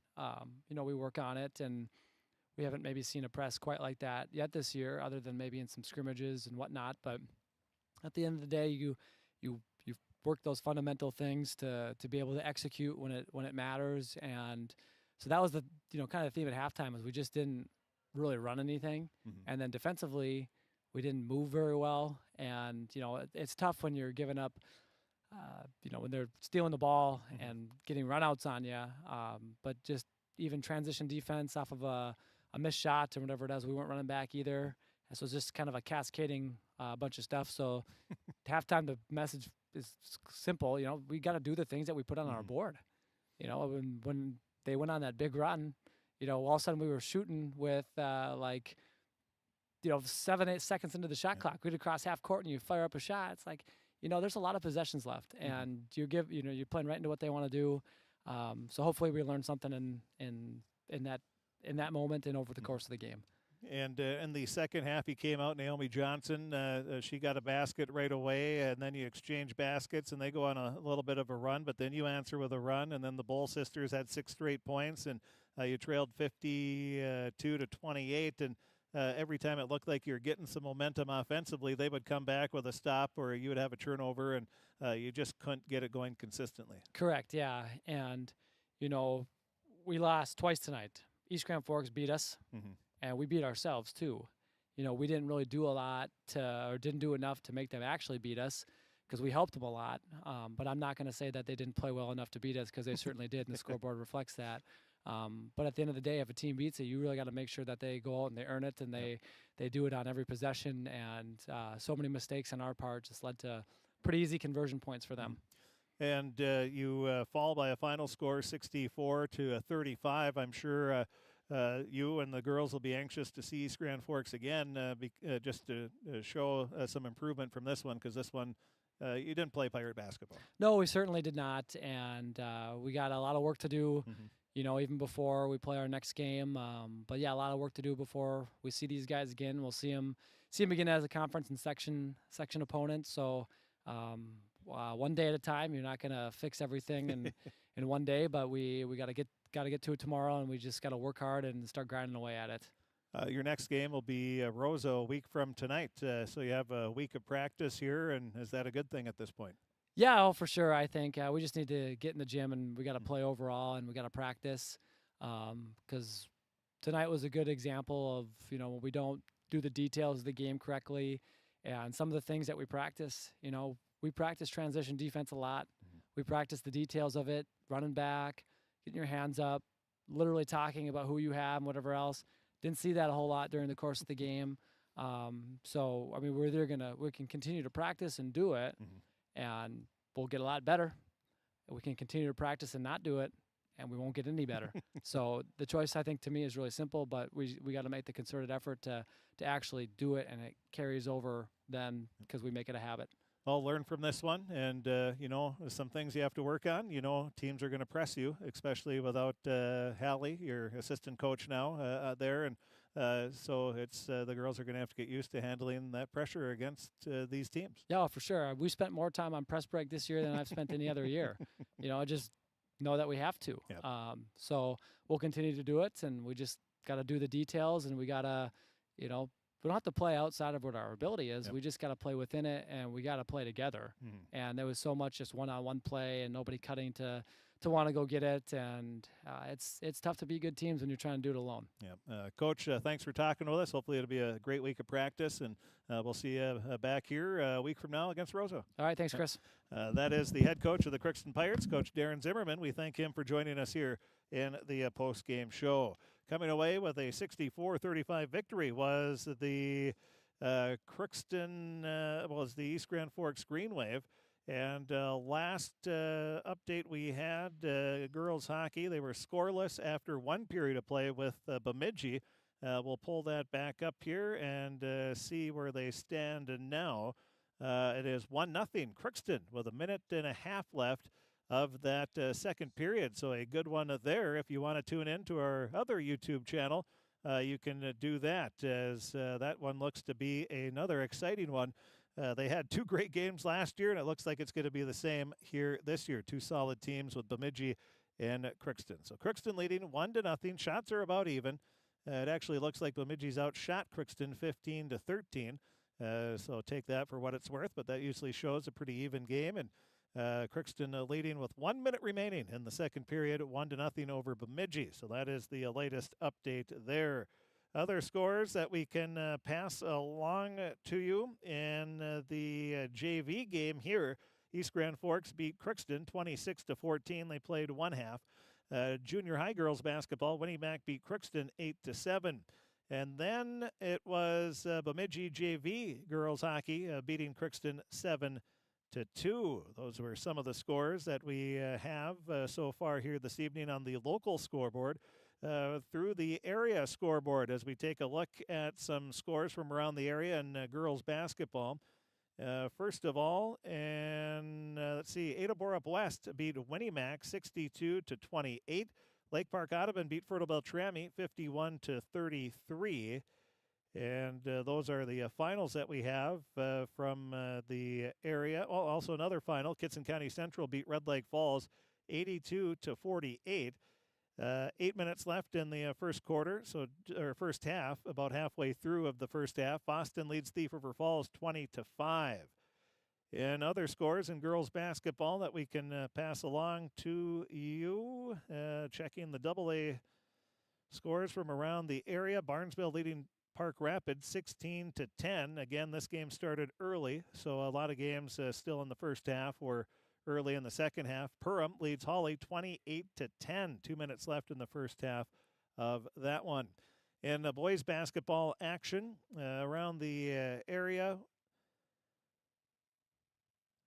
[SPEAKER 1] We work on it, and we haven't maybe seen a press quite like that yet this year, other than maybe in some scrimmages and whatnot. But at the end of the day, you work those fundamental things to be able to execute when it matters. And so that was the kind of theme at halftime, is we just didn't really run anything, and then defensively, we didn't move very well, and it's tough when you're giving up, when they're stealing the ball and getting runouts on you. But just even transition defense off of a missed shot or whatever it is. We weren't running back either. And so it's just kind of a cascading bunch of stuff. So halftime, the message is simple. You know, we got to do the things that we put on our board. You know, when they went on that big run, you know, all of a sudden we were shooting with 7-8 seconds into the shot clock. We'd cross half court and you fire up a shot. It's like, you know, there's a lot of possessions left, and you're playing right into what they want to do. So hopefully we learn something in that moment and over the course of the game.
[SPEAKER 14] And in the second half, you came out, Naomi Johnson. She got a basket right away, and then you exchange baskets, and they go on a little bit of a run. But then you answer with a run, and then the Bull sisters had 6 straight points, and you trailed 52-28. And every time it looked like you were getting some momentum offensively, they would come back with a stop, or you would have a turnover, and you just couldn't get it going consistently.
[SPEAKER 1] Correct, yeah. And, you know, we lost twice tonight. East Grand Forks beat us. And we beat ourselves too. You know, we didn't really do a lot or didn't do enough to make them actually beat us because we helped them a lot. But I'm not going to say that they didn't play well enough to beat us because they certainly did, and the scoreboard reflects that. But at the end of the day, if a team beats it, you really got to make sure that they go out and they earn it, and they do it on every possession. And so many mistakes on our part just led to pretty easy conversion points for them.
[SPEAKER 14] And you fall by a final score, 64-35. I'm sure you and the girls will be anxious to see East Grand Forks again, just to show some improvement from this one, because this one, you didn't play Pirate basketball.
[SPEAKER 1] No, we certainly did not, and we got a lot of work to do, you know, even before we play our next game. But yeah, a lot of work to do before we see these guys again. We'll see them again as a conference and section opponent. So one day at a time. You're not going to fix everything in one day, but we got to get to it tomorrow, and we just got to work hard and start grinding away at it.
[SPEAKER 14] Your next game will be Roseau a week from tonight, so you have a week of practice here, and is that a good thing at this point?
[SPEAKER 1] Yeah, for sure. I think we just need to get in the gym, and we got to play overall, and we got to practice, because tonight was a good example of, you know, when we don't do the details of the game correctly, and some of the things that we practice, you know, we practice transition defense a lot. We practice the details of it, running back, getting your hands up, literally talking about who you have and whatever else. Didn't see that a whole lot during the course of the game. So, I mean, we can continue to practice and do it, and we'll get a lot better. We can continue to practice and not do it, and we won't get any better. So the choice, I think, to me is really simple, but we got to make the concerted effort to actually do it, and it carries over then because we make it a habit.
[SPEAKER 14] I'll learn from this one, and you know, some things you have to work on. You know, teams are going to press you, especially without Hallie, your assistant coach now there, and so it's the girls are going to have to get used to handling that pressure against these teams.
[SPEAKER 1] Yeah, for sure. We spent more time on press break this year than I've spent any other year. You know, I just know that we have to.
[SPEAKER 14] Yep.
[SPEAKER 1] So we'll continue to do it, and we just got to do the details, and we got to, you know, we don't have to play outside of what our ability is. Yep. We just got to play within it, and we got to play together. And there was so much just one-on-one play and nobody cutting to want to go get it. And it's tough to be good teams when you're trying to do it alone.
[SPEAKER 14] Yeah, Coach, thanks for talking with us. Hopefully it'll be a great week of practice, and we'll see you back here a week from now against Roseau.
[SPEAKER 1] All right, thanks, Chris.
[SPEAKER 14] That is the head coach of the Crookston Pirates, Coach Darren Zimmerman. We thank him for joining us here in the post-game show. Coming away with a 64-35 victory was the Crookston, was the East Grand Forks Green Wave. And last update we had, girls hockey, they were scoreless after one period of play with Bemidji. We'll pull that back up here and see where they stand now. It is 1-0 Crookston with a minute and a half left of that second period. So a good one there. If you want to tune in to our other YouTube channel, you can do that, as that one looks to be another exciting one. They had 2 great games last year, and it looks like it's going to be the same here this year. 2 solid teams with Bemidji and Crookston. So Crookston leading 1-0. Shots are about even. It actually looks like Bemidji's outshot Crookston 15-13. So take that for what it's worth, but that usually shows a pretty even game. And Crookston leading with 1 minute remaining in the second period, 1-0 over Bemidji. So that is the latest update there. Other scores that we can pass along to you in the JV game here. East Grand Forks beat Crookston 26-14. They played one half. Junior high girls basketball, Winnie Mac beat Crookston 8-7. And then it was Bemidji JV girls hockey beating Crookston 7-2. Those were some of the scores that we have so far here this evening on the local scoreboard. Through the area scoreboard as we take a look at some scores from around the area in girls basketball. First of all, and let's see, Ada Borup West beat Winnimac 62-28. Lake Park Audubon beat Fertile Beltrami 51-33. And those are the finals that we have from the area. Oh, also another final, Kitson County Central beat Red Lake Falls 82-48. 8 minutes left in the first quarter, or first half, about halfway through of the first half. Boston leads Thief River Falls 20-5. In other scores in girls basketball that we can pass along to you, checking the AA scores from around the area. Barnesville leading Park Rapids 16-10. Again, this game started early, so a lot of games still in the first half were early in the second half. Perham leads Hawley 28-10. 2 minutes left in the first half of that one. In boys basketball action around the area,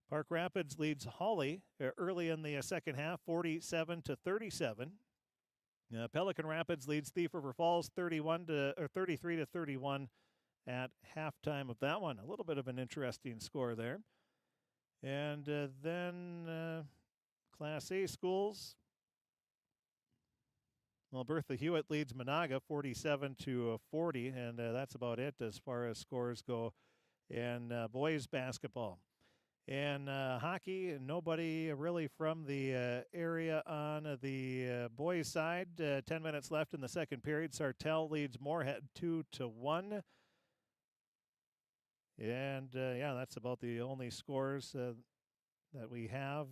[SPEAKER 14] Park Rapids leads Hawley early in the second half, 47-37. Pelican Rapids leads Thief River Falls 33-31 at halftime of that one. A little bit of an interesting score there. And then Class A schools. Well, Bertha Hewitt leads Monaga 47-40, and that's about it as far as scores go in boys basketball. And hockey, nobody really from the area on the boys' side. 10 minutes left in the second period. Sartell leads Moorhead 2-1. And, yeah, that's about the only scores that we have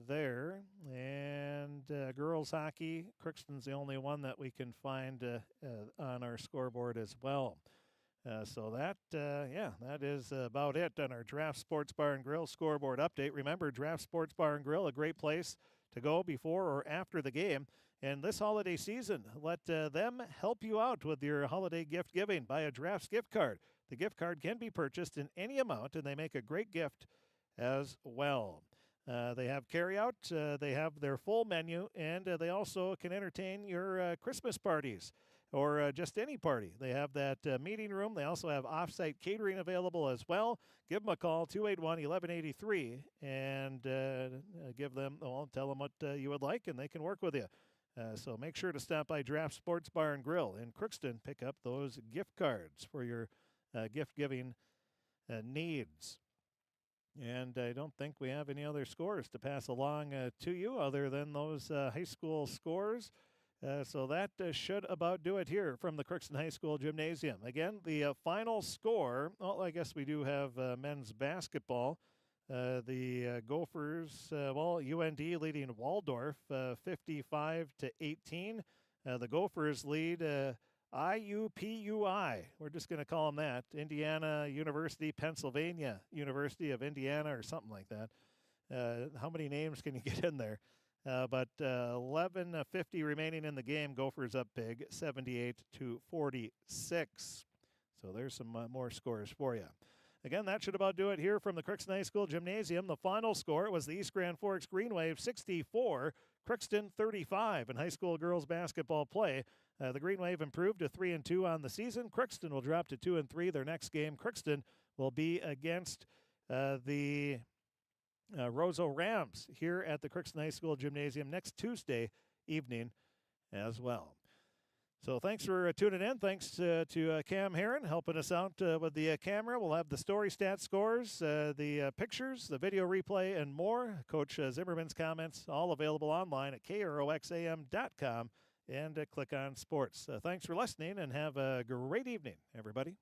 [SPEAKER 14] there. And girls hockey, Crookston's the only one that we can find on our scoreboard as well. So that, that is about it on our Draft Sports Bar and Grill scoreboard update. Remember, Draft Sports Bar and Grill, a great place to go before or after the game. And this holiday season, let them help you out with your holiday gift giving. Buy a Drafts gift card. The gift card can be purchased in any amount, and they make a great gift as well. They have carryout, they have their full menu, and they also can entertain your Christmas parties or just any party. They have that meeting room. They also have off-site catering available as well. Give them a call, 281-1183, and tell them what you would like, and they can work with you. So make sure to stop by Draft Sports Bar and Grill in Crookston. Pick up those gift cards for your gift-giving needs. And I don't think we have any other scores to pass along to you other than those high school scores. So that should about do it here from the Crookston High School Gymnasium. Again, the final score, well, I guess we do have men's basketball. The Gophers, UND leading Waldorf 55-18. The Gophers lead IUPUI. We're just going to call them that. Indiana University, Pennsylvania University of Indiana, or something like that. How many names can you get in there? But 11:50 remaining in the game. Gophers up big, 78-46. So there's some more scores for you. Again, that should about do it here from the Crookston High School Gymnasium. The final score was the East Grand Forks Green Wave 64, Crookston 35 in high school girls basketball play. The Green Wave improved to 3-2 on the season. Crookston will drop to 2-3. Their next game, Crookston, will be against the Roseau Rams here at the Crookston High School Gymnasium next Tuesday evening as well. So thanks for tuning in. Thanks to Cam Heron helping us out with the camera. We'll have the story stat scores, the pictures, the video replay, and more. Coach Zimmerman's comments all available online at kroxam.com and click on sports. Thanks for listening and have a great evening, everybody.